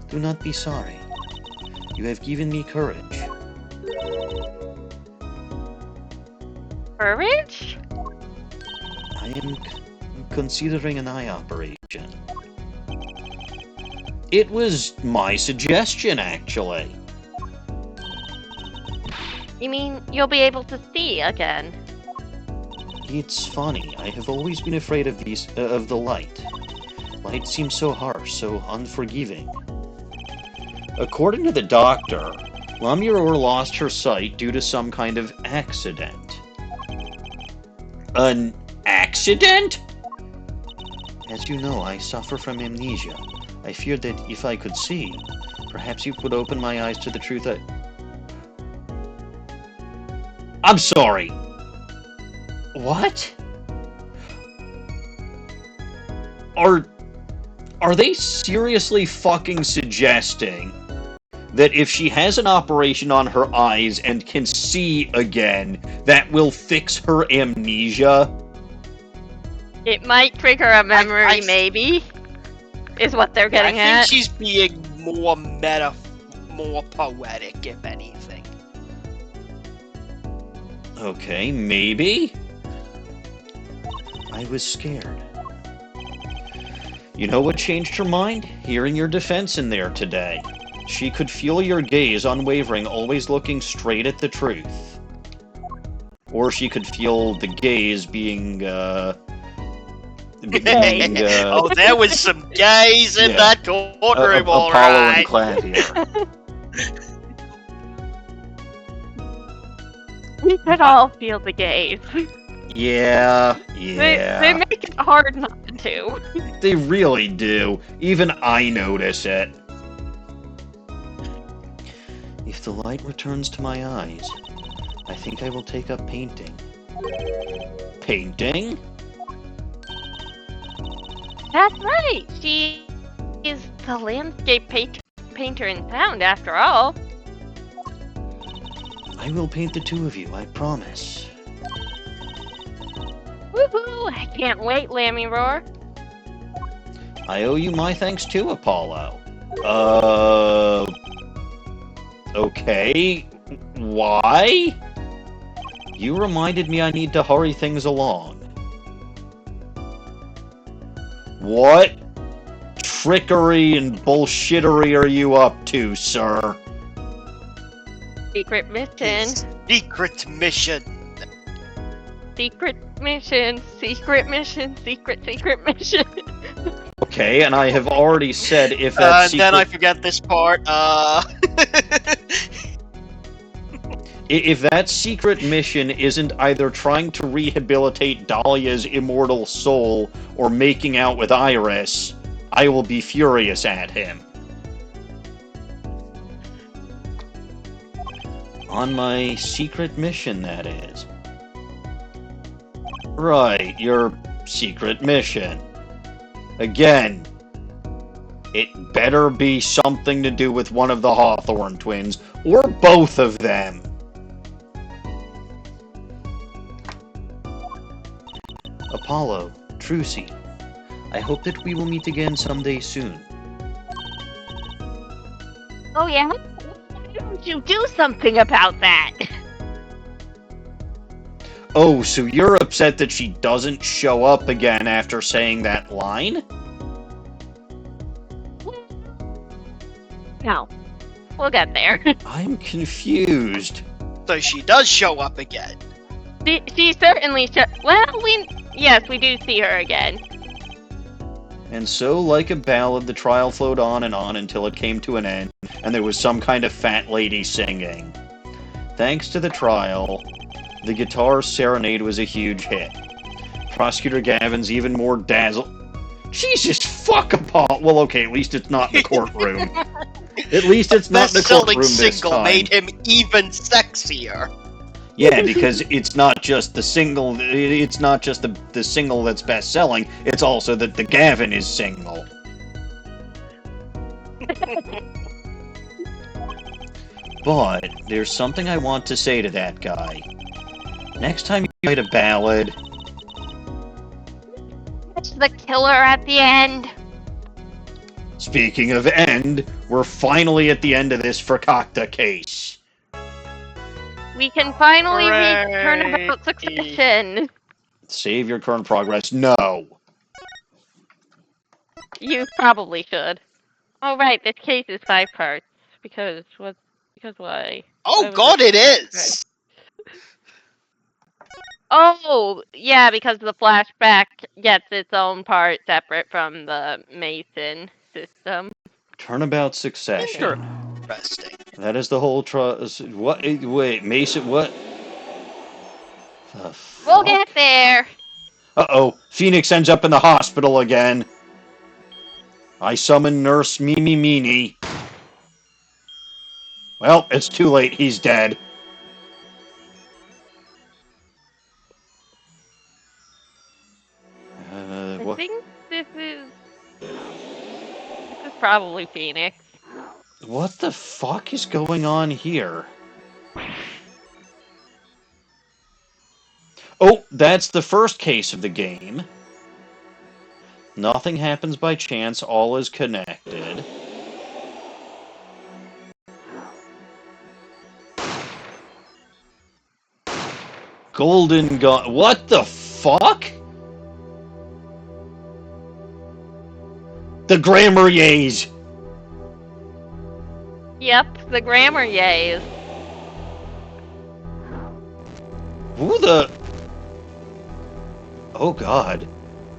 S1: Do not be sorry. You have given me courage.
S4: Courage?
S1: I am considering an eye operation. It was my suggestion, actually.
S4: You mean you'll be able to see again?
S1: It's funny. I have always been afraid of the light. Light seems so harsh, so unforgiving. According to the doctor, Lamuror lost her sight due to some kind of accident. An accident? As you know, I suffer from amnesia. I feared that if I could see, perhaps you could open my eyes to the truth I'm sorry. What? Are they seriously fucking suggesting that if she has an operation on her eyes and can see again, that will fix her amnesia?
S4: It might trigger a memory, maybe, is what they're getting at.
S3: I think she's being more more poetic, if anything.
S1: Okay, maybe? I was scared. You know what changed her mind? Hearing your defense in there today. She could feel your gaze unwavering, always looking straight at the truth. Or she could feel the gaze being,
S2: Oh, there was some gays in that courtroom, all
S1: Apollo
S2: right.
S1: and Klavier.
S4: We could all feel the gaze.
S1: Yeah.
S4: They make it hard not to.
S1: They really do. Even I notice it. If the light returns to my eyes, I think I will take up painting. Painting?
S4: That's right. She is the landscape painter in town, after all.
S1: I will paint the two of you, I promise.
S4: Woohoo! I can't wait, Lamuror.
S1: I owe you my thanks too, Apollo. Okay. Why? You reminded me I need to hurry things along. What trickery and bullshittery are you up to, sir?
S4: Secret mission.
S2: Secret mission.
S4: Secret mission. Secret mission. Secret mission.
S1: Okay, and I have already said if
S2: And
S1: that
S2: then I forget this part.
S1: If that secret mission isn't either trying to rehabilitate Dahlia's immortal soul or making out with Iris, I will be furious at him. On my secret mission, that is. Right, your secret mission. Again, it better be something to do with one of the Hawthorne twins, or both of them. Apollo, Trucy, I hope that we will meet again someday soon.
S4: Oh yeah? Why don't you do something about that?
S1: Oh, so you're upset that she doesn't show up again after saying that line?
S4: No. We'll get there.
S1: I'm confused.
S2: So she does show up again.
S4: She certainly should. Well, yes, we do see her again.
S1: And so, like a ballad, the trial flowed on and on until it came to an end, and there was some kind of fat lady singing. Thanks to the trial, the guitar serenade was a huge hit. Prosecutor Gavin's even more dazzled. Jesus, fuck Apollo. Well, okay, at least it's not in the courtroom. At least it's not in the courtroom this
S2: single
S1: time.
S2: made him even sexier.
S1: Yeah, because it's not just the single. It's not just the single that's best selling. It's also that the Gavin is single. But there's something I want to say to that guy. Next time you write a ballad,
S4: Catch the killer at the end.
S1: speaking of end, we're finally at the end of this Fakakta case.
S4: We can finally
S2: Hooray.
S4: turn about succession.
S1: Save your current progress. No.
S4: You probably should. Oh right, this case is 5 parts. Because why?
S2: Oh
S4: Why was
S2: God,
S4: it
S2: it
S4: 5
S2: is.
S4: Oh, yeah, because the flashback gets its own part separate from the Mason system.
S1: Turnabout succession.
S2: Interesting.
S1: That is the whole What? Wait, Mason, what? The
S4: We'll
S1: fuck?
S4: get there.
S1: Uh-oh, Phoenix ends up in the hospital again. I summon Nurse Mimi Meanie. Well, it's too late, he's dead.
S4: I
S1: What?
S4: think this is probably Phoenix.
S1: What the fuck is going on here? Oh, that's the first case of the game. Nothing happens by chance, all is connected. Golden gun. What the fuck? The Grammariers!
S4: Yep, the grammar yays.
S1: Who the... Oh god.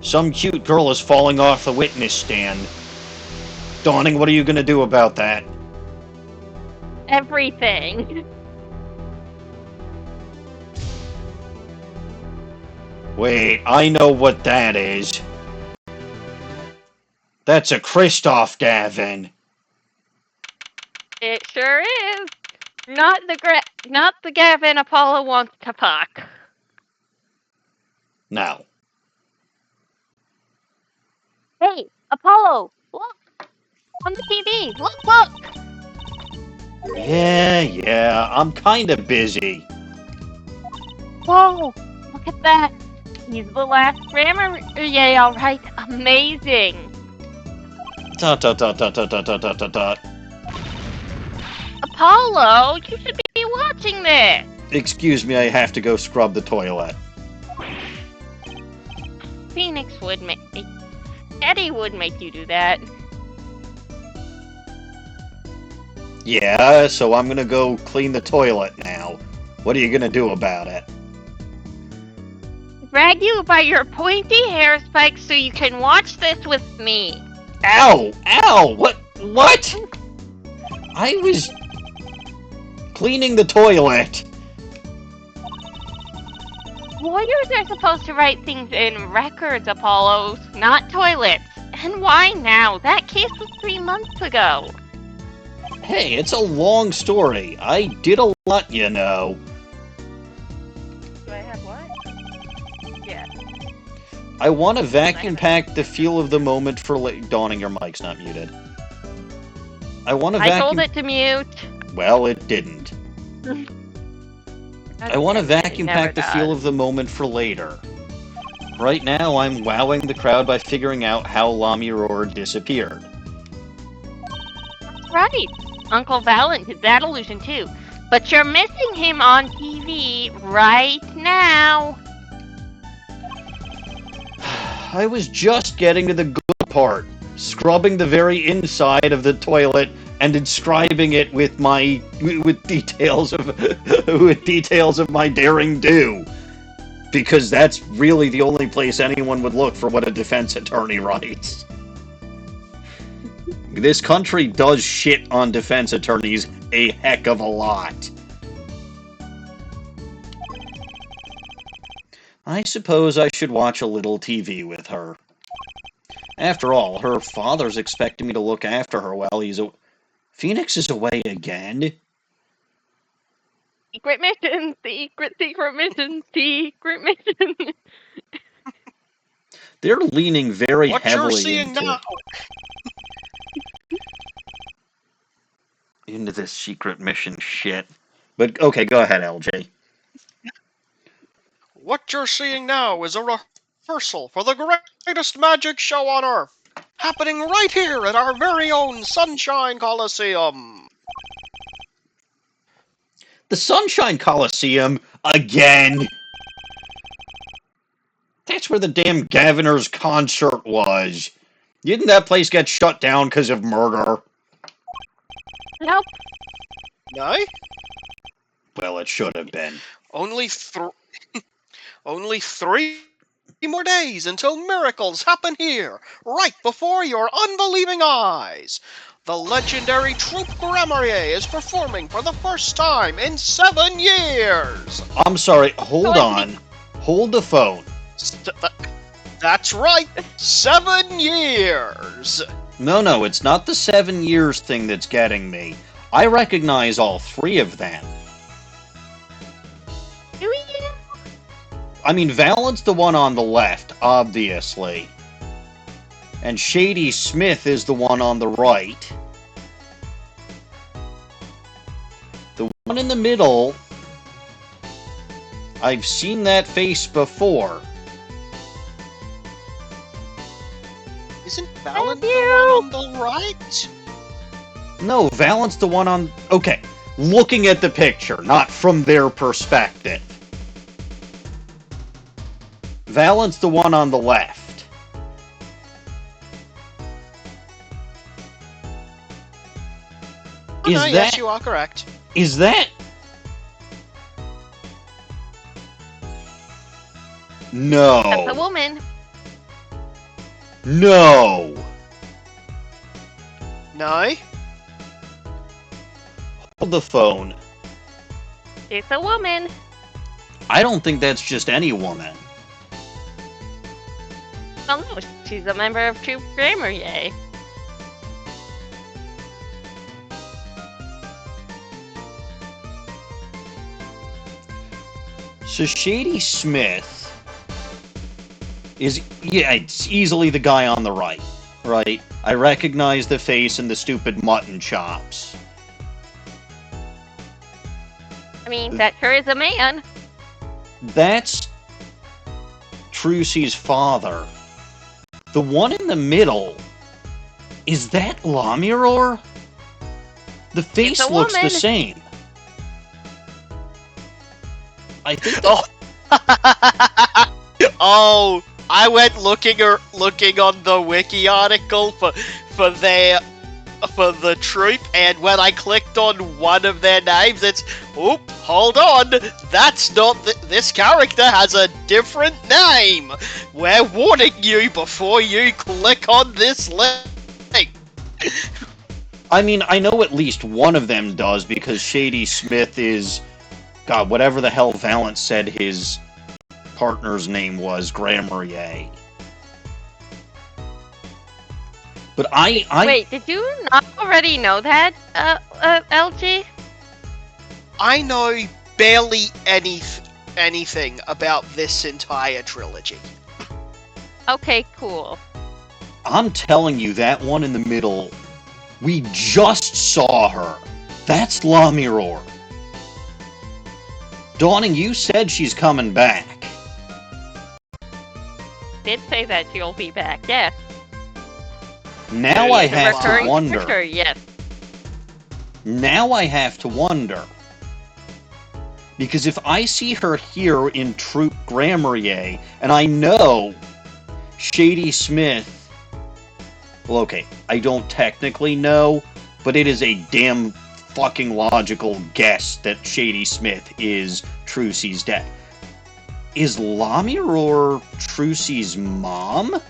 S1: Some cute girl is falling off the witness stand. Dawning, what are you gonna do about that?
S4: Everything.
S1: Wait, I know what that is. That's a Christoph Gavin.
S4: It sure is. Not the Gavin Apollo wants to fuck.
S1: Now.
S4: Hey, Apollo, look! On the TV, look!
S1: Yeah, I'm kinda busy.
S4: Whoa, look at that. He's the last grammar yay, alright. Amazing.
S1: Dot.
S4: Apollo, you should be watching this.
S1: Excuse me, I have to go scrub the toilet.
S4: Phoenix would make... Eddie would make you do that.
S1: Yeah, so I'm gonna go clean the toilet now. What are you gonna do about it?
S4: Drag you by your pointy hair spikes so you can watch this with me.
S1: Ow! What? I was cleaning the toilet.
S4: Lawyers are supposed to write things in records, Apollos, not toilets. And why now? That case was 3 months ago.
S1: Hey, it's a long story. I did a lot, you know.
S4: Do I have what? Yeah.
S1: I want to vacuum pack the feel of the moment for Dawning, your mic's not muted. I want to vacuum...
S4: I told it to mute.
S1: Well, it didn't. I want to vacuum pack the feel of the moment for later. Right now, I'm wowing the crowd by figuring out how Lamy Roar disappeared.
S4: That's right. Uncle Valent did that illusion too. But you're missing him on TV right now.
S1: I was just getting to the good part. Scrubbing the very inside of the toilet and inscribing it with details of my daring do. Because that's really the only place anyone would look for what a defense attorney writes. This country does shit on defense attorneys a heck of a lot. I suppose I should watch a little TV with her. After all, her father's expecting me to look after her while he's Phoenix is away again?
S4: Secret mission, secret mission, secret mission.
S1: They're leaning very heavily into this secret mission shit. But okay, go ahead, LJ.
S2: What you're seeing now is a rehearsal for the greatest magic show on Earth, happening right here at our very own Sunshine Coliseum.
S1: The Sunshine Coliseum again. That's where the damn Governor's concert was. Didn't that place get shut down because of murder?
S4: Nope.
S2: Nay?
S1: Well, it should have been.
S2: Only
S3: Only 3 more days until miracles happen here, right before your unbelieving eyes. The legendary troupe Grammarier is performing for the first time in 7 years.
S1: I'm sorry, hold on. Hold the phone.
S3: That's right, 7 years.
S1: No, it's not the 7 years thing that's getting me. I recognize all 3 of them.
S4: Do we?
S1: I mean, Valent's the one on the left, obviously. And Shady Smith is the one on the right. The one in the middle, I've seen that face before.
S3: Isn't Valent the one on the right?
S1: No, Valent's the one on... Okay, looking at the picture, not from their perspective. Valent's the one on the left.
S3: Oh, no, yes, you are correct.
S1: Is that... No.
S4: That's a woman.
S1: No.
S3: No?
S1: Hold the phone.
S4: It's a woman.
S1: I don't think that's just any woman.
S4: Oh no, she's a member of Troop Grammarier.
S1: So Shady Smith is, yeah, it's easily the guy on the right, right? I recognize the face and the stupid mutton chops.
S4: I mean, that sure is a man.
S1: That's Trucy's father. The one in the middle, is that Lamiror? The face
S4: It's a
S1: looks the
S4: woman.
S1: same. I think
S3: Oh. Oh, I went looking on the wiki article for the troop, and when I clicked on one of their names, it's hold on, that's not this character has a different name. We're warning you before you click on this link.
S1: I mean, I know at least one of them does, because Shady Smith is, God, whatever the hell Valent said his partner's name was, Grammarier. But I
S4: Wait, did you not already know that, LG?
S3: I know barely anything about this entire trilogy.
S4: Okay, cool.
S1: I'm telling you, that one in the middle, we just saw her. That's Lamiror. Dawning, you said she's coming back.
S4: Did say that she'll be back, yes.
S1: Now I have
S4: Recurring
S1: to wonder.
S4: character, yes.
S1: Now I have to wonder. Because if I see her here in Troop Grammarier, and I know Shady Smith... Well, okay, I don't technically know, but it is a damn fucking logical guess that Shady Smith is Trucy's dad. Is Lamiror Trucy's mom?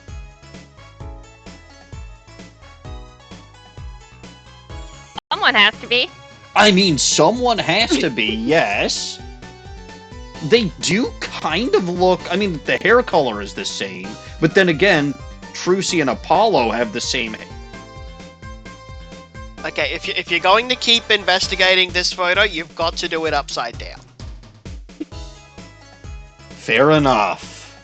S4: Someone has to be.
S1: I mean, someone has to be, yes. They do kind of look... I mean, the hair color is the same, but then again, Trucy and Apollo have the same...
S3: Okay, if you're going to keep investigating this photo, you've got to do it upside down.
S1: Fair enough.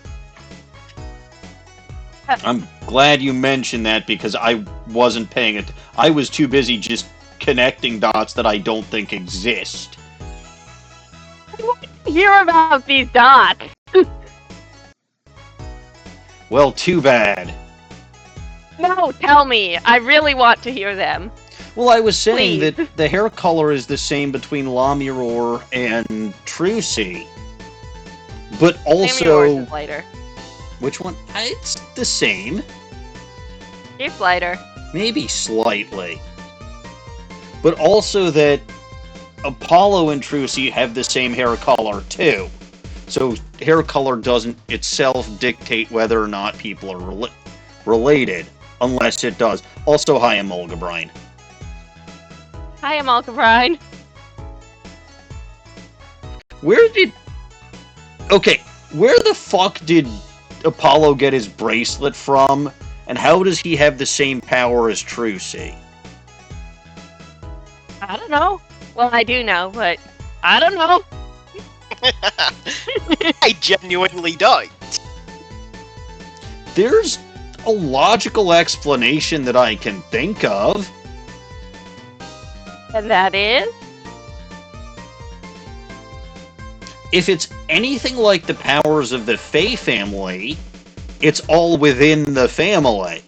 S1: I'm glad you mentioned that, because I wasn't paying it. I was too busy just connecting dots that I don't think exist.
S4: Hear about these dots.
S1: Well, too bad.
S4: No, tell me. I really want to hear them.
S1: Well, I was saying
S4: Please.
S1: that the hair color is the same between Lamiror and Trucy. But also...
S4: Lamiror's is lighter.
S1: Which one? It's the same.
S4: She's lighter.
S1: Maybe slightly. But also that Apollo and Trucy have the same hair color, too. So hair color doesn't itself dictate whether or not people are related, unless it does. Also, hi, I'm Olga Bryan.
S4: Hi, I'm Olga Bryan.
S1: Where the fuck did Apollo get his bracelet from, and how does he have the same power as Trucy?
S4: I don't know. Well, I do know, but I don't know.
S3: I genuinely don't.
S1: There's a logical explanation that I can think of.
S4: And that is?
S1: If it's anything like the powers of the Fae family, it's all within the family.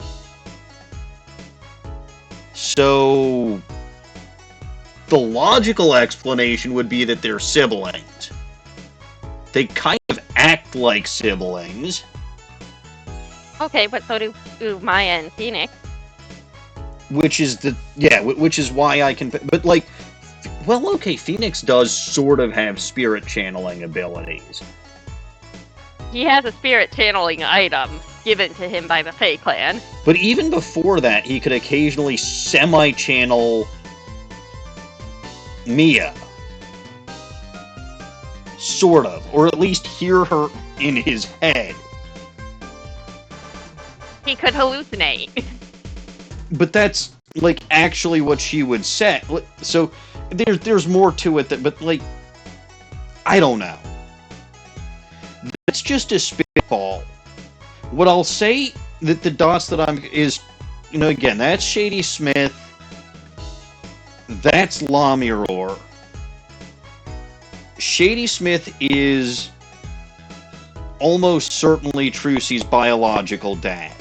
S1: So, the logical explanation would be that they're siblings. They kind of act like siblings.
S4: Okay, but so do Maya and Phoenix.
S1: Which is why I can... But, like, well, okay, Phoenix does sort of have spirit channeling abilities.
S4: He has a spirit channeling item given to him by the Fae clan.
S1: But even before that, he could occasionally semi-channel Mia. Sort of. Or at least hear her in his head.
S4: He could hallucinate.
S1: But that's, like, actually what she would say. So, there's more to it, but, like, I don't know. That's just a spitball. What I'll say that the dots that is, again, that's Shady Smith. That's La Mirror. Shady Smith is almost certainly Trucy's biological dad.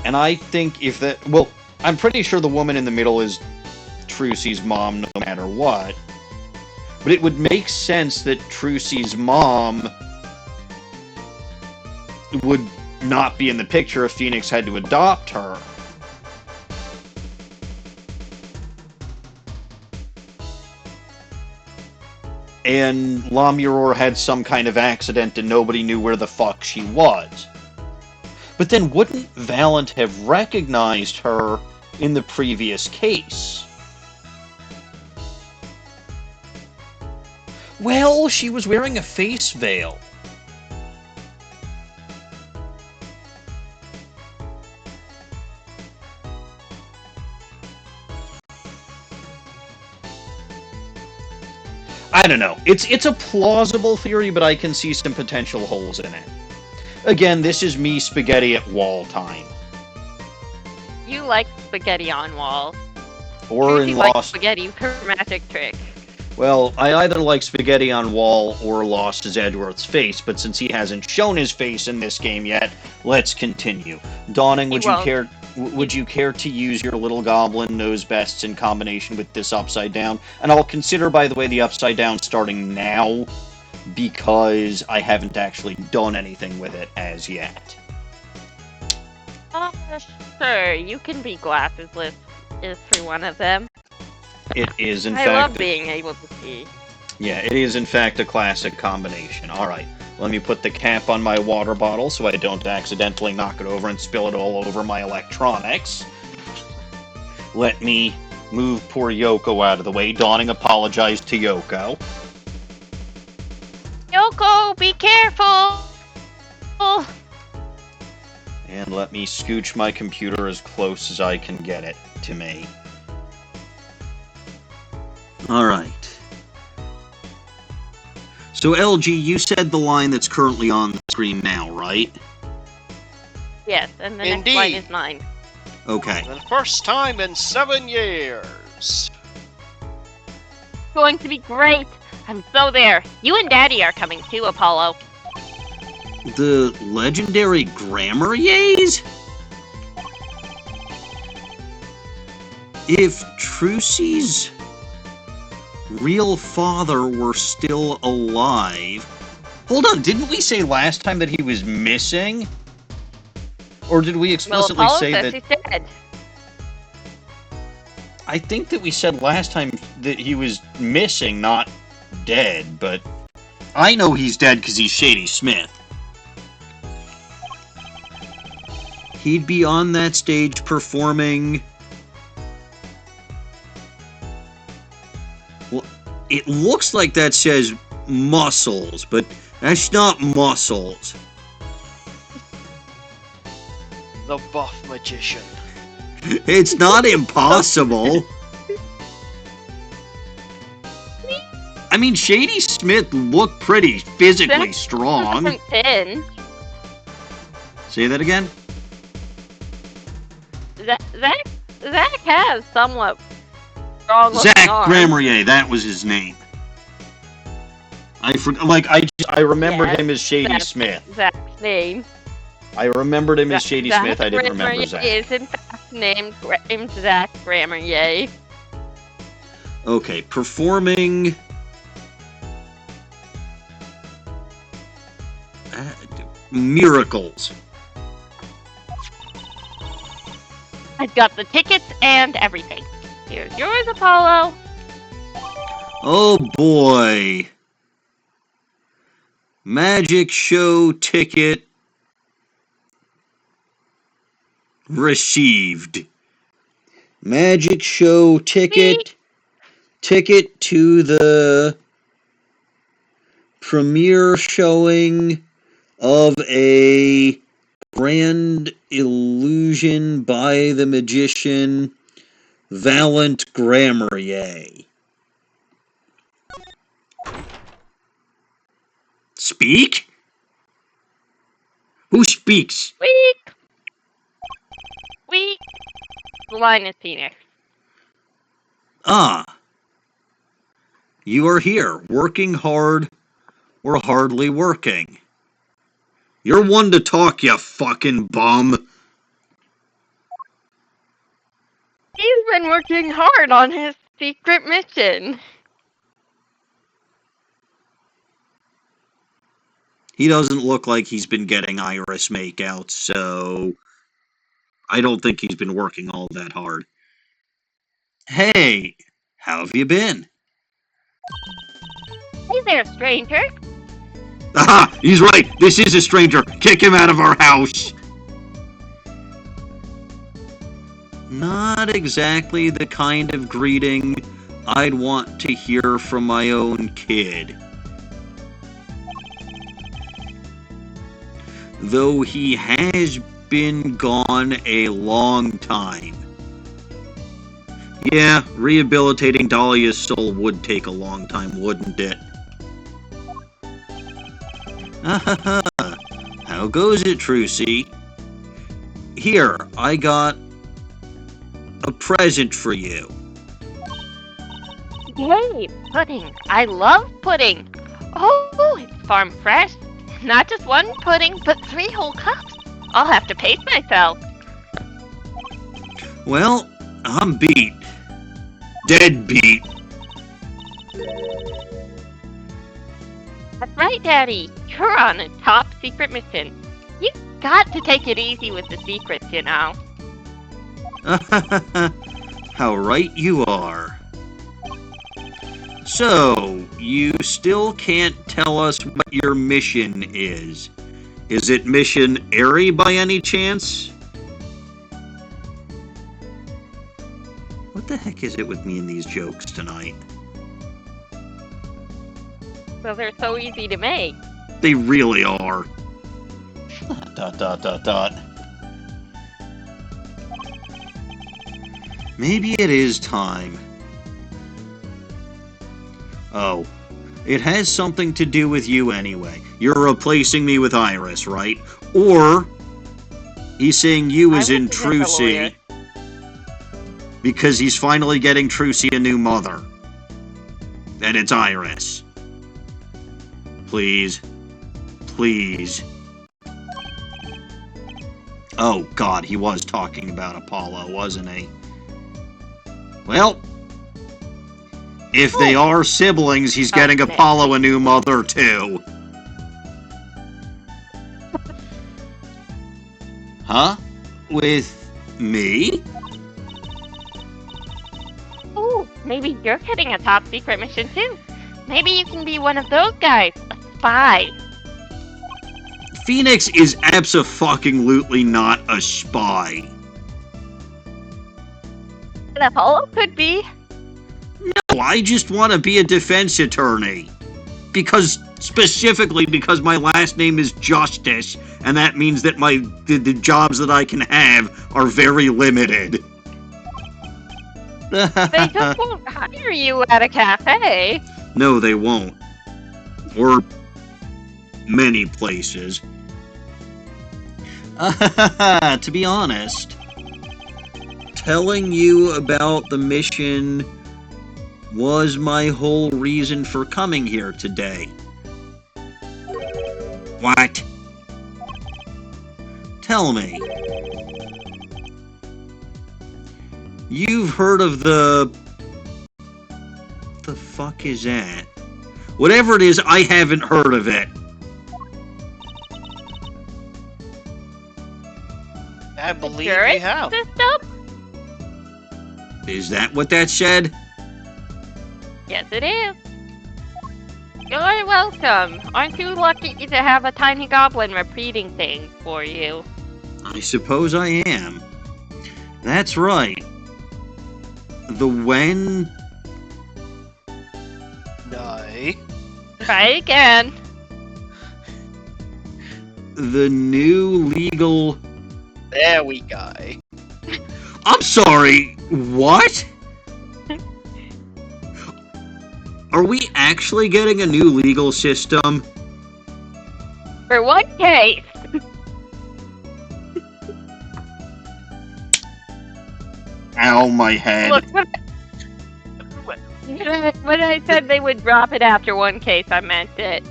S1: And I think I'm pretty sure the woman in the middle is Trucy's mom no matter what. But it would make sense that Trucy's mom would not be in the picture if Phoenix had to adopt her. And La Mirror had some kind of accident and nobody knew where the fuck she was. But then wouldn't Valent have recognized her in the previous case? Well, she was wearing a face veil. I don't know. It's a plausible theory, but I can see some potential holes in it. Again, this is me spaghetti at wall time.
S4: You like spaghetti on walls.
S1: Or in
S4: like
S1: Lost.
S4: Spaghetti, her magic trick.
S1: Well, I either like spaghetti on wall or Lost as Edward's face, but since he hasn't shown his face in this game yet, let's continue. Dawning, would you care to use your little goblin knows bests in combination with this upside down? And I'll consider, by the way, the upside down starting now, because I haven't actually done anything with it as yet.
S4: Sure, you can be glassesless for one of them.
S1: It is, in
S4: I
S1: fact...
S4: love being able to see.
S1: Yeah, it is, in fact, a classic combination. Alright, let me put the cap on my water bottle so I don't accidentally knock it over and spill it all over my electronics. Let me move poor Yoko out of the way. Dawning apologized to Yoko.
S4: Yoko, be careful!
S1: And let me scooch my computer as close as I can get it to me. Alright. So, LG, you said the line that's currently on the screen now, right?
S4: Yes, and the
S3: Indeed.
S4: next line is mine.
S1: Okay.
S3: For the first time in 7 years.
S4: Going to be great! I'm so there. You and Daddy are coming too, Apollo.
S1: The legendary Grammariers? If Trucy's real father were still alive... Hold on, didn't we say last time that he was missing? Or did we explicitly
S4: Apollo
S1: say
S4: says
S1: that...
S4: he said.
S1: I think that we said last time that he was missing, not dead, but... I know he's dead because he's Shady Smith. He'd be on that stage performing... Well, it looks like that says muscles, but that's not muscles.
S2: The buff magician.
S1: It's not impossible. I mean, Shady Smith looked pretty physically strong.
S4: Pin.
S1: Say that again?
S4: Zach has somewhat strong looking
S1: Zach
S4: arms.
S1: Grammarier, that was his name. I remembered him as Shady Smith.
S4: Zach's name.
S1: I remembered him as Shady Smith. I didn't remember Zach.
S4: Is in fact named Zach Grammarier.
S1: Okay, performing. Miracles.
S4: I've got the tickets and everything. Here's yours, Apollo.
S1: Oh boy. Magic show ticket received. Magic show ticket. Ticket to the premiere showing of a grand illusion by the magician Valant Grammarier. Speak? Who speaks?
S4: Weak. The line is Phoenix.
S1: Ah. You are here, working hard or hardly working. You're one to talk, you fucking bum.
S4: He's been working hard on his secret mission.
S1: He doesn't look like he's been getting iris makeouts, so I don't think he's been working all that hard. Hey, how have you been?
S4: Hey there, stranger.
S1: Aha! He's right! This is a stranger! Kick him out of our house! Not exactly the kind of greeting I'd want to hear from my own kid. Though he has been gone a long time. Yeah, rehabilitating Dahlia's soul would take a long time, wouldn't it? How goes it, Trucy? Here, I got a present for you.
S4: Yay, pudding. I love pudding. Oh, it's farm fresh. Not just one pudding, but 3 whole cups. I'll have to pace myself.
S1: Well, I'm beat. Dead beat.
S4: That's right, Daddy. You're on a top secret mission. You've got to take it easy with the secrets, you know.
S1: How right you are. So, you still can't tell us what your mission is. Is it Mission Airy by any chance? What the heck is it with me and these jokes tonight?
S4: So they're so easy to make.
S1: They really are. ... Maybe it is time. Oh, it has something to do with you anyway. You're replacing me with Iris, right? Or he's saying you as in Trucy because he's finally getting Trucy a new mother. And it's Iris. Please. Please. Oh, God, he was talking about Apollo, wasn't he? Well, if they are siblings, he's getting Apollo a new mother, too. Huh? With me?
S4: Ooh, maybe you're getting a top secret mission too. Maybe you can be one of those guys, a spy.
S1: Phoenix is abso-fucking-lutely not a spy.
S4: And Apollo could be.
S1: No, I just want to be a defense attorney. Specifically because my last name is Justice, and that means that the jobs that I can have are very limited.
S4: They just won't hire you at a cafe.
S1: No, they won't. Or many places. To be honest, telling you about the mission was my whole reason for coming here today. What? Tell me. You've heard of the fuck is that? Whatever it is, I haven't heard of it.
S3: I believe
S4: Jury
S3: we have.
S4: system?
S1: Is that what that said?
S4: Yes, it is. You're welcome. Aren't you lucky to have a tiny goblin repeating things for you?
S1: I suppose I am. That's right. The when...
S3: No.
S4: Try again.
S1: The new legal...
S3: There we go.
S1: I'm sorry, what? Are we actually getting a new legal system?
S4: For one case.
S1: Ow, my head.
S4: Look, when I said they would drop it after one case, I meant it.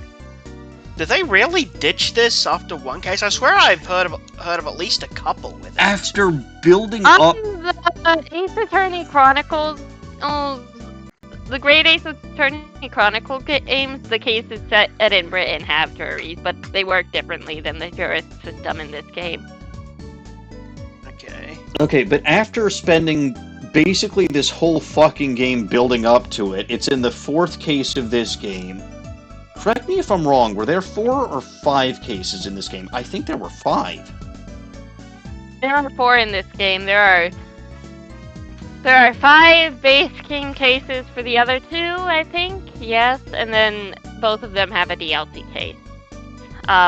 S3: Did they really ditch this after one case? I swear I've heard of at least a couple with it.
S1: After building up...
S4: The Ace Attorney Chronicles, the Great Ace Attorney Chronicle games, the cases set in Britain have juries, but they work differently than the juris system in this game.
S3: Okay.
S1: Okay, but after spending basically this whole fucking game building up to it, it's in the fourth case of this game. Correct me if I'm wrong, were there 4 or 5 cases in this game? I think there were 5.
S4: There are 4 in this game. There are 5 base game cases for the other 2, I think. Yes, and then both of them have a DLC case.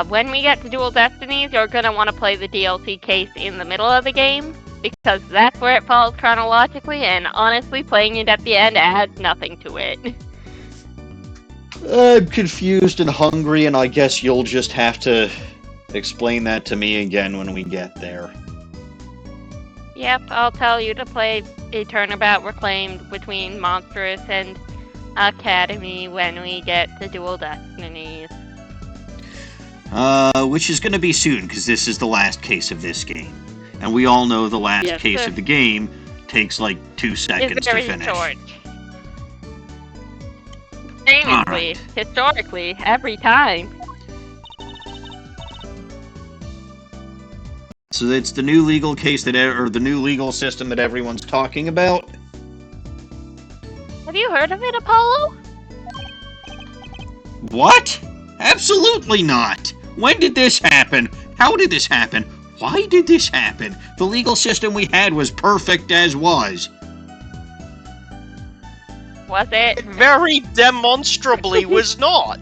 S4: When we get to Dual Destinies, you're gonna want to play the DLC case in the middle of the game, because that's where it falls chronologically, and honestly, playing it at the end adds nothing to it.
S1: I'm confused and hungry, and I guess you'll just have to explain that to me again when we get there.
S4: Yep, I'll tell you to play a turnabout reclaimed between Monstrous and Academy when we get to Dual Destinies.
S1: Which is going to be soon, because this is the last case of this game. And we all know the last case of the game takes like 2 seconds to finish.
S4: Short. Famously, historically, every time.
S1: So it's the new legal case or the new legal system that everyone's talking about?
S4: Have you heard of it, Apollo?
S1: What? Absolutely not! When did this happen? How did this happen? Why did this happen? The legal system we had was perfect as was.
S4: Was it?
S3: It very demonstrably was not.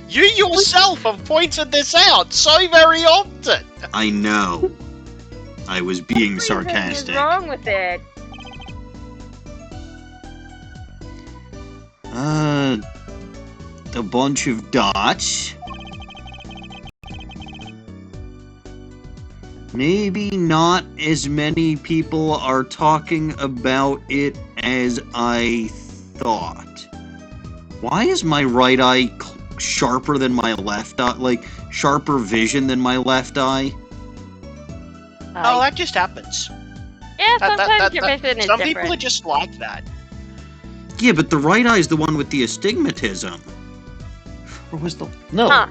S3: You yourself have pointed this out so very often.
S1: I know. I was being sarcastic.
S4: What's wrong with it?
S1: A bunch of dots. Maybe not as many people are talking about it as I thought. Why is my right eye sharper than my left eye? Like, sharper vision than my left eye?
S3: Oh, that just happens.
S4: Yeah, sometimes your vision is
S3: some
S4: different.
S3: people are just like that.
S1: Yeah, but the right eye is the one with the astigmatism. Or was the... No.
S4: Huh.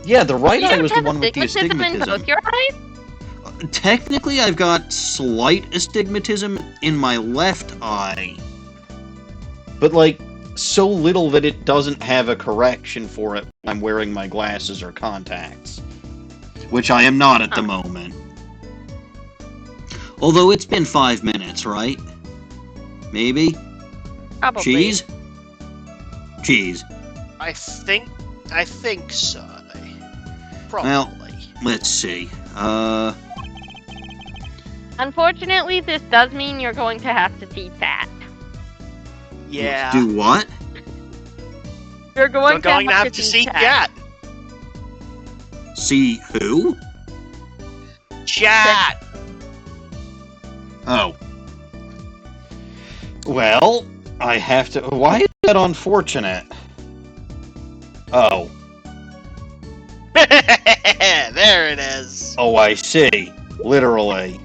S1: Yeah, the right
S4: You
S1: eye was the
S4: have
S1: one with the
S4: astigmatism in
S1: astigmatism.
S4: both your eyes?
S1: Technically, I've got slight astigmatism in my left eye. But, like, so little that it doesn't have a correction for it when I'm wearing my glasses or contacts. Which I am not at the moment. Although it's been 5 minutes, right? Maybe?
S4: Probably.
S1: Cheese? Cheese.
S3: I think so. Probably.
S1: Well, let's see.
S4: Unfortunately, this does mean you're going to have to see Fat.
S3: Yeah.
S1: Do what?
S4: You're going,
S3: We're going to have to see Cat.
S1: See who?
S3: Chat.
S1: Oh. Well, I have to... Why is that unfortunate? Oh.
S3: There it is.
S1: Oh, I see. Literally.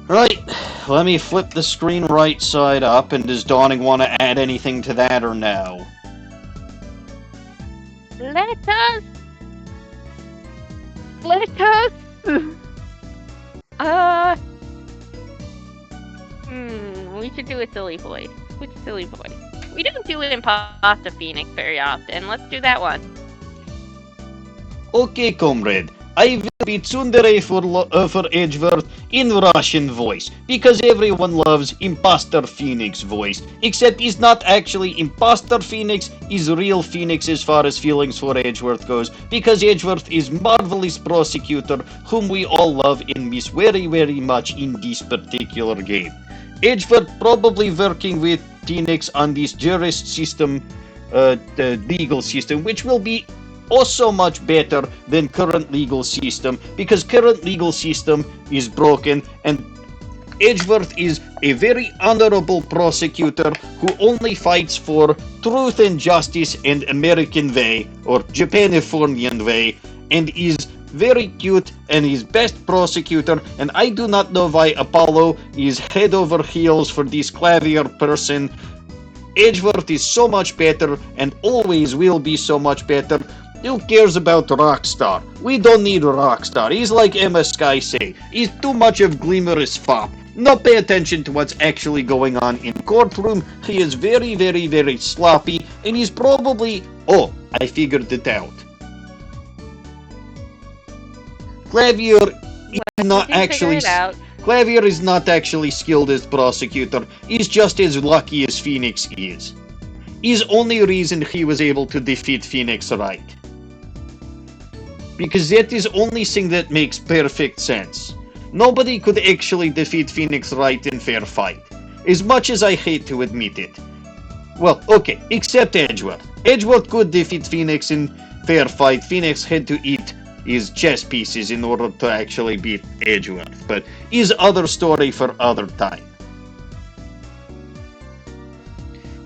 S1: Right. Let me flip the screen right side up, and does Dawning want to add anything to that or no?
S4: Let us. We should do a silly voice. Which silly voice? We don't do it in Pasta Phoenix very often. Let's do that one.
S1: Okay, comrade. I will be tsundere for Edgeworth in Russian voice, because everyone loves Imposter Phoenix voice, except he's not actually Imposter Phoenix, he's real Phoenix as far as feelings for Edgeworth goes, because Edgeworth is marvelous prosecutor whom we all love and miss very, very much in this particular game. Edgeworth probably working with Phoenix on this jurist system, the legal system, which will be also much better than current legal system, because current legal system is broken, and Edgeworth is a very honorable prosecutor who only fights for truth and justice and American way, or Japanifornian way, and is very cute and is best prosecutor, and I do not know why Apollo is head over heels for this Klavier person. Edgeworth is so much better and always will be so much better. Who cares about Rockstar? We don't need Rockstar. He's like Emma Sky say. He's too much of glamorous fop. Not pay attention to what's actually going on in courtroom. He is very, very, very sloppy, and he's probably... Oh, I figured it out. Klavier is not actually... Klavier is not actually skilled as prosecutor. He's just as lucky as Phoenix is. He's only reason he was able to defeat Phoenix Wright. Because that is only thing that makes perfect sense. Nobody could actually defeat Phoenix Wright in fair fight. As much as I hate to admit it. Well, okay, except Edgeworth. Edgeworth could defeat Phoenix in fair fight. Phoenix had to eat his chess pieces in order to actually beat Edgeworth. But is other story for other time.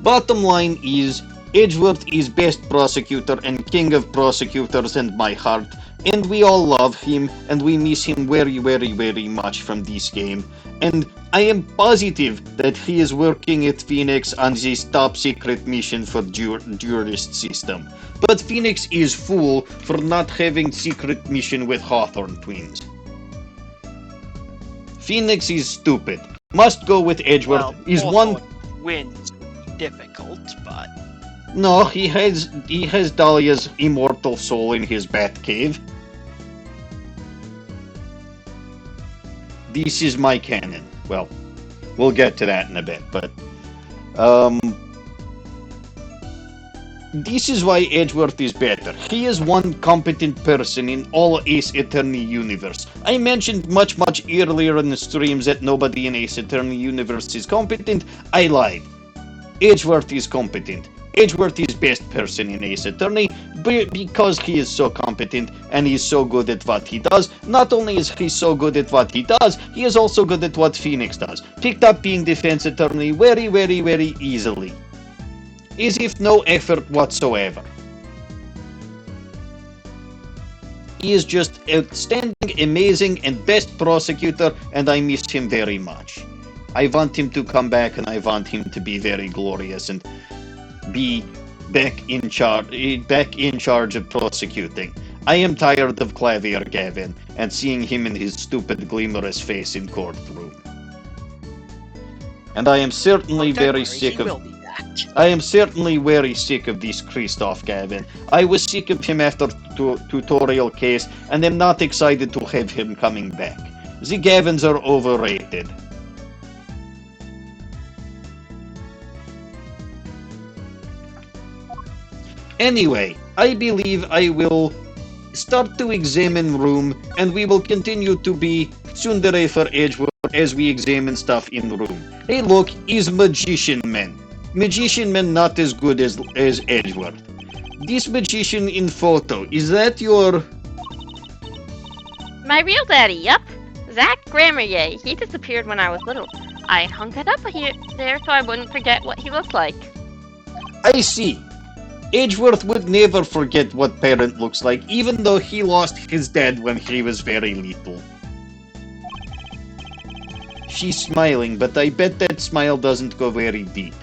S1: Bottom line is, Edgeworth is best prosecutor and king of prosecutors in my heart, and we all love him, and we miss him very, very, very much from this game. And I am positive that he is working at Phoenix on this top secret mission for jurist system. But Phoenix is fool for not having secret mission with Hawthorne twins. Phoenix is stupid. Must go with Edgeworth.
S3: Well,
S1: Is one
S3: wins difficult, but
S1: no, he has Dahlia's immortal soul in his Batcave. This is my canon. Well, we'll get to that in a bit, but this is why Edgeworth is better. He is one competent person in all Ace Attorney universe. I mentioned much earlier in the streams that nobody in Ace Attorney universe is competent. I lied. Edgeworth is competent. Edgeworth is best person in Ace Attorney because he is so competent and he's so good at what he does. Not only is he so good at what he does, he is also good at what Phoenix does. Picked up being defense attorney very, very, very easily. As if no effort whatsoever. He is just outstanding, amazing, and best prosecutor, and I miss him very much. I want him to come back, and I want him to be very glorious and be back in charge of prosecuting. I am tired of Klavier Gavin and seeing him in his stupid glamorous face in courtroom. And I am certainly
S2: Don't
S1: very
S2: worry,
S1: sick
S2: he
S1: of...
S2: will be back.
S1: I am certainly very sick of this Christoph Gavin. I was sick of him after tutorial case, and am not excited to have him coming back. The Gavins are overrated. Anyway, I believe I will start to examine room, and we will continue to be tsundere for Edgeworth as we examine stuff in the room. Hey look, is Magician Man. Magician Man not as good as Edgeworth. This magician in photo, is that your...
S4: My real daddy, yup. Zach Grammarier. He disappeared when I was little. I hung it up there so I wouldn't forget what he looked like.
S1: I see. Edgeworth would never forget what parent looks like, even though he lost his dad when he was very little. She's smiling, but I bet that smile doesn't go very deep.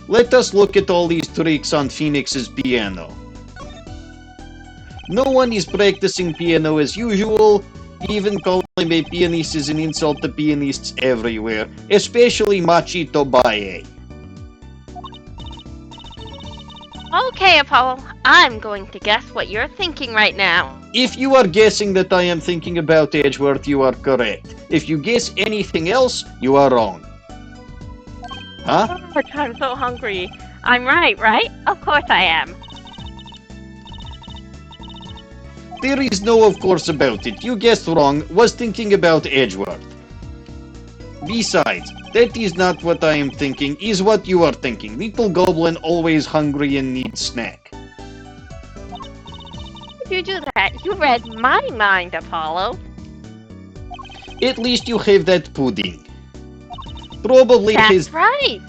S1: Let us look at all these tricks on Phoenix's piano. No one is practicing piano as usual. Even calling him a pianist is an insult to pianists everywhere, especially Machi Tobaye.
S4: Okay, Apollo. I'm going to guess what you're thinking right now.
S1: If you are guessing that I am thinking about Edgeworth, you are correct. If you guess anything else, you are wrong. Huh?
S4: Oh, I'm so hungry. I'm right? Of course I am.
S1: There is no of course about it. You guessed wrong, was thinking about Edgeworth. Besides, that is not what I am thinking, is what you are thinking. Little goblin always hungry and needs snack.
S4: If you do that, you read my mind, Apollo.
S1: At least you have that pudding. Probably
S4: That's right.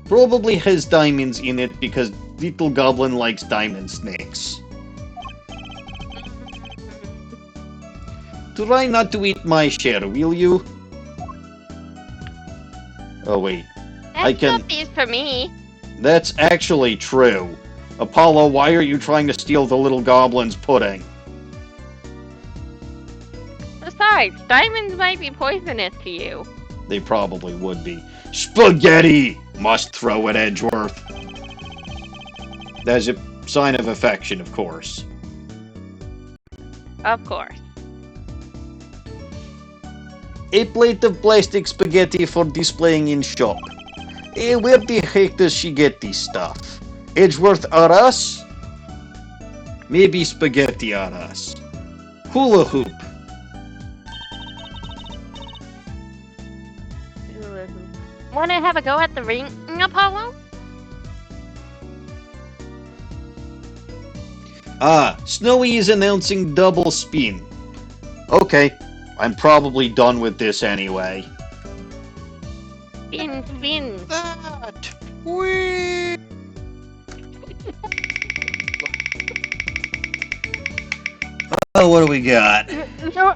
S1: Probably has diamonds in it because little goblin likes diamond snacks. Try not to eat my share, will you? Oh wait, I can...
S4: That's cookies for me.
S1: That's actually true. Apollo, why are you trying to steal the little goblin's pudding?
S4: Besides, diamonds might be poisonous to you.
S1: They probably would be. Spaghetti! Must throw at Edgeworth. That's a sign of affection, of course.
S4: Of course.
S1: A plate of plastic spaghetti for displaying in shop. Where the heck does she get this stuff? Edgeworth or us? Maybe spaghetti or us. Hula hoop.
S4: Want to have a go at the ring, Apollo?
S1: Ah, Snowy is announcing double spin. Okay, I'm probably done with this anyway.
S4: Spin.
S2: That! Whee!
S1: Oh, what do we got?
S4: No,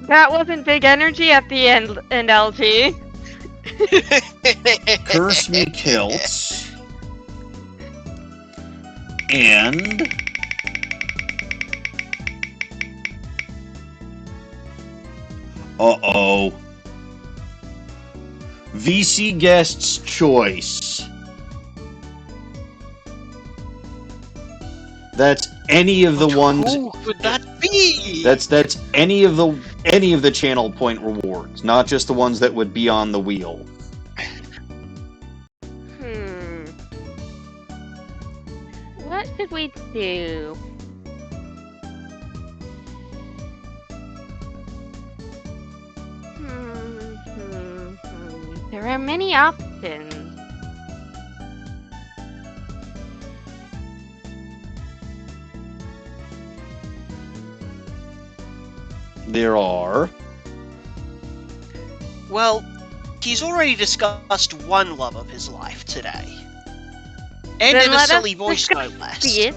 S4: that wasn't big energy at the end, LG.
S1: Curse me kilts. And... uh-oh. VC Guest's Choice. That's any of the ones...
S2: Who could that be?
S1: That's any of the channel point rewards, not just the ones that would be on the wheel.
S4: What should we do? There are many options.
S1: There are.
S2: Well, he's already discussed one love of his life today. And
S4: Then
S2: in a
S4: let
S2: silly
S4: us
S2: voice, no
S4: discuss
S2: less.
S4: it.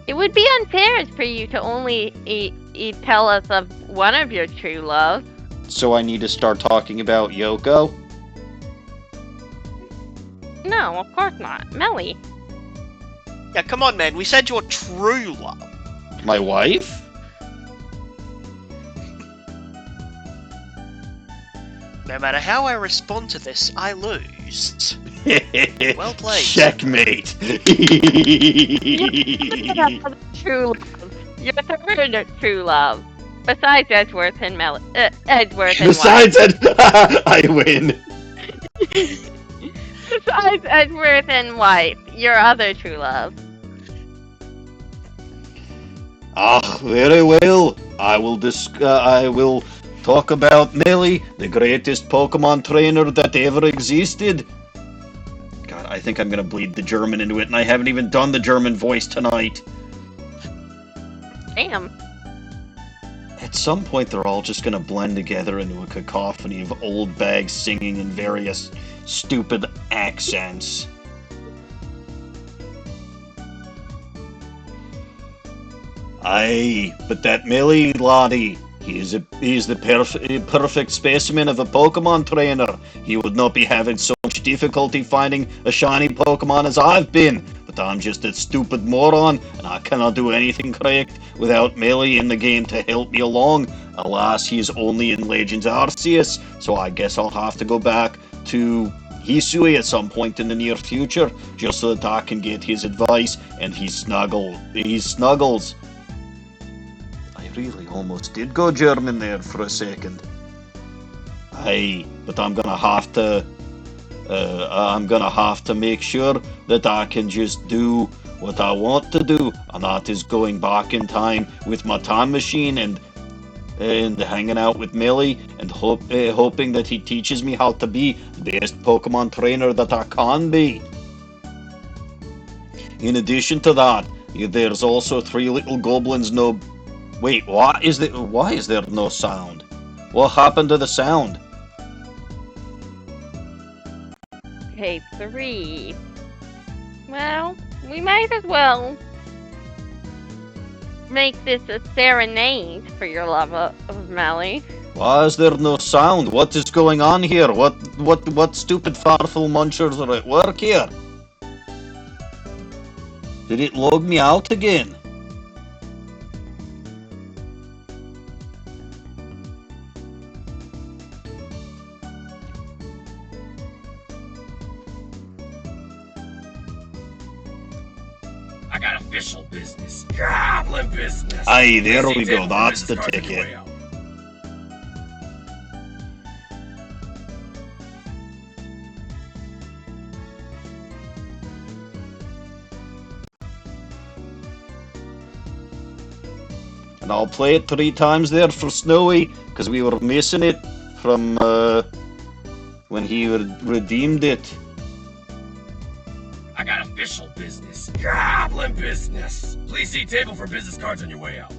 S4: It would be unfair for you to only tell us of one of your true loves.
S1: So I need to start talking about Yoko?
S4: No, of course not. Melly.
S2: Yeah, come on, man. We said your true love.
S1: My wife?
S3: No matter how I respond to this, I lose. Well played.
S1: Checkmate.
S4: True love. Your third true love. Besides Edgeworth and Edgeworth and
S1: Besides that, I win.
S4: Besides Edgeworth and White, your other true love.
S1: Ah, very well. I will talk about Millie, the greatest Pokemon trainer that ever existed. God, I think I'm gonna bleed the German into it, and I haven't even done the German voice tonight.
S4: Damn.
S1: At some point, they're all just gonna blend together into a cacophony of old bags singing in various stupid accents. Aye, but that Millie laddie, he is the perfect specimen of a Pokemon trainer. He would not be having so much difficulty finding a shiny Pokemon as I've been, but I'm just a stupid moron, and I cannot do anything correct without Millie in the game to help me along. Alas, he is only in Legends Arceus, so I guess I'll have to go back to Hisui at some point in the near future, just so that I can get his advice and his snuggles. I really almost did go German there for a second. Aye, but I'm gonna have to make sure that I can just do what I want to do, and that is going back in time with my time machine and hanging out with Millie and hoping that he teaches me how to be the best Pokemon trainer that I can be. In addition to that, there's also 3 little goblins. No, wait, why is there no sound? What happened to the sound?
S4: Okay, 3. Well, we might as well make this a serenade for your love of Melly.
S1: Why is there no sound? What is going on here? What stupid farful munchers are at work here? Did it log me out again?
S6: I got official business. Goblin business.
S1: Aye, there we go. That's the ticket. And I'll play it 3 times there for Snowy, because we were missing it from when he redeemed it.
S6: I got official business. Goblin business. Please see table for business cards on your way out.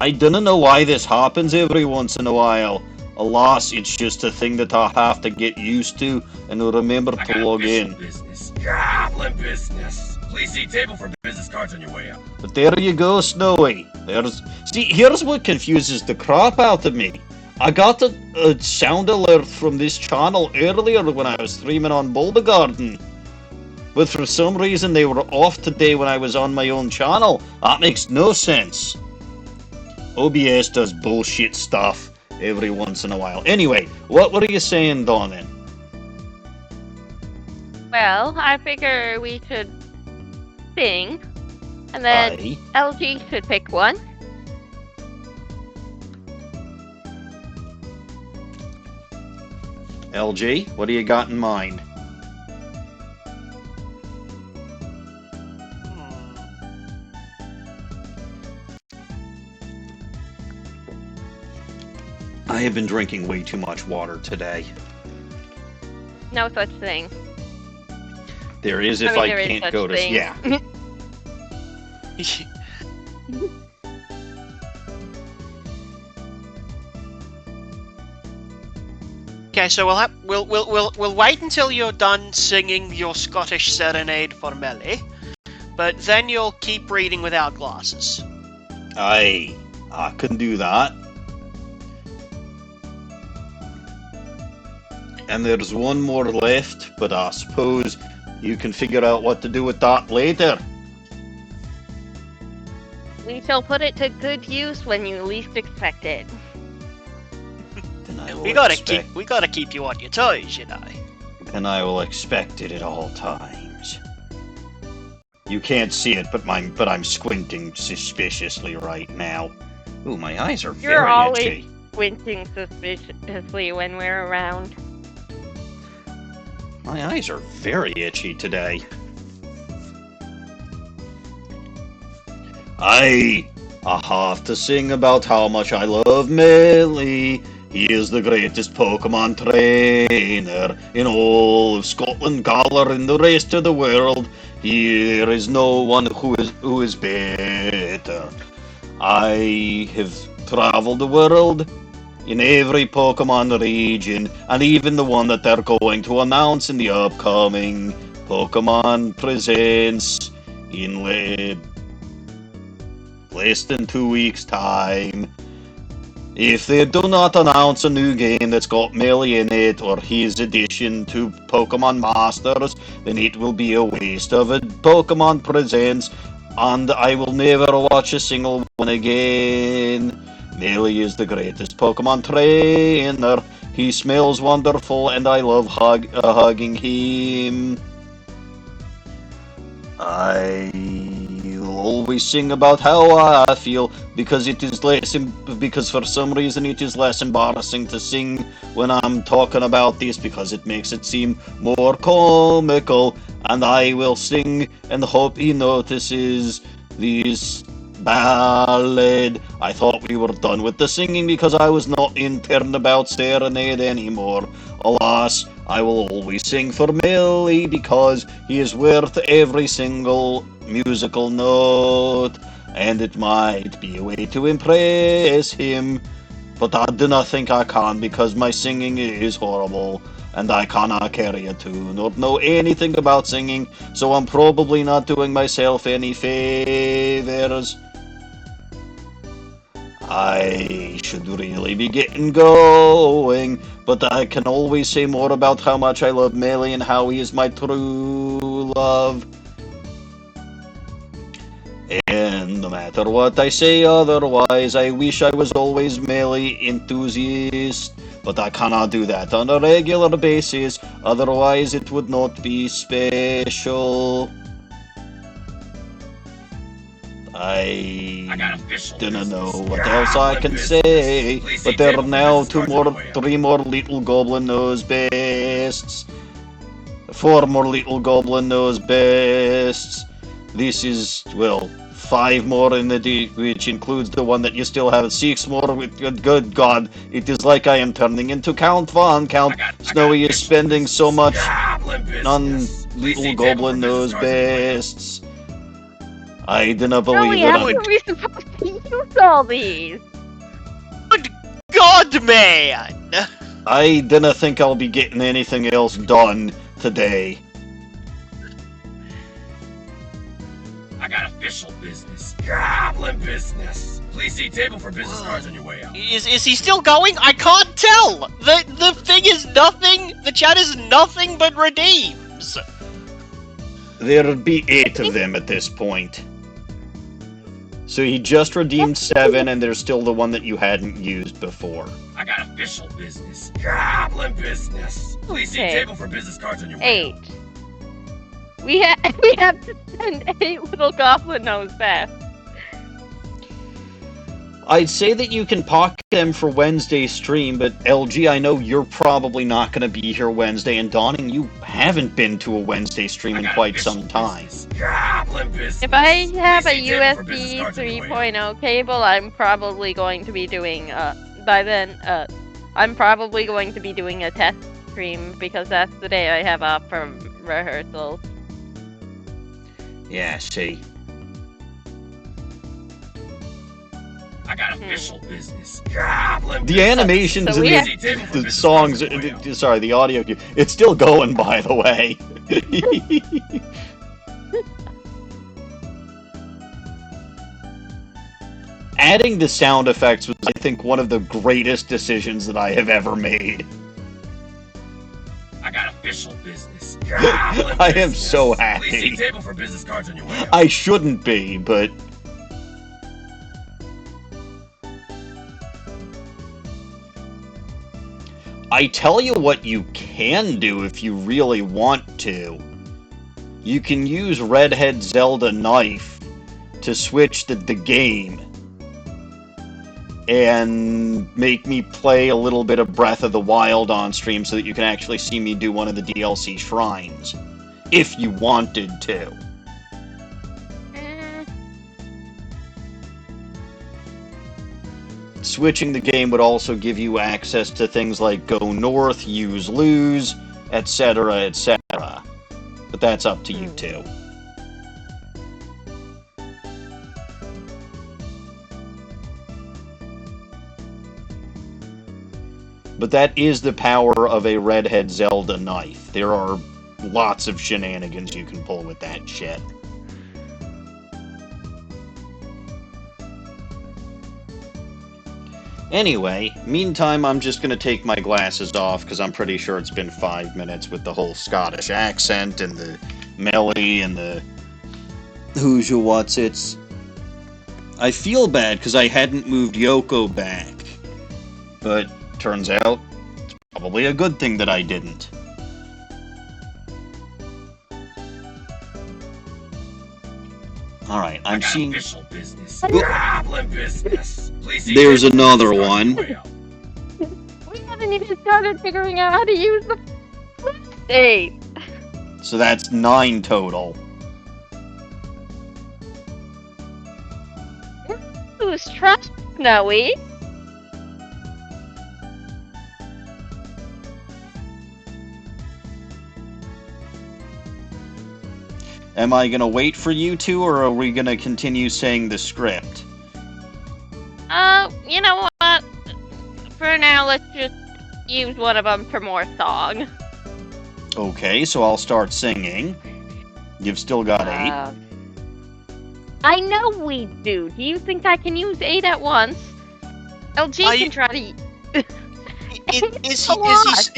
S1: I don't know why this happens every once in a while. Alas, it's just a thing that I have to get used to and remember to log in.
S6: Business. Goblin business. Please see table for business cards on your way out.
S1: But there you go, Snowy. Here's what confuses the crap out of me. I got a sound alert from this channel earlier when I was streaming on Bulbagarden. But for some reason they were off today when I was on my own channel. That makes no sense. OBS does bullshit stuff every once in a while. Anyway, what were you saying, Dawning?
S4: Well, I figure we should sing, and then
S1: Aye.
S4: LG should pick one.
S1: LG, what do you got in mind? I have been drinking way too much water today.
S4: No such thing.
S1: There is if
S4: I mean, there is
S1: can't
S4: such
S1: go to...
S4: thing.
S1: Yeah.
S3: Okay, so we'll wait until you're done singing your Scottish serenade for Melly, but then you'll keep reading without glasses.
S1: Aye, I can do that. And there's one more left, but I suppose you can figure out what to do with that later.
S4: We shall put it to good use when you least expect it.
S1: Then I will
S3: We gotta
S1: expect,
S3: keep you on your toes, you know.
S1: then I will expect it at all times. You can't see it, but I'm squinting suspiciously right now. Ooh, my eyes are
S4: You're
S1: very
S4: always
S1: itchy.
S4: squinting suspiciously when we're around.
S1: My eyes are very itchy today. I have to sing about how much I love Melee. He is the greatest Pokemon trainer in all of Scotland, Galar, and the rest of the world. There is no one who is better. I have traveled the world in every Pokemon region, and even the one that they're going to announce in the upcoming Pokemon Presents in less than 2 weeks' time. If they do not announce a new game that's got Melee in it, or his addition to Pokemon Masters, then it will be a waste of a Pokemon Presents, and I will never watch a single one again. Melee is the greatest Pokemon trainer. He smells wonderful, and I love hugging him. I'll always sing about how I feel because for some reason it is less embarrassing to sing when I'm talking about this because it makes it seem more comical, and I will sing and hope he notices this ballad. I thought we were done with the singing because I was not in Turnabout Serenade anymore. Alas, I will always sing for Millie because he is worth every single musical note, and it might be a way to impress him, but I do not think I can because my singing is horrible and I cannot carry a tune or know anything about singing, so I'm probably not doing myself any favors. I should really be getting going, but I can always say more about how much I love Melee and how he is my true love. And no matter what I say otherwise, I wish I was always Melee enthusiast, but I cannot do that on a regular basis, otherwise it would not be special. I don't know what else I can say, but there are now three more little goblin nose beasts, 4 more little goblin nose beasts. This is, well, 5 more in the which includes the one that you still have, 6 more with good God, it is like I am turning into Count Von. Count Snowy is spending so much on little goblin nose beasts. I do not believe
S4: How
S1: that.
S4: are we supposed to use all these?
S3: Good God, man!
S1: I do not think I'll be getting anything else done today.
S6: I got official business. Goblin business. Please see table for business cards on your way out.
S3: Is he still going? I can't tell! The thing is nothing, the chat is nothing but redeems!
S1: There'd be 8 of them at this point. So he just redeemed 7, and there's still the one that you hadn't used before.
S6: I got official business. Goblin business. Please see
S4: Okay.
S6: table for business cards on your way
S4: 8.
S6: out.
S4: We have to send 8 little goblin nose back.
S1: I'd say that you can pocket them for Wednesday's stream, but LG, I know you're probably not going to be here Wednesday, and Dawning, you haven't been to a Wednesday stream in quite some time.
S6: Goblin business.
S4: If I have a
S6: Please see table for business
S4: USB
S6: cards on your way out.
S4: 3.0 cable, I'm probably going to be doing, by then, I'm probably going to be doing a test stream because that's the day I have off from rehearsals.
S1: Yeah, see.
S6: I got official business. Goblin
S1: The
S6: business.
S1: animations
S4: So
S1: and
S4: we have-
S1: the songs, sorry, the audio, it's still going, by the way. Adding the sound effects was, I think, one of the greatest decisions that I have ever made.
S6: I got official business.
S1: I am so happy.
S6: Please see table for business cards on your way out.
S1: I shouldn't be, but... I tell you what you can do if you really want to. You can use Redhead Zelda Knife to switch the game and make me play a little bit of Breath of the Wild on stream so that you can actually see me do one of the DLC shrines. If you wanted to. Switching the game would also give you access to things like Go North, Use Lose, etc., etc. But that's up to you too. But that is the power of a Redhead Zelda Knife. There are lots of shenanigans you can pull with that shit. Anyway, meantime, I'm just gonna take my glasses off, because I'm pretty sure it's been 5 minutes with the whole Scottish accent, and the melody, and the who's your what's it's. I feel bad, because I hadn't moved Yoko back. But, turns out, it's probably a good thing that I didn't. Alright, I'm seeing...
S6: Official business. Goblin business. Please see
S1: There's
S6: table for
S1: another
S6: business
S1: one.
S6: cards.
S4: We haven't even started figuring out how to use the state.
S1: So that's 9 total.
S4: Who's trust Snowy?
S1: Am I gonna wait for you two, or are we gonna continue saying the script?
S4: You know what? For now, let's just use one of them for more song.
S1: Okay, so I'll start singing. You've still got 8.
S4: I know we do. Do you think I can use 8 at once? LG can try to...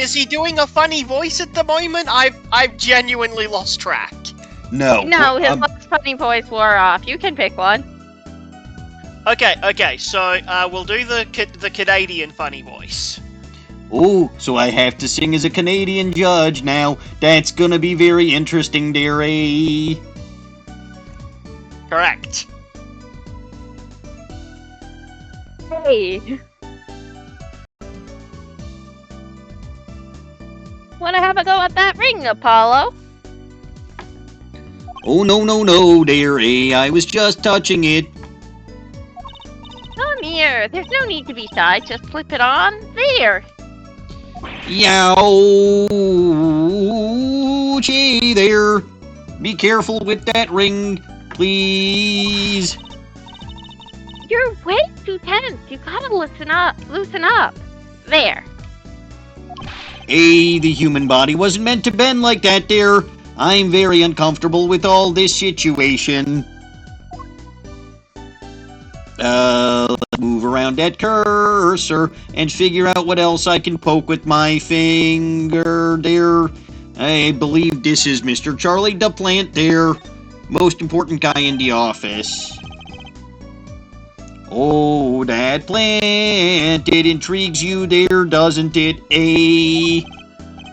S3: Is he doing a funny voice at the moment? I've genuinely lost track.
S1: No.
S4: No, his last funny voice wore off. You can pick one.
S3: Okay, so we'll do the Canadian funny voice.
S1: Oh, so I have to sing as a Canadian judge now. That's gonna be very interesting, dearie.
S3: Correct.
S4: Hey. Wanna have a go at that ring, Apollo?
S1: Oh, no, dearie. I was just touching it.
S4: Come here. There's no need to be shy. Just flip it on. There.
S1: Youchie there. Be careful with that ring, please.
S4: You're way too tense. You gotta loosen up. There.
S1: Hey, the human body wasn't meant to bend like that there. I'm very uncomfortable with all this situation. Let's move around that cursor and figure out what else I can poke with my finger there. I believe this is Mr. Charlie the Plant there. Most important guy in the office. Oh, that plant, it intrigues you there, doesn't it, eh?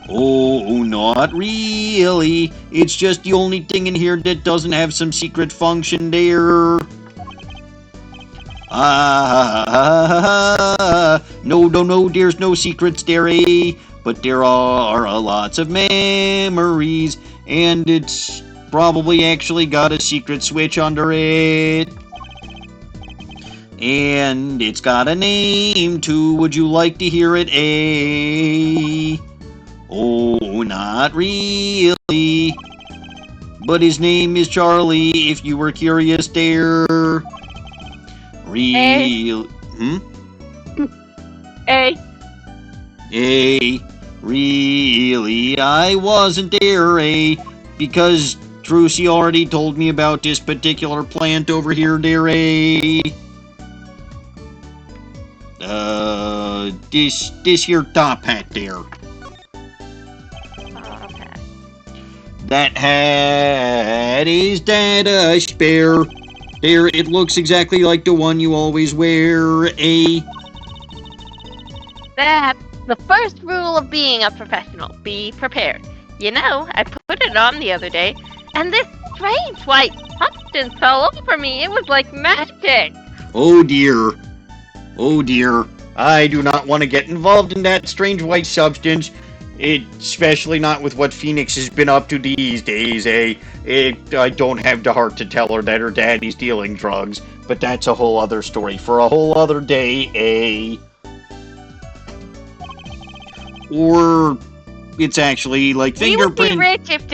S1: Oh, not really. It's just the only thing in here that doesn't have some secret function there. No, there's no secrets there, eh? But there are lots of memories, and it's probably actually got a secret switch under it. And it's got a name too. Would you like to hear it, eh? Oh, not really. But his name is Charlie, if you were curious there. Real...
S4: Hey.
S1: Hey. Really, I wasn't there, eh? Because Trucy already told me about this particular plant over here, there, eh? This here top hat there.
S4: Okay.
S1: That hat is that spare. There, it looks exactly like the one you always wear, eh?
S4: That The first rule of being a professional, be prepared. You know, I put it on the other day, and this strange white substance fell over me. It was like magic.
S1: Oh dear. Oh dear. I do not want to get involved in that strange white substance. Especially not with what Phoenix has been up to these days, eh? I don't have the heart to tell her that her daddy's dealing drugs, but that's a whole other story for a whole other day, eh? Or it's actually like fingerprint.
S4: We would be rich if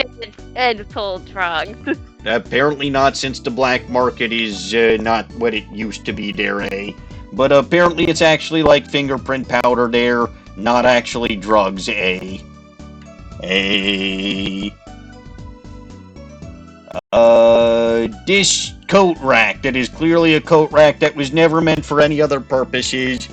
S4: Ed sold drugs.
S1: Apparently not, since the black market is not what it used to be there, eh? But apparently it's actually like fingerprint powder there, not actually drugs, eh? This coat rack that is clearly a coat rack that was never meant for any other purposes.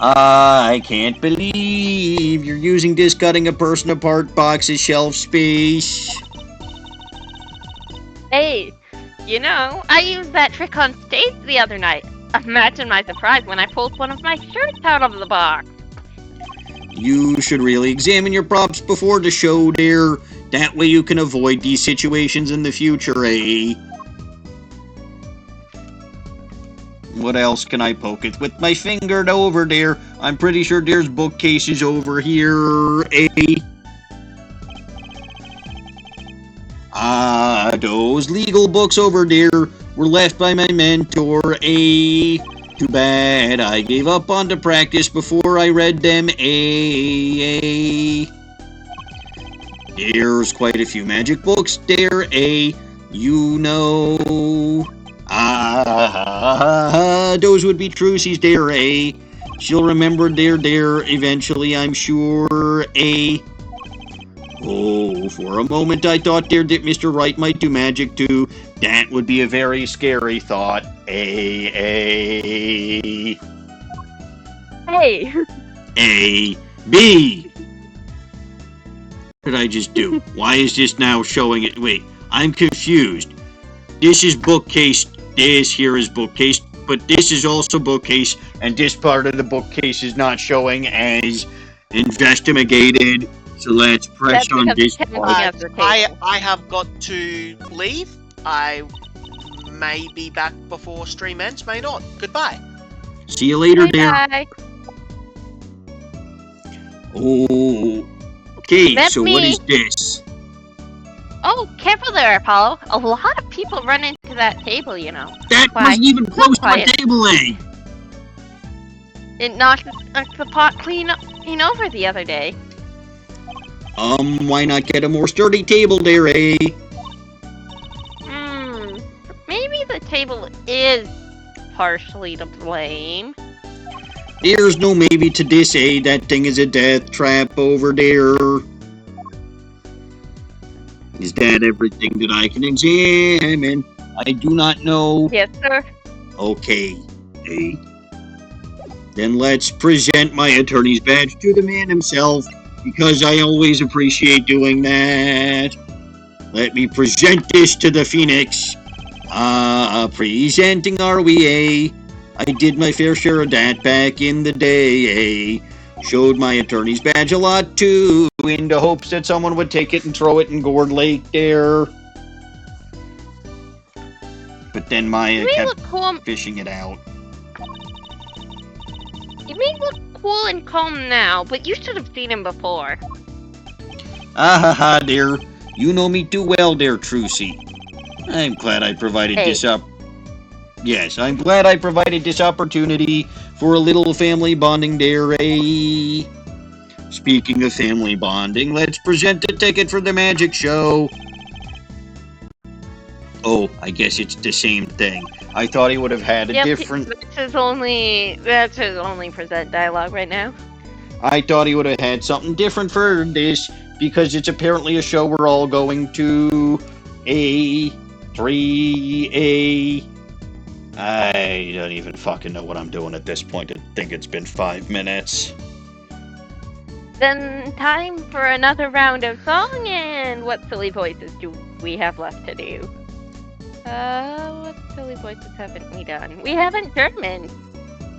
S1: I can't believe you're using this cutting a person apart box as shelf space.
S4: Hey, you know, I used that trick on stage the other night. Imagine my surprise when I pulled one of my shirts out of the box.
S1: You should really examine your props before the show, dear. That way you can avoid these situations in the future, eh? What else can I poke it with my finger over there? I'm pretty sure there's bookcases over here, eh? Those legal books over there were left by my mentor, eh? Too bad I gave up on the practice before I read them, eh? There's quite a few magic books there, eh? You know. Those would be Trucy's there, eh? She'll remember there eventually, I'm sure, eh? Oh, for a moment I thought there that Mr. Wright might do magic too. That would be a very scary thought, eh?
S4: Hey.
S1: A, B. What did I just do? Why is this now showing it? Wait, I'm confused. This is bookcase. This here is bookcase, but this is also bookcase, and this part of the bookcase is not showing as investigated. So let's press
S4: That's
S1: on
S4: because
S1: this
S4: it's
S1: part.
S4: at the table.
S3: I have got to leave. I may be back before stream ends, may not. Goodbye.
S1: See you later, dear.
S4: Bye.
S1: Oh, okay.
S4: That's
S1: so
S4: me.
S1: what is this?
S4: Oh, careful there, Apollo. A lot of people run into that table, you know.
S1: That
S4: Why?
S1: wasn't even close to
S4: Quiet.
S1: a table, eh?
S4: It knocked the pot clean over the other day.
S1: Why not get a more sturdy table there, eh?
S4: Maybe the table is partially to blame.
S1: There's no maybe to this, eh? That thing is a death trap over there. Is that everything that I can examine? I do not know.
S4: Yes, sir.
S1: Okay, eh? Then let's present my attorney's badge to the man himself, because I always appreciate doing that. Let me present this to the Phoenix. Presenting are we, eh? I did my fair share of that back in the day, eh? Showed my attorney's badge a lot, too, in the hopes that someone would take it and throw it in Gourd Lake there. But then Maya
S4: You may
S1: kept
S4: look cool.
S1: fishing it out.
S4: You may look cool and calm now, but you should have seen him before.
S1: Ha, dear. You know me too well, dear Trucy. I'm glad I provided this up. Yes, I'm glad I provided this opportunity for a little family bonding there, eh? Speaking of family bonding, let's present the ticket for the magic show. Oh, I guess it's the same thing. I thought he would have had a different...
S4: That's his only present dialogue right now.
S1: I thought he would have had something different for this, because it's apparently a show we're all going to. A3A. I don't even fucking know what I'm doing at this point. I think it's been 5 minutes.
S4: Then time for another round of song, and what silly voices do we have left to do? What silly voices haven't we done? We haven't German.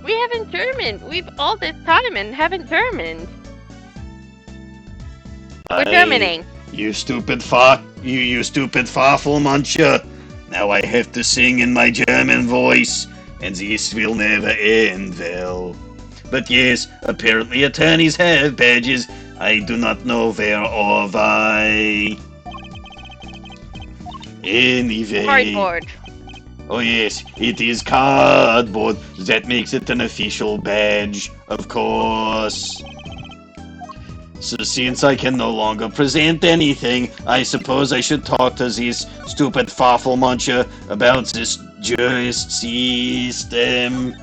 S4: We haven't Germaned. We've all this time and haven't Germaned. We're Germaning.
S1: You stupid you stupid Farfelmuncher. Now I have to sing in my German voice, and this will never end well. But yes, apparently attorneys have badges. I do not know where or why. Anyway.
S4: Cardboard.
S1: Oh yes, it is cardboard. That makes it an official badge, of course. So since I can no longer present anything, I suppose I should talk to this stupid Farfelmuncher about this jurist system.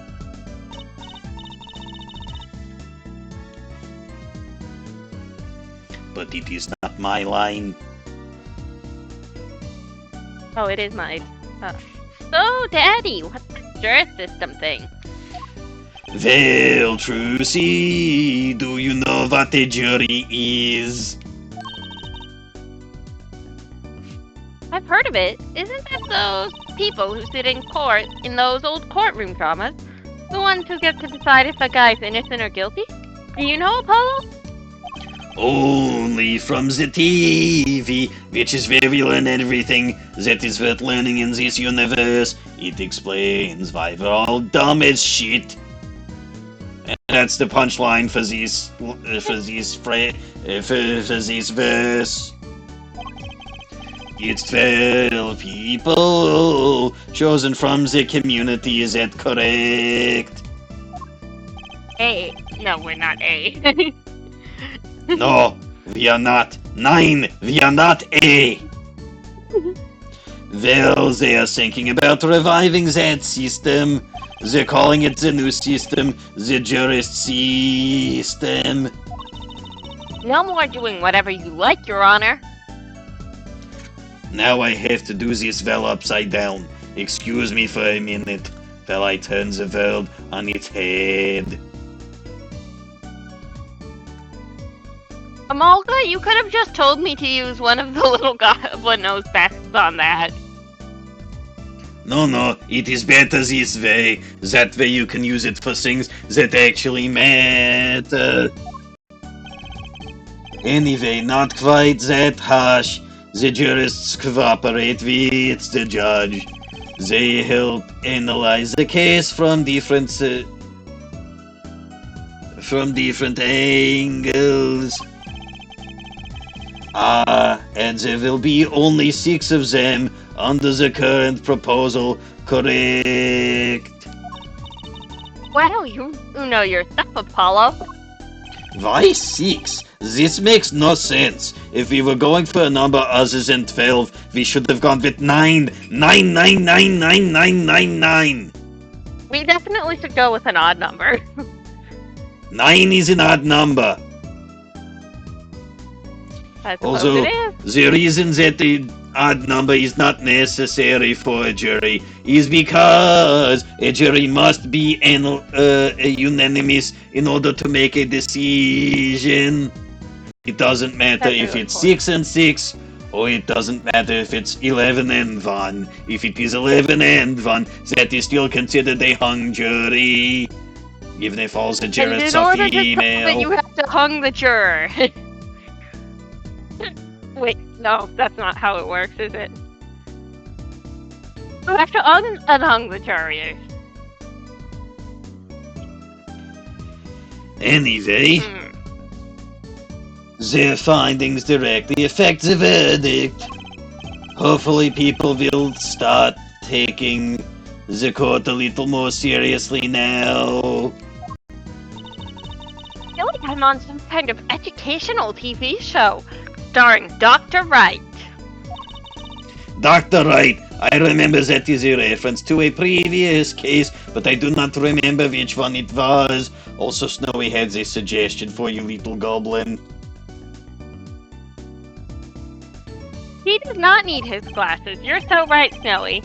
S1: But it is not my line.
S4: Oh, it is mine. So, Daddy, what's the jurist system thing?
S1: Well, Trucy, do you know what a jury is?
S4: I've heard of it. Isn't that those people who sit in court in those old courtroom dramas? The ones who get to decide if a guy's innocent or guilty? Do you know, Apollo?
S1: Only from the TV, which is where we learn everything that is worth learning in this universe. It explains why we're all dumb as shit. And that's the punchline for this verse. It's 12 people chosen from the community. Is that correct?
S4: A. No, we're not A.
S1: No, we are not. 9, we are not A. Well, they are thinking about reviving that system. They're calling it the new system, the jurist system.
S4: No more doing whatever you like, Your Honor.
S1: Now I have to do this well upside down. Excuse me for a minute while I turn the world on its head.
S4: Amalga, you could have just told me to use one of the little goblin nose vests on that.
S1: No, it is better this way. That way you can use it for things that actually matter. Anyway, not quite that harsh. The jurists cooperate with the judge. They help analyze the case from different angles. And there will be only 6 of them under the current proposal, correct?
S4: Wow, you know your stuff, Apollo.
S1: Why 6? This makes no sense. If we were going for a number other than 12, we should have gone with 9. 9, 9, 9, 9, 9, 9, 9.
S4: We definitely should go with an odd number.
S1: 9 is an odd number.
S4: I suppose
S1: Also,
S4: it is.
S1: the reason that the odd number is not necessary for a jury is because a jury must be unanimous in order to make a decision. It doesn't matter if it's 6 and 6, or it doesn't matter if it's 11 and 1. If it is 11 and 1, that is still considered a hung jury, even if all the jurists are
S4: And in order to
S1: female.
S4: prove it, you have to hung the juror. Wait, no, that's not how it works, is it? You have to unhung the jury.
S1: Anyway, their findings directly affect the verdict. Hopefully people will start taking the court a little more seriously now.
S4: I feel like I'm on some kind of educational TV show, starring Dr. Wright.
S1: Dr. Wright, I remember that is a reference to a previous case, but I do not remember which one it was. Also, Snowy has a suggestion for you, little goblin.
S4: He does not need his glasses. You're so right, Snowy.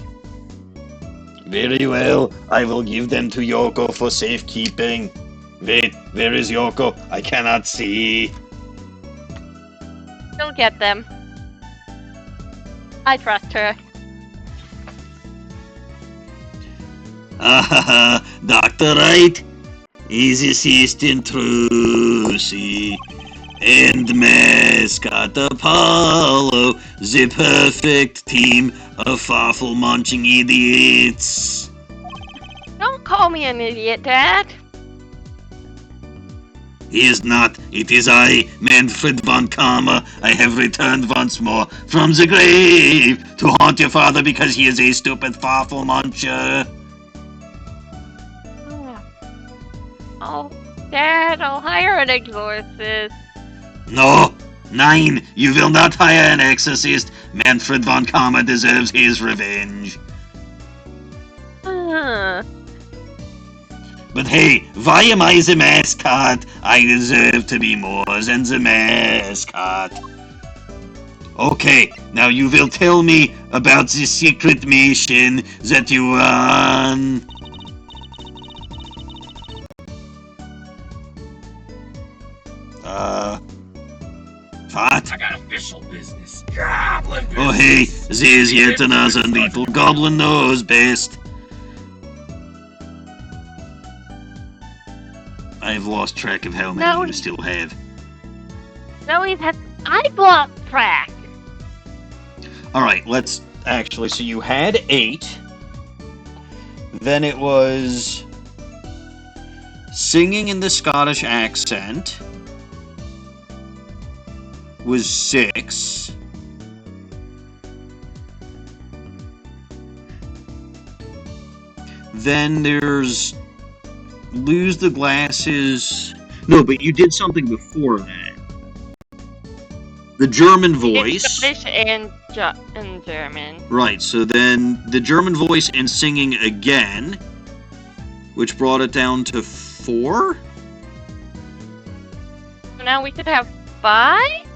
S1: Very well, I will give them to Yoko for safekeeping. Wait, where is Yoko? I cannot see.
S4: She'll get them. I trust her.
S1: Dr.
S7: Dr. Wright, his assistant Trucy, and mascot Apollo, the perfect team of farfel-munching idiots.
S4: Don't call me an idiot, Dad.
S7: He is not. It is I, Manfred von Karma. I have returned once more from the grave to haunt your father because he is a stupid farfel-muncher.
S4: Oh, Dad, I'll hire an exorcist.
S7: No, nein, you will not hire an exorcist. Manfred von Karma deserves his revenge. But hey, why am I the mascot? I deserve to be more than the mascot. Okay, now you will tell me about the secret mission that you run. What?
S6: I got official business. Goblin business.
S7: Oh hey, there's yet another little goblin knows best. I've lost track of how many you still have.
S4: No, I've lost track.
S1: Alright, let's actually, so you had 8. Then it was singing in the Scottish accent was 6. Then there's lose the glasses. No, but you did something before that. The German voice.
S4: Scottish and German.
S1: Right, so then the German voice and singing again, which brought it down to 4.
S4: So now we could have 5?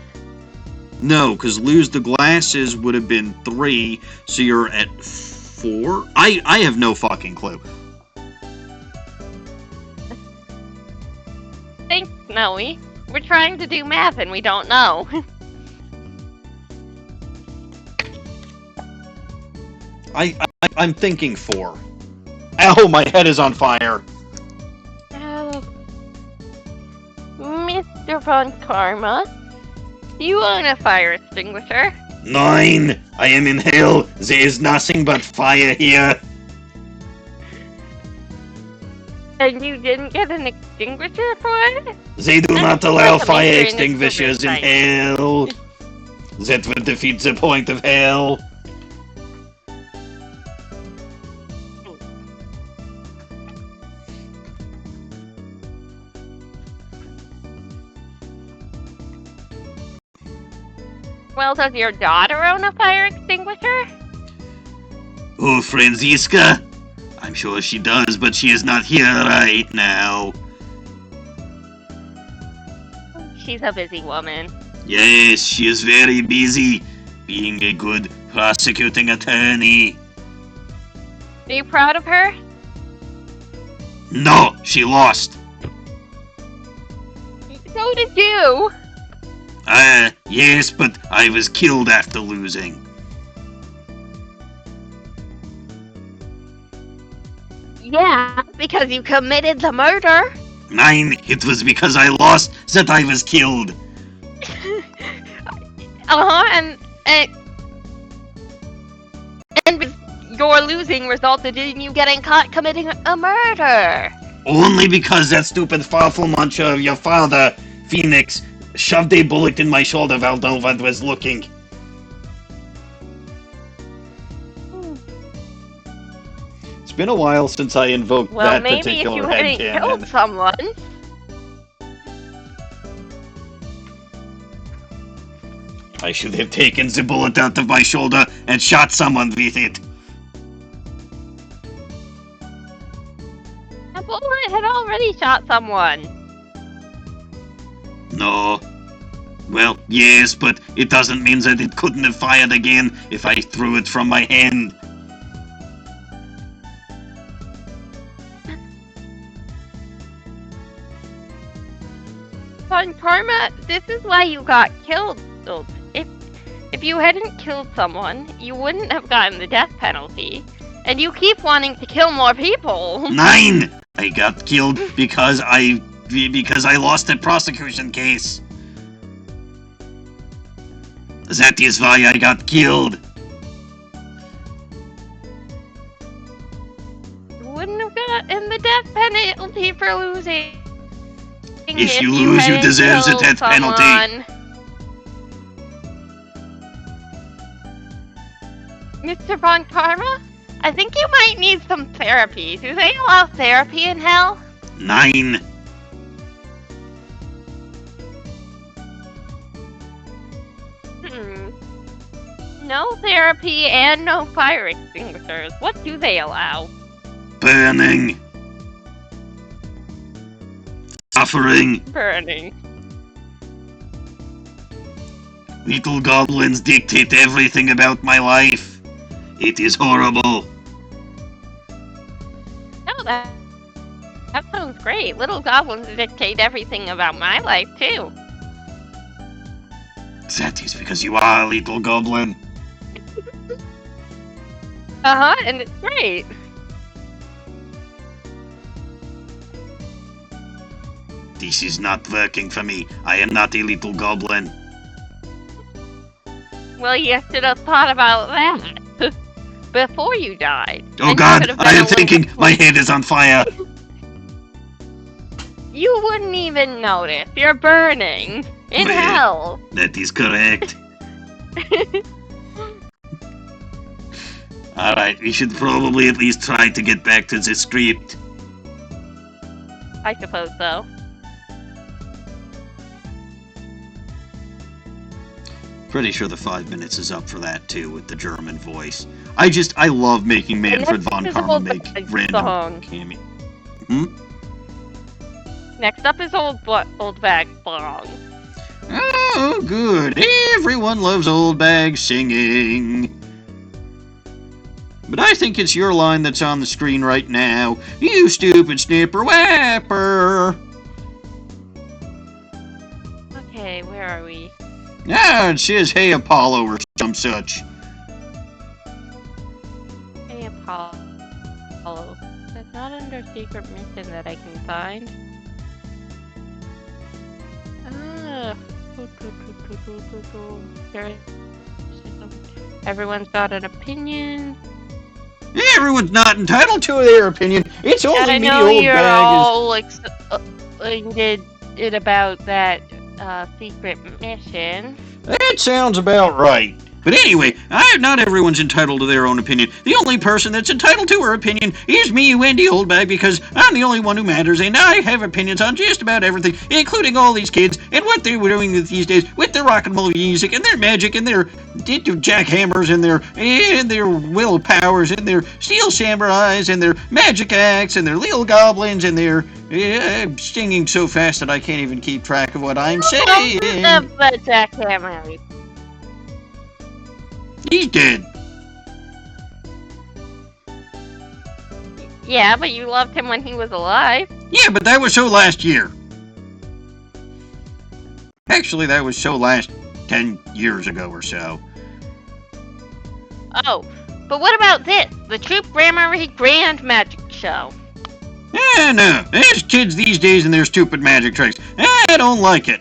S1: No, because lose the glasses would have been 3, so you're at 4? I have no fucking clue.
S4: Thanks, Noe. We're trying to do math and we don't know.
S1: I'm thinking 4. Ow, my head is on fire.
S4: Mr. Von Karma, do you own a fire extinguisher?
S7: Nine! I am in hell. There is nothing but fire here.
S4: And you didn't get an extinguisher for it?
S7: They do not
S4: I'm
S7: allow
S4: supposed to
S7: fire
S4: make sure in
S7: extinguishers in
S4: this
S7: hell. That would defeat the point of hell.
S4: Well, does your daughter own a fire extinguisher?
S7: Oh, Franziska? I'm sure she does, but she is not here right now.
S4: She's a busy woman.
S7: Yes, she is very busy, being a good prosecuting attorney.
S4: Are you proud of her?
S7: No, she lost.
S4: So did you.
S7: Yes, but I was killed after losing.
S4: Yeah, because you committed the murder.
S7: Nine, it was because I lost that I was killed.
S4: And your losing resulted in you getting caught committing a murder.
S7: Only because that stupid farfel muncher of your father, Phoenix, shoved a bullet in my shoulder while no one was looking.
S1: It's been a while since I invoked
S4: Well,
S1: that
S4: maybe if
S1: particular
S4: you hadn't killed
S1: headcanon.
S4: someone.
S7: I should have taken the bullet out of my shoulder and shot someone with it.
S4: A bullet had already shot someone.
S7: No. Well, yes, but it doesn't mean that it couldn't have fired again if I threw it from my hand.
S4: Von Karma, this is why you got killed. If you hadn't killed someone, you wouldn't have gotten the death penalty. And you keep wanting to kill more people.
S7: Nine! I got killed because I lost the prosecution case. That is why I got killed.
S4: Wouldn't have gotten the death penalty for losing.
S7: If you lose, you deserve the death penalty.
S4: Mr. Von Karma, I think you might need some therapy. Do they allow therapy in hell?
S7: 9.
S4: No therapy and no fire extinguishers. What do they allow?
S7: Burning. Suffering.
S4: Burning.
S7: Little goblins dictate everything about my life. It is horrible.
S4: Oh, that sounds great. Little goblins dictate everything about my life, too.
S7: That is because you are a little goblin.
S4: Uh-huh, and it's great.
S7: This is not working for me. I am not a little goblin.
S4: Well, you should have thought about that before you died.
S7: Oh
S4: And
S7: God,
S4: you could have
S7: I
S4: been
S7: am
S4: a little
S7: thinking my head is on fire.
S4: You wouldn't even notice. You're burning in
S7: Well,
S4: hell.
S7: That is correct. Alright, we should probably at least try to get back to the script.
S4: I suppose so.
S1: Pretty sure the 5 minutes is up for that too, with the German voice. I love making Manfred von
S4: next is
S1: Karma
S4: Old
S1: make
S4: Bag's
S1: random
S4: song.
S1: cameo.
S4: Next up is Old Bag Song.
S1: Oh, good. Everyone loves Old Bag singing. But I think it's your line that's on the screen right now. You stupid snipper whapper.
S4: Okay, where are we?
S1: Ah, it says, hey, Apollo, or some such.
S4: Hey, Apollo. That's not under secret mission that I can find. Everyone's got an opinion.
S1: Everyone's not entitled to their opinion. It's only
S4: I
S1: me,
S4: know
S1: Old
S4: you're
S1: Bag.
S4: all excited about that secret mission.
S1: That sounds about right. But anyway, not everyone's entitled to their own opinion. The only person that's entitled to her opinion is me, Wendy Oldbag, because I'm the only one who matters, and I have opinions on just about everything, including all these kids, and what they're doing these days with their rock and roll music, and their magic, and their jackhammers, and their willpowers, and their steel samurais, and their magic acts, and their little goblins, and their I'm singing so fast that I can't even keep track of what I'm saying.
S4: The jackhammer.
S1: He's dead.
S4: Yeah, but you loved him when he was alive.
S1: Yeah, but that was so last year. Actually, that was so last 10 years ago or so.
S4: Oh, but what about this? The Troop Grammary Grand Magic Show.
S1: No. There's kids these days and their stupid magic tricks. I don't like it.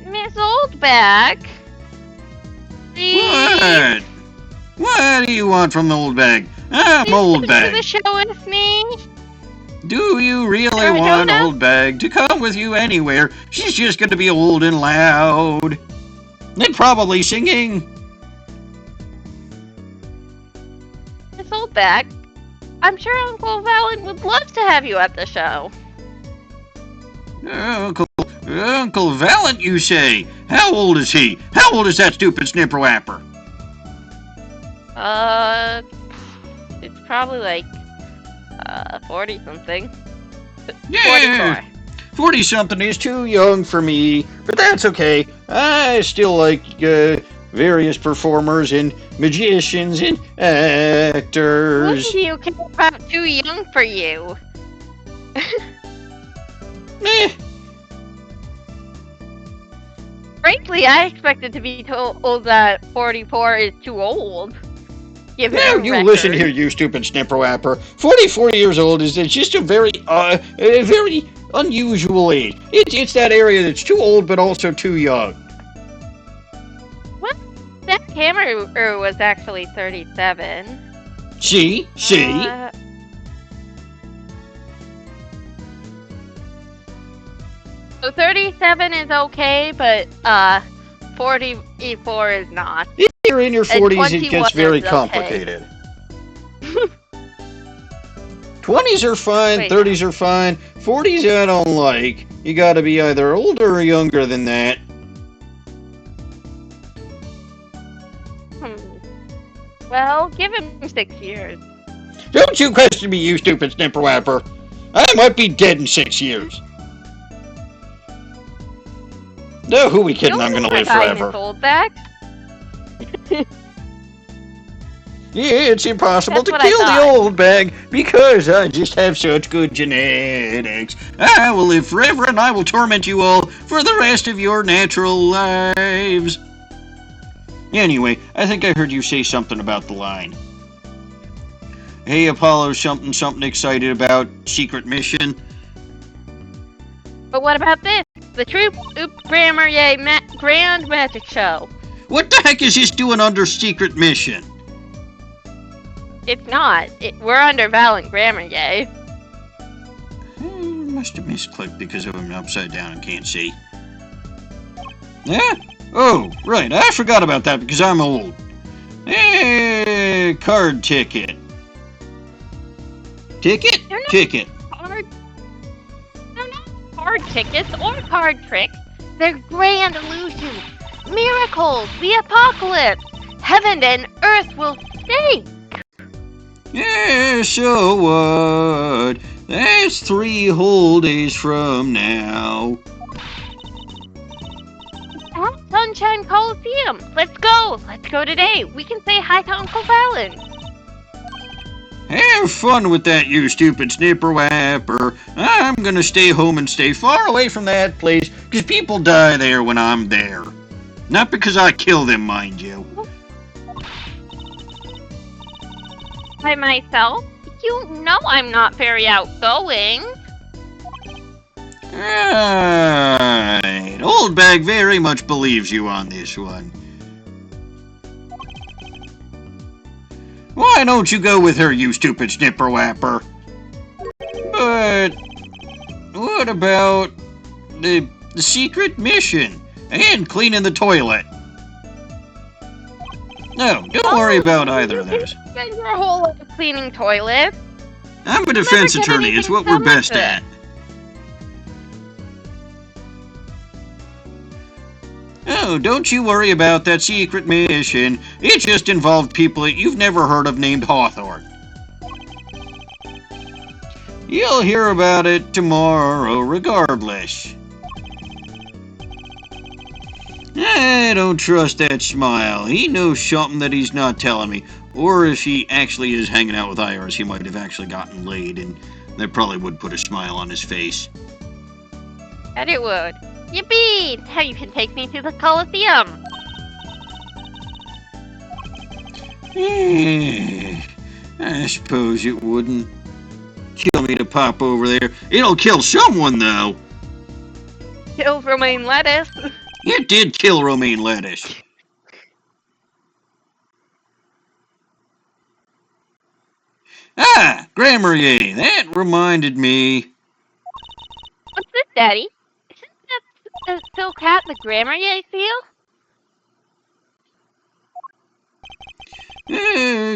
S4: Miss Oldbag.
S1: What? What do you want from the old bag? I'm Old
S4: To
S1: Bag.
S4: the show with me.
S1: Do you really
S4: I
S1: want
S4: don't know.
S1: Old Bag to come with you anywhere? She's just gonna be old and loud. And probably singing.
S4: Miss Oldbag. I'm sure Uncle Valen would love to have you at the show.
S1: Uncle Valent, you say? How old is he? How old is that stupid snipper whapper?
S4: It's probably like 40 something.
S1: Yeah.
S4: 44.
S1: 40-something is too young for me, but that's okay. I still like various performers and magicians and actors.
S4: What do you care about too young for you? Frankly, I expected to be told that 44 is too old. Give it
S1: Now
S4: a
S1: you
S4: record.
S1: listen here, you stupid snipper-wapper. 44 years old is just a very unusual age. It's that area that's too old but also too young.
S4: What? That camera was actually 37.
S1: See?
S4: So 37 is okay, but 44 is not.
S1: If you're in your 40s, it
S4: 21
S1: gets very
S4: is okay.
S1: complicated. 20s are fine,
S4: Wait.
S1: 30s are fine, 40s I don't like. You gotta be either older or younger than that.
S4: Well, give him 6 years.
S1: Don't you question me, you stupid snipper-wapper. I might be dead in 6 years. No, who we kidding? I'm gonna live forever.
S4: Old back.
S1: Yeah, it's impossible
S4: That's
S1: to
S4: what I
S1: kill the
S4: thought.
S1: old bag because I just have such good genetics. I will live forever and I will torment you all for the rest of your natural lives. Anyway, I think I heard you say something about the line. Hey, Apollo, something excited about secret mission.
S4: But what about this? The Troop Oop Grammar Yay Grand Magic Show.
S1: What the heck is this doing under secret mission?
S4: It's not. We're under Valent Grammar Yay.
S1: Must have misclicked because I'm upside down and can't see. Yeah? Oh, right. I forgot about that because I'm old. Card ticket. Ticket?
S4: They're not
S1: Ticket.
S4: They're not card tickets or card tricks. They're grand illusions, miracles, the apocalypse. Heaven and earth will stay.
S1: Yeah, so what? That's 3 whole days from now.
S4: At Sunshine Coliseum. Let's go. Let's go today. We can say hi to Uncle Valent.
S1: Have fun with that, you stupid snipper-wapper. I'm gonna stay home and stay far away from that place, because people die there when I'm there. Not because I kill them, mind you.
S4: By myself? You know I'm not very outgoing.
S1: Right. Old Bag very much believes you on this one. Why don't you go with her, you stupid snipper-wapper? But what about the secret mission and cleaning the toilet? No, don't worry about either of those.
S4: Spend your whole life cleaning toilets.
S1: I'm a defense
S4: Never get
S1: attorney. It's
S4: anything
S1: what we're
S4: done with
S1: best
S4: it.
S1: at. Oh, don't you worry about that secret mission. It just involved people that you've never heard of named Hawthorne. You'll hear about it tomorrow regardless. I don't trust that smile. He knows something that he's not telling me. Or if he actually is hanging out with Iris, he might have actually gotten laid, and that probably would put a smile on his face.
S4: And it would. Yippee! Now you can take me to the Coliseum.
S1: I suppose it wouldn't kill me to pop over there. It'll kill someone, though.
S4: Kill romaine lettuce.
S1: It did kill romaine lettuce. Ah, Grammar Yay, that reminded me.
S4: What's this, Daddy? Isn't that Silk Hat the Grammar Yay seal?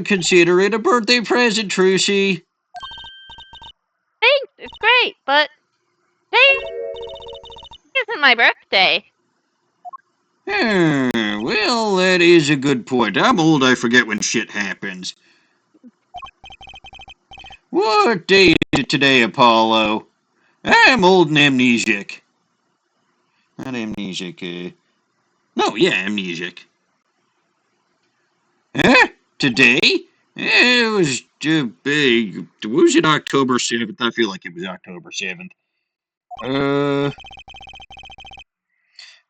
S1: Consider it a birthday present, Trucy.
S4: Thanks, it's great, but today isn't my birthday.
S1: Well, that is a good point. I'm old, I forget when shit happens. What day is it today, Apollo? I'm old and amnesiac. Not amnesiac, no, yeah, amnesiac. Huh? Today? It was big. Was it October 7th? I feel like it was October 7th.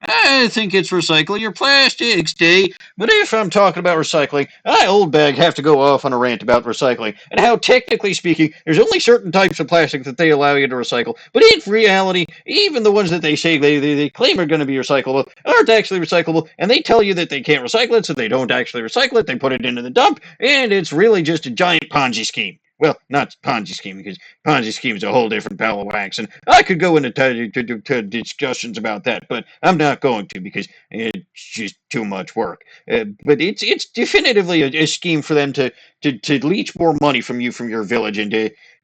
S1: I think it's recycle your plastics day, but if I'm talking about recycling, I, Old Bag, have to go off on a rant about recycling and how, technically speaking, there's only certain types of plastic that they allow you to recycle, but in reality, even the ones that they say they claim are going to be recyclable aren't actually recyclable, and they tell you that they can't recycle it, so they don't actually recycle it, they put it into the dump, and it's really just a giant Ponzi scheme. Well, not Ponzi scheme, because Ponzi scheme is a whole different ball of wax, and I could go into discussions about that, but I'm not going to because it's just too much work. But it's definitively a scheme for them to leech more money from you from your village and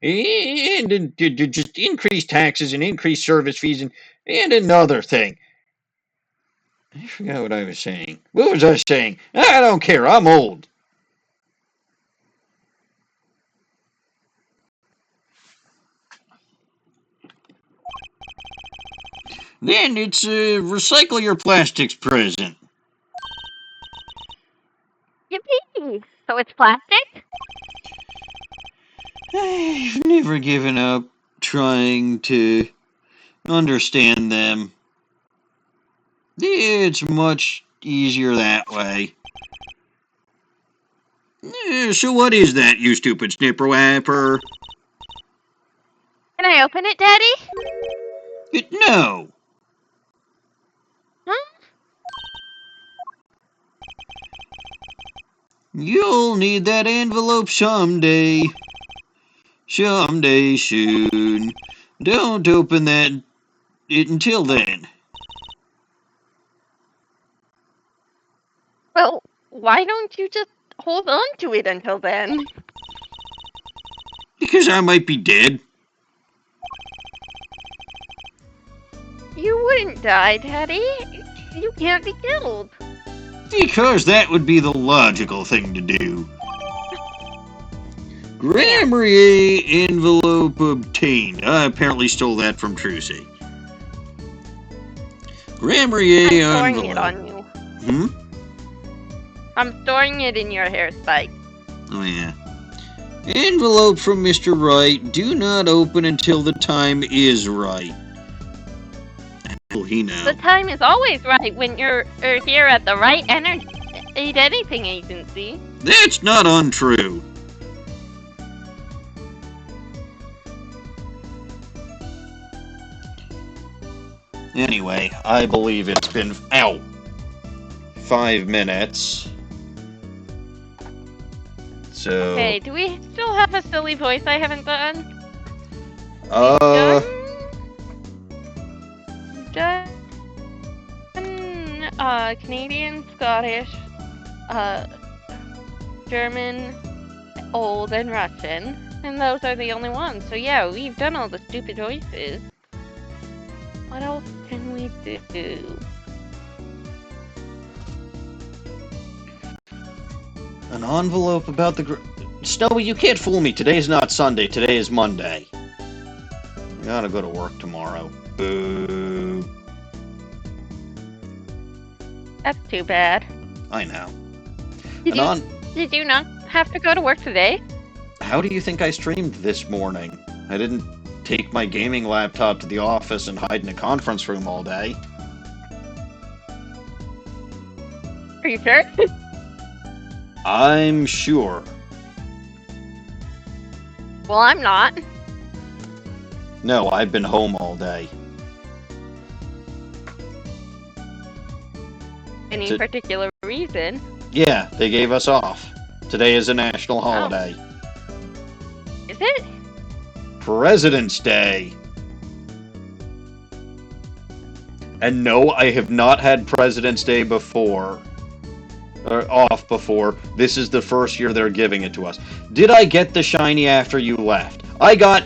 S1: to just increase taxes and increase service fees and another thing. I forgot what I was saying. What was I saying? I don't care. I'm old. Then it's a recycle your plastics present.
S4: Yippee! So it's plastic?
S1: I've never given up trying to understand them. It's much easier that way. So what is that, you stupid snipper wapper?
S4: Can I open it, Daddy?
S1: No.
S4: Huh?
S1: You'll need that envelope someday. Someday soon. Don't open it until then.
S4: Well, why don't you just hold on to it until then?
S1: Because I might be dead.
S4: You wouldn't die, Daddy. You can't be killed.
S1: Because that would be the logical thing to do. Grammarier envelope obtained. I apparently stole that from Trucy. Grammarier
S4: I'm storing
S1: envelope.
S4: it on you. I'm storing it in your hair spike.
S1: Oh, yeah. Envelope from Mr. Wright. Do not open until the time is right. Will he know?
S4: The time is always right when you're here at the right Eat Anything agency.
S1: That's not untrue. Anyway, I believe it's been 5 minutes. So.
S4: Okay, do we still have a silly voice I haven't done? Done Canadian, Scottish, German, old, and Russian. And those are the only ones. So yeah, we've done all the stupid voices. What else can we do?
S1: An envelope about the... Snowy, you can't fool me. Today is not Sunday. Today is Monday. I gotta go to work tomorrow. Boo.
S4: That's too bad.
S1: I know.
S4: Did you not have to go to work today?
S1: How do you think I streamed this morning? I didn't take my gaming laptop to the office and hide in a conference room all day.
S4: Are you sure?
S1: I'm sure.
S4: Well, I'm not.
S1: No, I've been home all day.
S4: Any particular reason?
S1: Yeah, they gave us off. Today is a national holiday.
S4: Is it?
S1: President's Day. And no, I have not had President's Day before. Or off before. This is the first year they're giving it to us. Did I get the shiny after you left? I got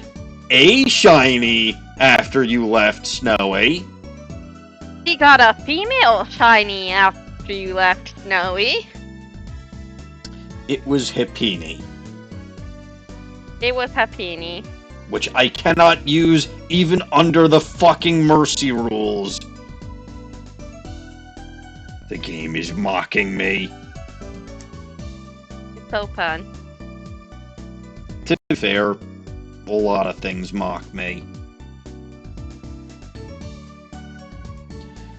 S1: a shiny after you left, Snowy.
S4: We got a female shiny after you left, Snowy.
S1: It was Hippini.
S4: It was Happini.
S1: Which I cannot use even under the fucking mercy rules. The game is mocking me.
S4: It's so fun.
S1: To be fair, a lot of things mock me.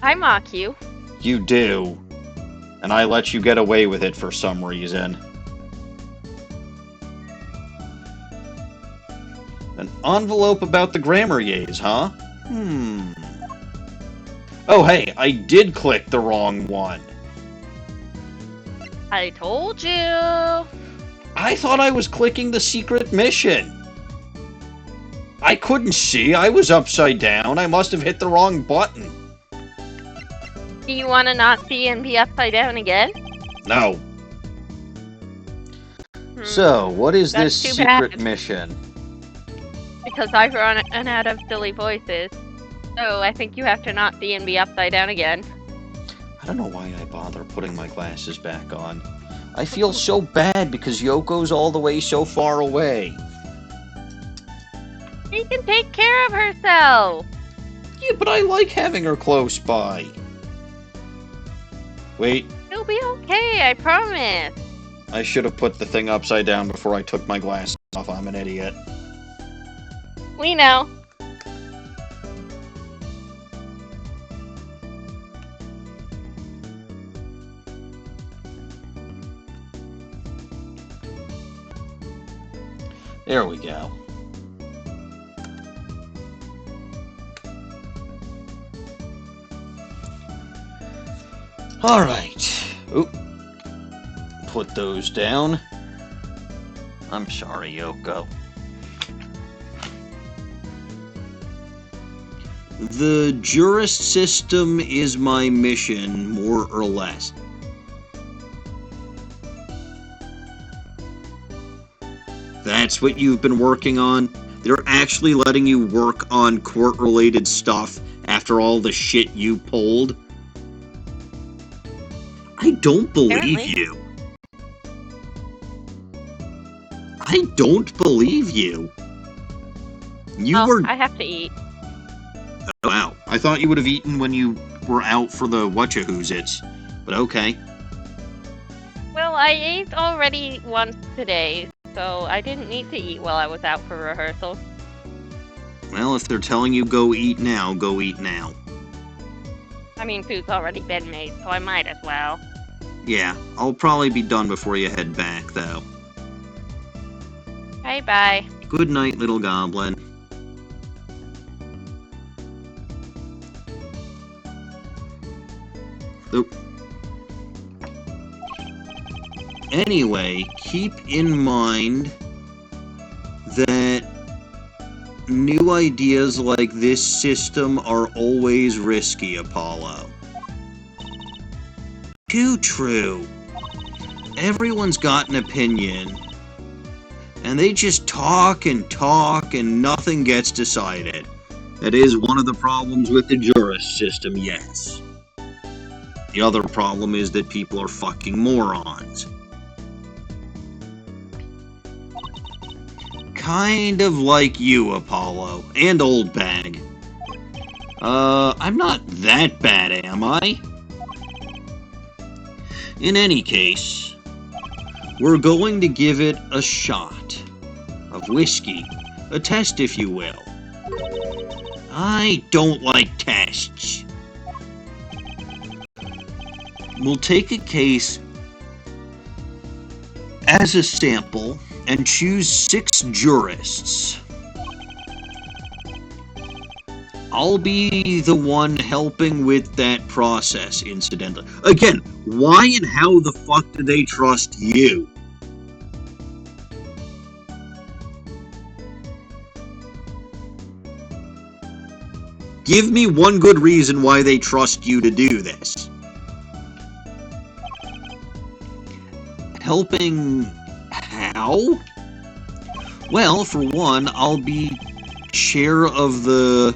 S4: I mock you.
S1: You do. And I let you get away with it for some reason. An envelope about the Grammariers, huh? Oh, hey, I did click the wrong one.
S4: I told you.
S1: I thought I was clicking the secret mission. I couldn't see. I was upside down. I must have hit the wrong button.
S4: Do you want to not see and be upside down again?
S1: No. So, what is
S4: That's
S1: this
S4: too
S1: secret
S4: bad.
S1: mission?
S4: Because I've run out of silly voices. So I think you have to not see and be upside down again.
S1: I don't know why I bother putting my glasses back on. I feel so bad because Yoko's all the way so far away.
S4: She can take care of herself.
S1: Yeah, but I like having her close by. Wait,
S4: You'll be okay, I promise.
S1: I should have put the thing upside down before I took my glasses off. I'm an idiot.
S4: We know.
S1: There we go. Alright. Oop. Put those down. I'm sorry, Yoko. The jurist system is my mission, more or less. That's what you've been working on? They're actually letting you work on court-related stuff after all the shit you pulled? I don't believe
S4: Apparently.
S1: you. I don't believe you. You were...
S4: I have to eat.
S1: Oh, wow. I thought you would have eaten when you were out for the whatcha-who's-its. But okay.
S4: Well, I ate already once today, so I didn't need to eat while I was out for rehearsal.
S1: Well, if they're telling you go eat now, go eat now.
S4: I mean, food's already been made, so I might as well.
S1: Yeah, I'll probably be done before you head back, though.
S4: Bye-bye.
S1: Good night, little goblin. Oop. Anyway, keep in mind that new ideas like this system are always risky, Apollo. Too true. Everyone's got an opinion, and they just talk and nothing gets decided. That is one of the problems with the jurist system, yes. The other problem is that people are fucking morons. Kind of like you, Apollo, and Old Bag. I'm not that bad, am I? In any case, we're going to give it a shot of whiskey. A test, if you will. I don't like tests. We'll take a case as a sample and choose 6 jurists. I'll be the one helping with that process, incidentally. Again, why and how the fuck do they trust you? Give me one good reason why they trust you to do this. Helping how? Well, for one, I'll be chair of the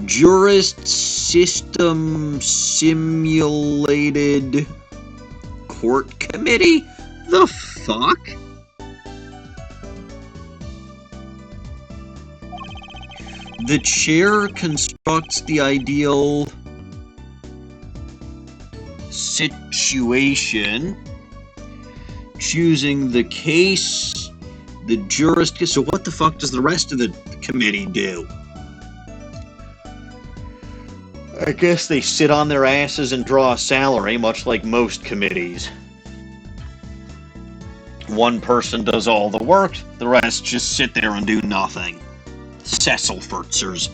S1: Jurist System Simulated Court Committee? The fuck? The chair constructs the ideal situation, choosing the case, the jurist. So what the fuck does the rest of the committee do? I guess they sit on their asses and draw a salary, much like most committees. One person does all the work, the rest just sit there and do nothing. Sesselfurtzers.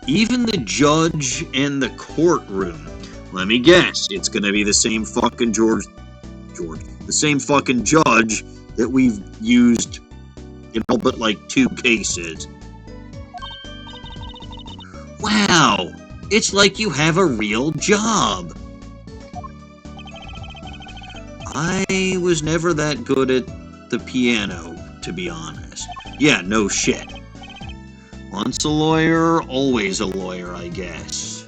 S1: Even the judge in the courtroom. Let me guess, it's gonna be the same fucking the same fucking judge that we've used in all but like 2 cases. Wow, it's like you have a real job. I was never that good at the piano, to be honest. Yeah, no shit. Once a lawyer, always a lawyer, I guess.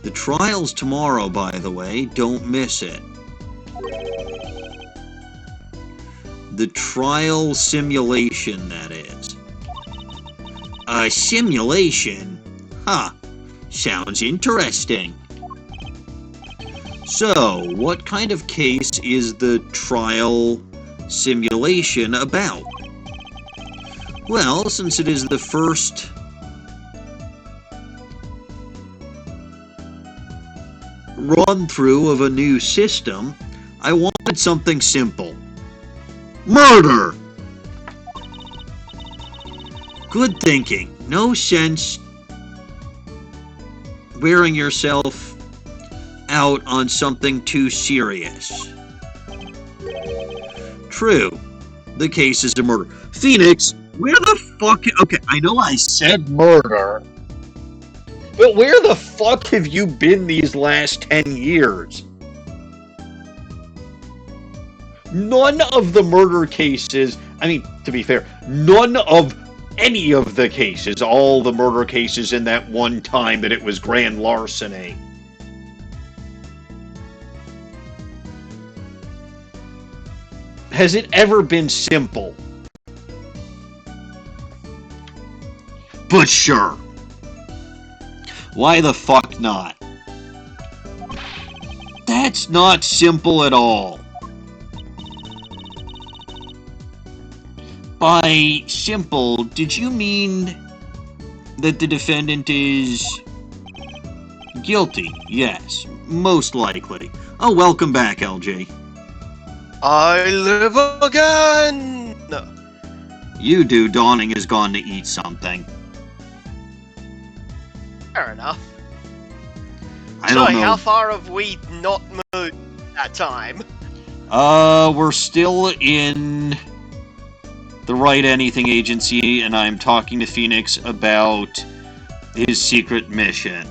S1: The trial's tomorrow, by the way. Don't miss it. The trial simulation, that is. A simulation? Huh. Sounds interesting. So, what kind of case is the trial simulation about? Well, since it is the first run-through of a new system, I wanted something simple. Murder! Good thinking. No sense wearing yourself out on something too serious. True. The case is a murder. Phoenix, where the fuck... Okay, I know I said murder. But where the fuck have you been these last 10 years? None of the murder cases... I mean, to be fair, none of any of the cases, all the murder cases in that one time that it was grand larceny. Has it ever been simple? But sure. Why the fuck not? That's not simple at all. By simple, did you mean that the defendant is guilty? Yes, most likely. Oh, welcome back, LJ.
S3: I live again!
S1: You do. Dawning has gone to eat something.
S3: Fair enough.
S1: I don't know.
S3: How far have we not moved that time?
S1: We're still in the Write Anything Agency, and I'm talking to Phoenix about his secret mission.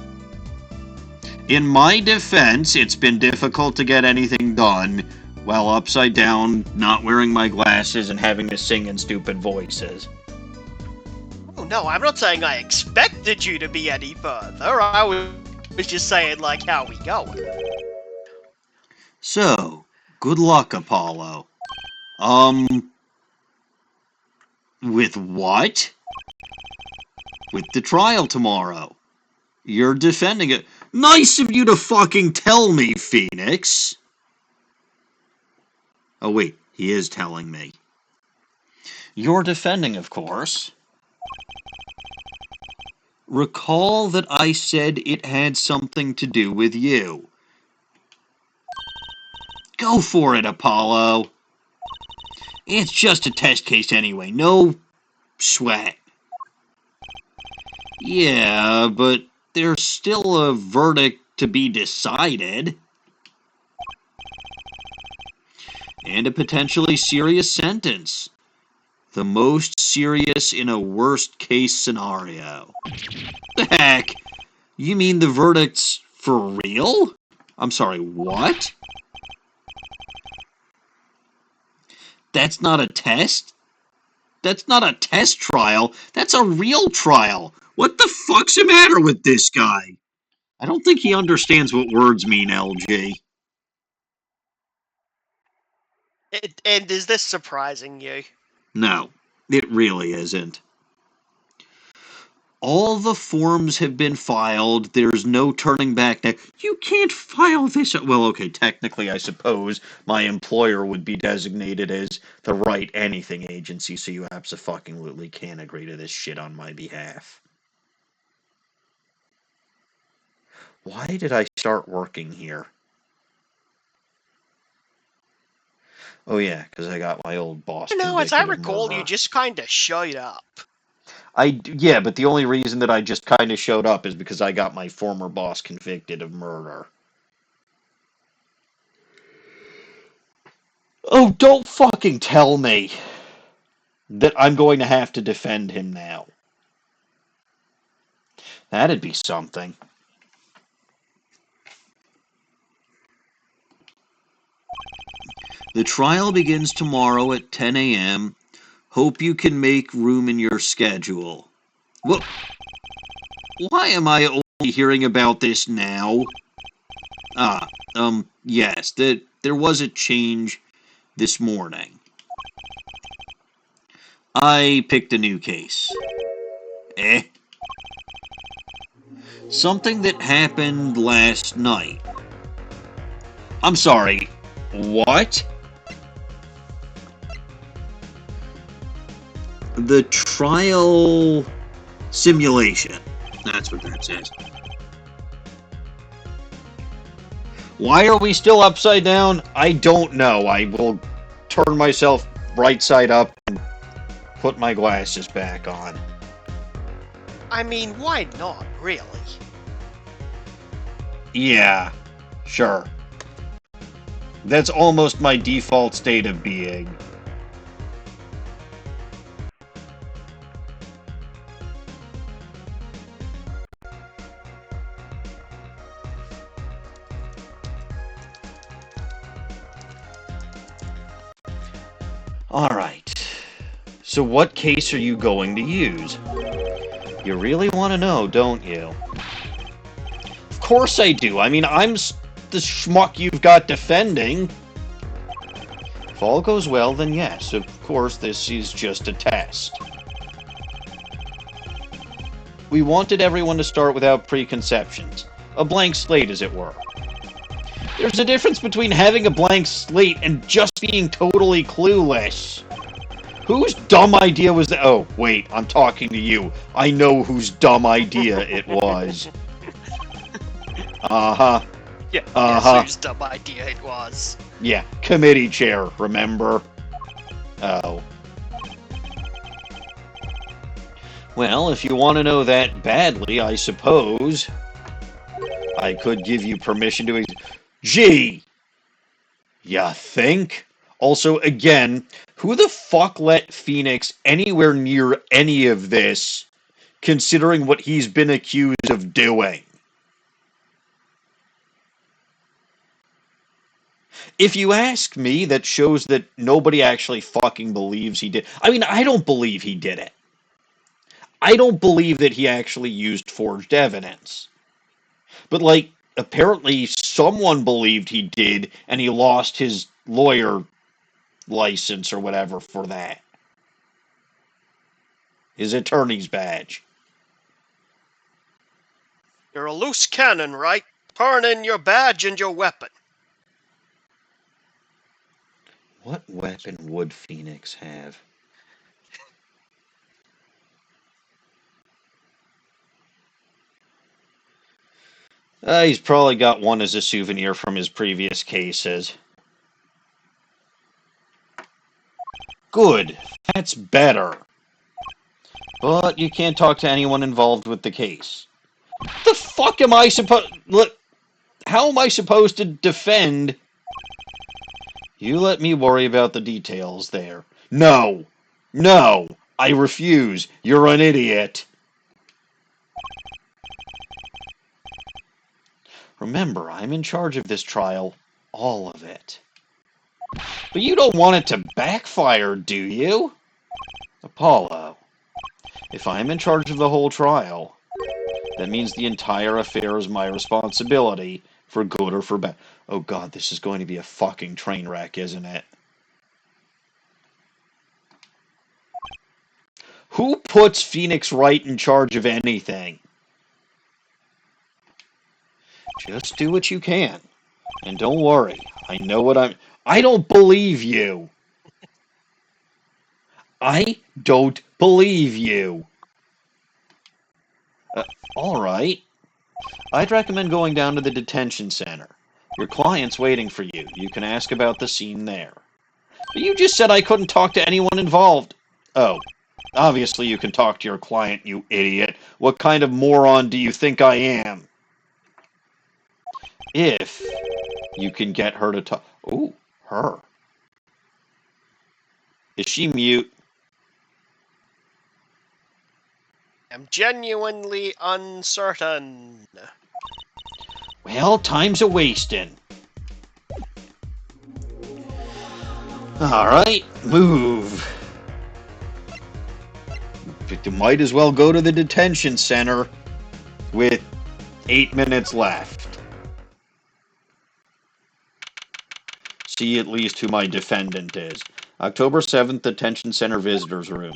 S1: In my defense, it's been difficult to get anything done while upside down, not wearing my glasses, and having to sing in stupid voices.
S3: Oh no, I'm not saying I expected you to be any further. I was just saying, like, how we going?
S1: So, good luck, Apollo. With what? With the trial tomorrow. You're defending it. Nice of you to fucking tell me, Phoenix. Oh wait, he is telling me. You're defending, of course. Recall that I said it had something to do with you. Go for it, Apollo. It's just a test case anyway, no sweat. Yeah, but there's still a verdict to be decided. And a potentially serious sentence. The most serious in a worst-case scenario. The heck? You mean the verdict's for real? I'm sorry, what? That's not a test? That's not a test trial. That's a real trial. What the fuck's the matter with this guy? I don't think he understands what words mean, LG.
S3: And is this surprising you?
S1: No, it really isn't.
S7: All the forms have been filed. There's no turning back now. You can't file this. Well, okay, technically, I suppose my employer would be designated as the Write Anything agency, so you absolutely can't agree to this shit on my behalf. Why did I start working here? Oh yeah, because I got my old boss
S3: No, as I
S7: convicted of
S3: recall, you
S7: murder.
S3: just kind of showed up.
S7: Yeah, but the only reason that I just kind of showed up is because I got my former boss convicted of murder. Oh, don't fucking tell me that I'm going to have to defend him now. That'd be something. The trial begins tomorrow at 10 a.m. Hope you can make room in your schedule. Well, why am I only hearing about this now? Yes, there was a change this morning. I picked a new case. Something that happened last night. I'm sorry, what? The trial simulation. That's what that says. Why are we still upside down? I don't know. I will turn myself right side up and put my glasses back on.
S3: I mean, why not, really?
S7: Yeah, sure. That's almost my default state of being. Alright. So what case are you going to use? You really want to know, don't you? Of course I do. I mean, I'm the schmuck you've got defending. If all goes well, then yes, of course, this is just a test. We wanted everyone to start without preconceptions. A blank slate, as it were. There's a difference between having a blank slate and just being totally clueless. Whose dumb idea was that? Oh, wait, I'm talking to you. I know whose dumb idea it was. Uh-huh.
S3: Yeah,
S7: Uh-huh.
S3: whose dumb idea it was.
S7: Yeah, committee chair, remember? Oh. Well, if you want to know that badly, I suppose I could give you permission to... Gee! Ya think? Also, again, who the fuck let Phoenix anywhere near any of this, considering what he's been accused of doing? If you ask me, that shows that nobody actually fucking believes he did. I mean, I don't believe he did it. I don't believe that he actually used forged evidence. But, like, apparently someone believed he did, and he lost his lawyer license or whatever for that. His attorney's badge.
S3: You're a loose cannon, right? Turn in your badge and your weapon.
S7: What weapon would Phoenix have? He's probably got one as a souvenir from his previous cases. Good. That's better. But you can't talk to anyone involved with the case. The fuck am I supposed... Look, how am I supposed to defend... You let me worry about the details there. No! No! I refuse. You're an idiot. Remember, I'm in charge of this trial. All of it. But you don't want it to backfire, do you? Apollo, if I'm in charge of the whole trial, that means the entire affair is my responsibility, for good or for bad. Oh god, this is going to be a fucking train wreck, isn't it?
S1: Who puts Phoenix Wright in charge of anything? Just do what you can. And don't worry. I know what I don't believe you. I don't believe you. All right. I'd recommend going down to the detention center. Your client's waiting for you. You can ask about the scene there. But you just said I couldn't talk to anyone involved. Oh, obviously you can talk to your client, you idiot. What kind of moron do you think I am? If you can get her to talk. Ooh, her. Is she mute?
S3: I'm genuinely uncertain.
S1: Well, time's a wasting. Alright, move. You might as well go to the detention center with 8 minutes left. See at least who my defendant is. October 7th, detention center visitors room.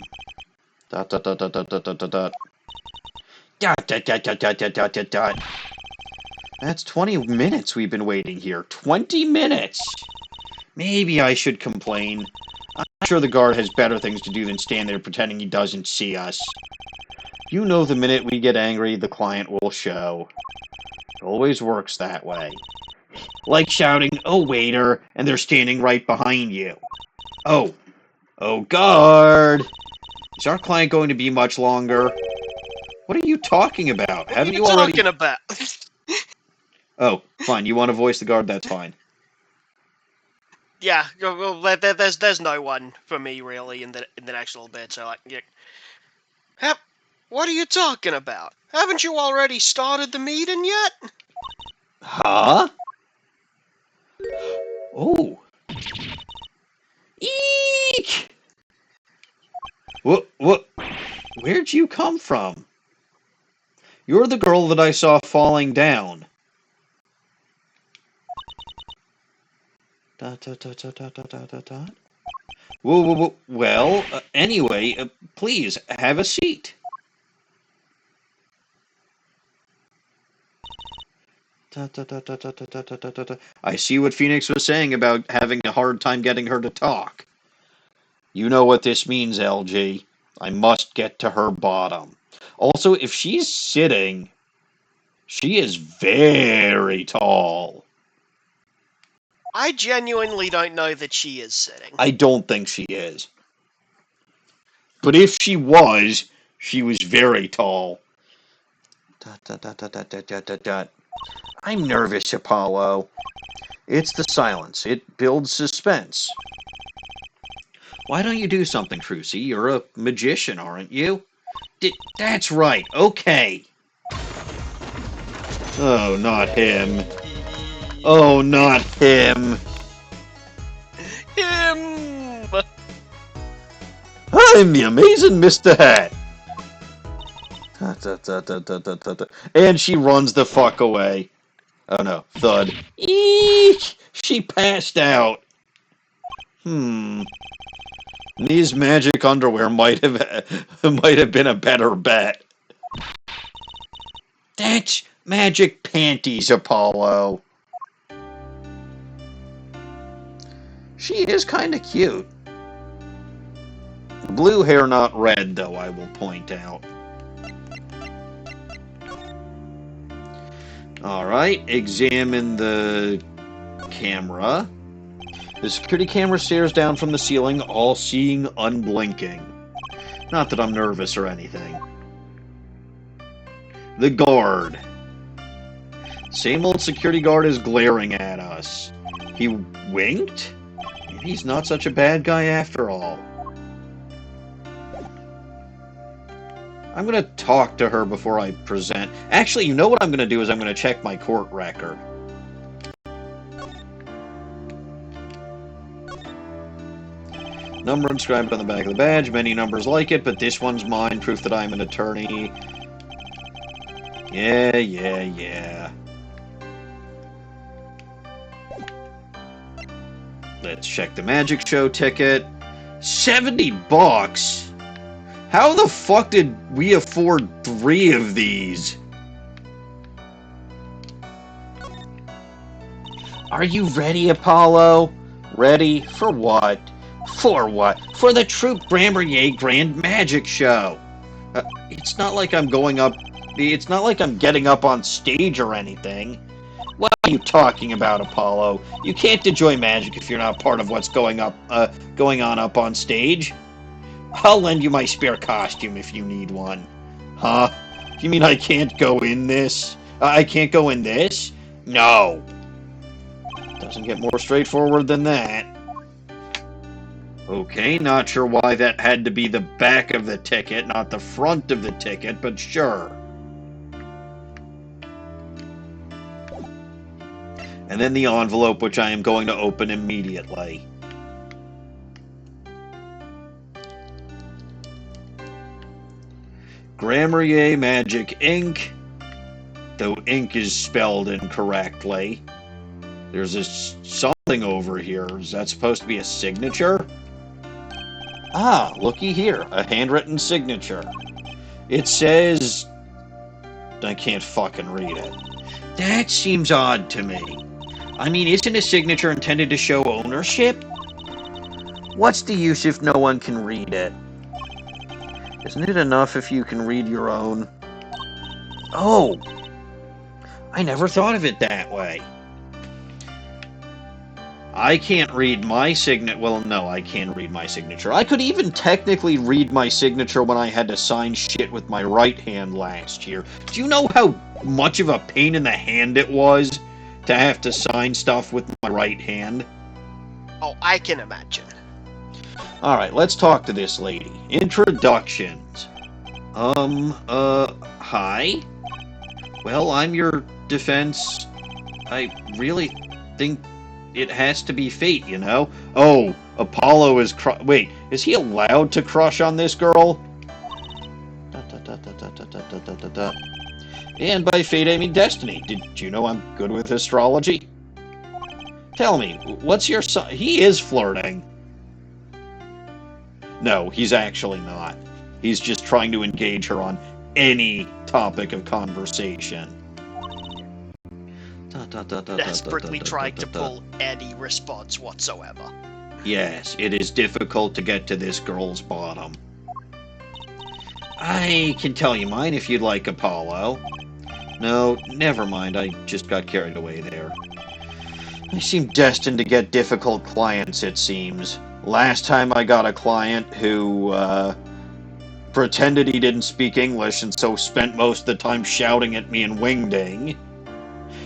S1: Dot dot dot dot dot dot dot dot dot. Dot dot dot dot dot dot dot dot dot. That's 20 minutes we've been waiting here. 20 minutes! Maybe I should complain. I'm sure the guard has better things to do than stand there pretending he doesn't see us. You know the minute we get angry, the client will show. It always works that way. Like shouting, "Oh, waiter," and they're standing right behind you. Oh. Oh, guard! Is our client going to be much longer? What are you talking about? Haven't you already...
S3: talking about?
S1: Oh, fine. You want to voice the guard? That's fine.
S3: Yeah, well, there's no one for me really in the actual bit. So what are you talking about? Haven't you already started the meeting yet?
S1: Huh? Oh. Eek! What? Where'd you come from? You're the girl that I saw falling down. Dot, dot, dot, dot, dot, dot, dot, dot. Whoa. Well, anyway, please, have a seat. Dot, dot, dot, dot, dot, dot, dot, dot, dot. I see what Phoenix was saying about having a hard time getting her to talk. You know what this means, LG. I must get to her bottom. Also, if she's sitting, she is very tall.
S3: I genuinely don't know that she is sitting.
S1: I don't think she is. But if she was very tall. Dot, dot, dot, dot, dot, dot, dot, dot. I'm nervous, Apollo. It's the silence. It builds suspense. Why don't you do something, Frucy? You're a magician, aren't you? That's right. Okay. Oh, not him. Oh, not him.
S3: Him!
S1: I'm the amazing Mr. Hat. And she runs the fuck away. Oh no, thud. Eek! She passed out. These magic underwear might have been a better bet. That's magic panties, Apollo. She is kind of cute. Blue hair, not red, though, I will point out. Alright, examine the camera. The security camera stares down from the ceiling, all-seeing, unblinking. Not that I'm nervous or anything. The guard. Same old security guard is glaring at us. He winked? Maybe he's not such a bad guy after all. I'm going to talk to her before I present. Actually, you know what I'm going to do is I'm going to check my court record. Number inscribed on the back of the badge. Many numbers like it, but this one's mine. Proof that I'm an attorney. Yeah. Let's check the magic show ticket. $70? How the fuck did we afford 3 of these? Are you ready, Apollo? Ready? For what? For what? For the Troop Grammarier Grand Magic Show. It's not like I'm going up... It's not like I'm getting up on stage or anything. What are you talking about, Apollo? You can't enjoy magic if you're not part of what's going on up on stage. I'll lend you my spare costume if you need one. Huh? You mean I can't go in this? I can't go in this? No. Doesn't get more straightforward than that. Okay, not sure why that had to be the back of the ticket, not the front of the ticket, but sure. And then the envelope, which I am going to open immediately. Grammarier Magic Ink. Though ink is spelled incorrectly. There's something over here. Is that supposed to be a signature? Ah, looky here. A handwritten signature. It says... I can't fucking read it. That seems odd to me. I mean, isn't a signature intended to show ownership? What's the use if no one can read it? Isn't it enough if you can read your own? Oh! I never thought of it that way. I can't read my signature. Well, no, I can read my signature. I could even technically read my signature when I had to sign shit with my right hand last year. Do you know how much of a pain in the hand it was to have to sign stuff with my right hand?
S3: Oh, I can imagine.
S1: Alright, let's talk to this lady. Introductions. Hi? Well, I'm your defense. I really think it has to be fate, you know? Oh, Apollo is wait, is he allowed to crush on this girl? And by fate, I mean destiny. Did you know I'm good with astrology? Tell me, what's your sign? He is flirting. No, he's actually not. He's just trying to engage her on any topic of conversation.
S3: Desperately trying to pull any response whatsoever.
S1: Yes, it is difficult to get to this girl's bottom. I can tell you mine if you'd like, Apollo. No, never mind, I just got carried away there. I seem destined to get difficult clients, it seems. Last time I got a client who, pretended he didn't speak English and so spent most of the time shouting at me and wingding.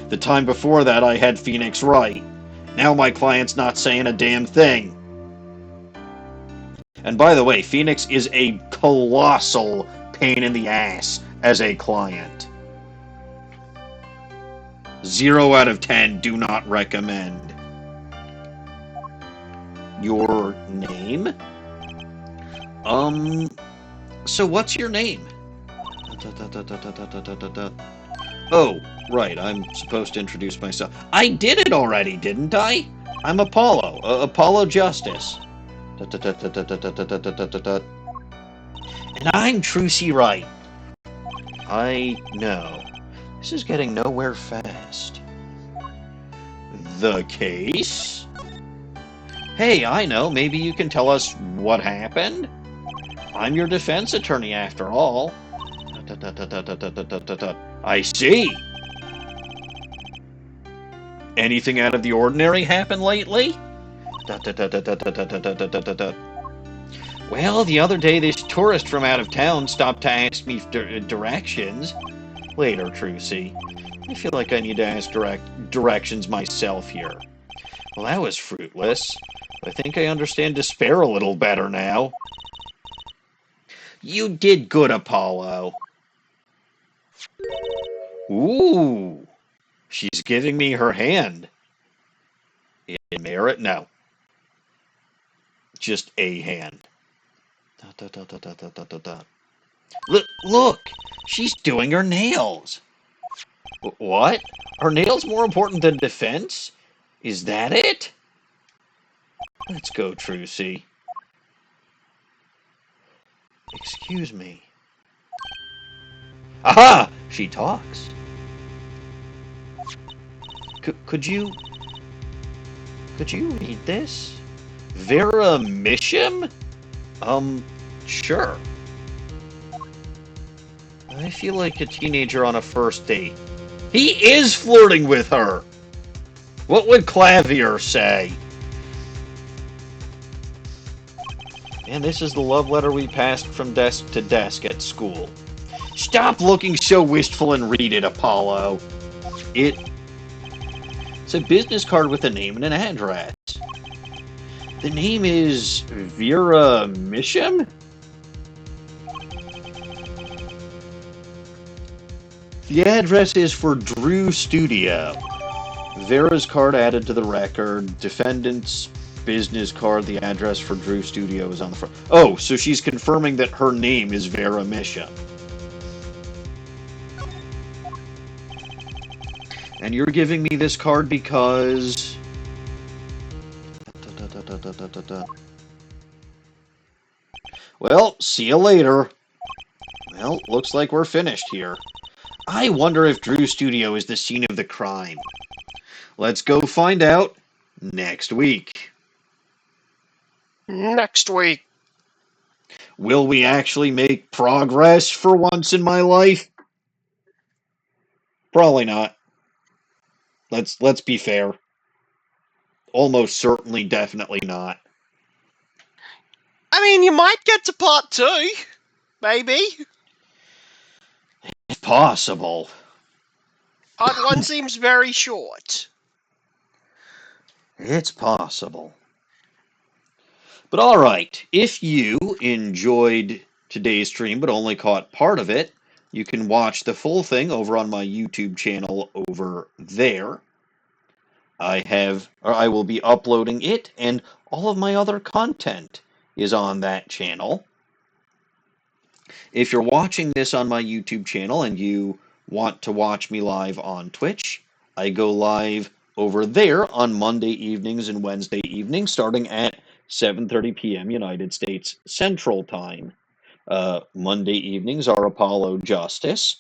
S1: The time before that, I had Phoenix Wright. Now my client's not saying a damn thing. And by the way, Phoenix is a colossal pain in the ass as a client. 0 out of 10, do not recommend. Your name? So what's your name? Oh, right, I'm supposed to introduce myself. I did it already, didn't I? I'm Apollo, Apollo Justice. And I'm Trucy Wright. I know. This is getting nowhere fast. The case? Hey, I know, maybe you can tell us what happened? I'm your defense attorney, after all. I see. Anything out of the ordinary happen lately? Well, the other day this tourist from out of town stopped to ask me directions. Later, Trucy. I feel like I need to ask directions myself here. Well, that was fruitless. I think I understand despair a little better now. You did good, Apollo. Ooh. She's giving me her hand. In merit? No. Just a hand. Look! She's doing her nails! What? Are nails more important than defense? Is that it? Let's go, Trucy. Excuse me. Aha! She talks. Could you read this? Vera Mishim? Sure. I feel like a teenager on a first date. He is flirting with her! What would Klavier say? And this is the love letter we passed from desk to desk at school. Stop looking so wistful and read it, Apollo. It's a business card with a name and an address. The name is Vera Mishim? The address is for Drew Studio. Vera's card added to the record. Defendant's business card, the address for Drew Studio is on the front. Oh, so she's confirming that her name is Vera Mishim. And you're giving me this card because... Well, see you later. Well, looks like we're finished here. I wonder if Drew Studio is the scene of the crime. Let's go find out next week.
S3: Next week.
S1: Will we actually make progress for once in my life? Probably not. Let's be fair. Almost certainly, definitely not.
S3: I mean, you might get to part 2. Maybe.
S1: If possible.
S3: Part 1 seems very short.
S1: It's possible. But alright, if you enjoyed today's stream but only caught part of it, you can watch the full thing over on my YouTube channel over there. I will be uploading it, and all of my other content is on that channel. If you're watching this on my YouTube channel and you want to watch me live on Twitch, I go live over there on Monday evenings and Wednesday evenings, starting at 7:30 p.m. United States Central Time. Monday evenings are Apollo Justice.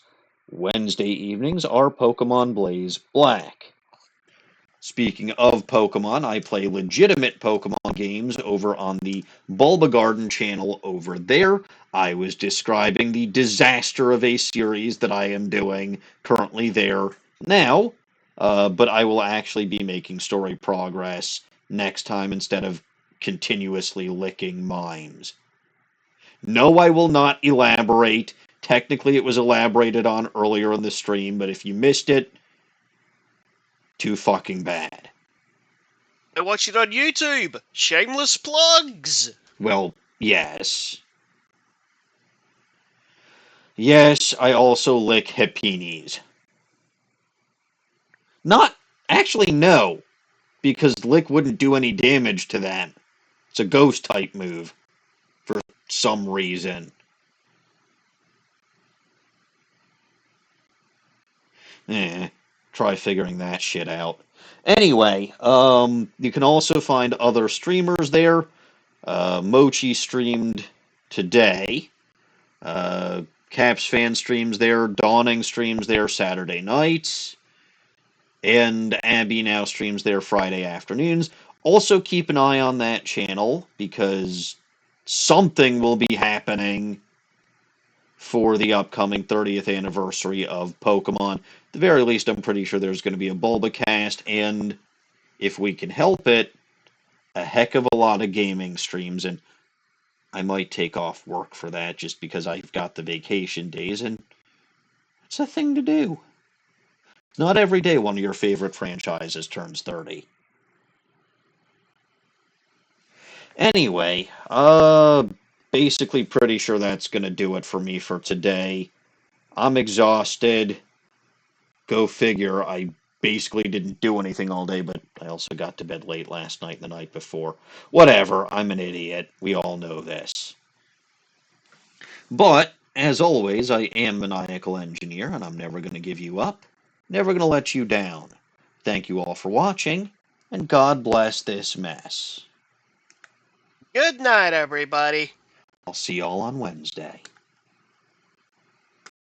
S1: Wednesday evenings are Pokemon Blaze Black. Speaking of Pokemon, I play legitimate Pokemon games over on the Bulba Garden channel over there. I was describing the disaster of a series that I am doing currently there now, but I will actually be making story progress next time instead of continuously licking mimes. No, I will not elaborate. Technically, it was elaborated on earlier in the stream, but if you missed it, too fucking bad.
S3: I watch it on YouTube. Shameless plugs.
S1: Well, yes. Yes, I also lick hippinis. Not, actually, no, because lick wouldn't do any damage to them. It's a ghost type move, for some reason. Try figuring that shit out. Anyway, you can also find other streamers there. Machi streamed today. Caps Fan streams there. Dawning streams there Saturday nights. And Abby now streams there Friday afternoons. Also keep an eye on that channel because something will be happening for the upcoming 30th anniversary of Pokemon. At the very least, I'm pretty sure there's going to be a Bulbacast, and if we can help it, a heck of a lot of gaming streams, and I might take off work for that just because I've got the vacation days, and it's a thing to do. Not every day one of your favorite franchises turns 30. Anyway, basically pretty sure that's going to do it for me for today. I'm exhausted. Go figure, I basically didn't do anything all day, but I also got to bed late last night and the night before. Whatever, I'm an idiot. We all know this. But, as always, I am Maniacal Engineer, and I'm never going to give you up. Never going to let you down. Thank you all for watching, and God bless this mess.
S3: Good night, everybody.
S1: I'll see y'all on Wednesday.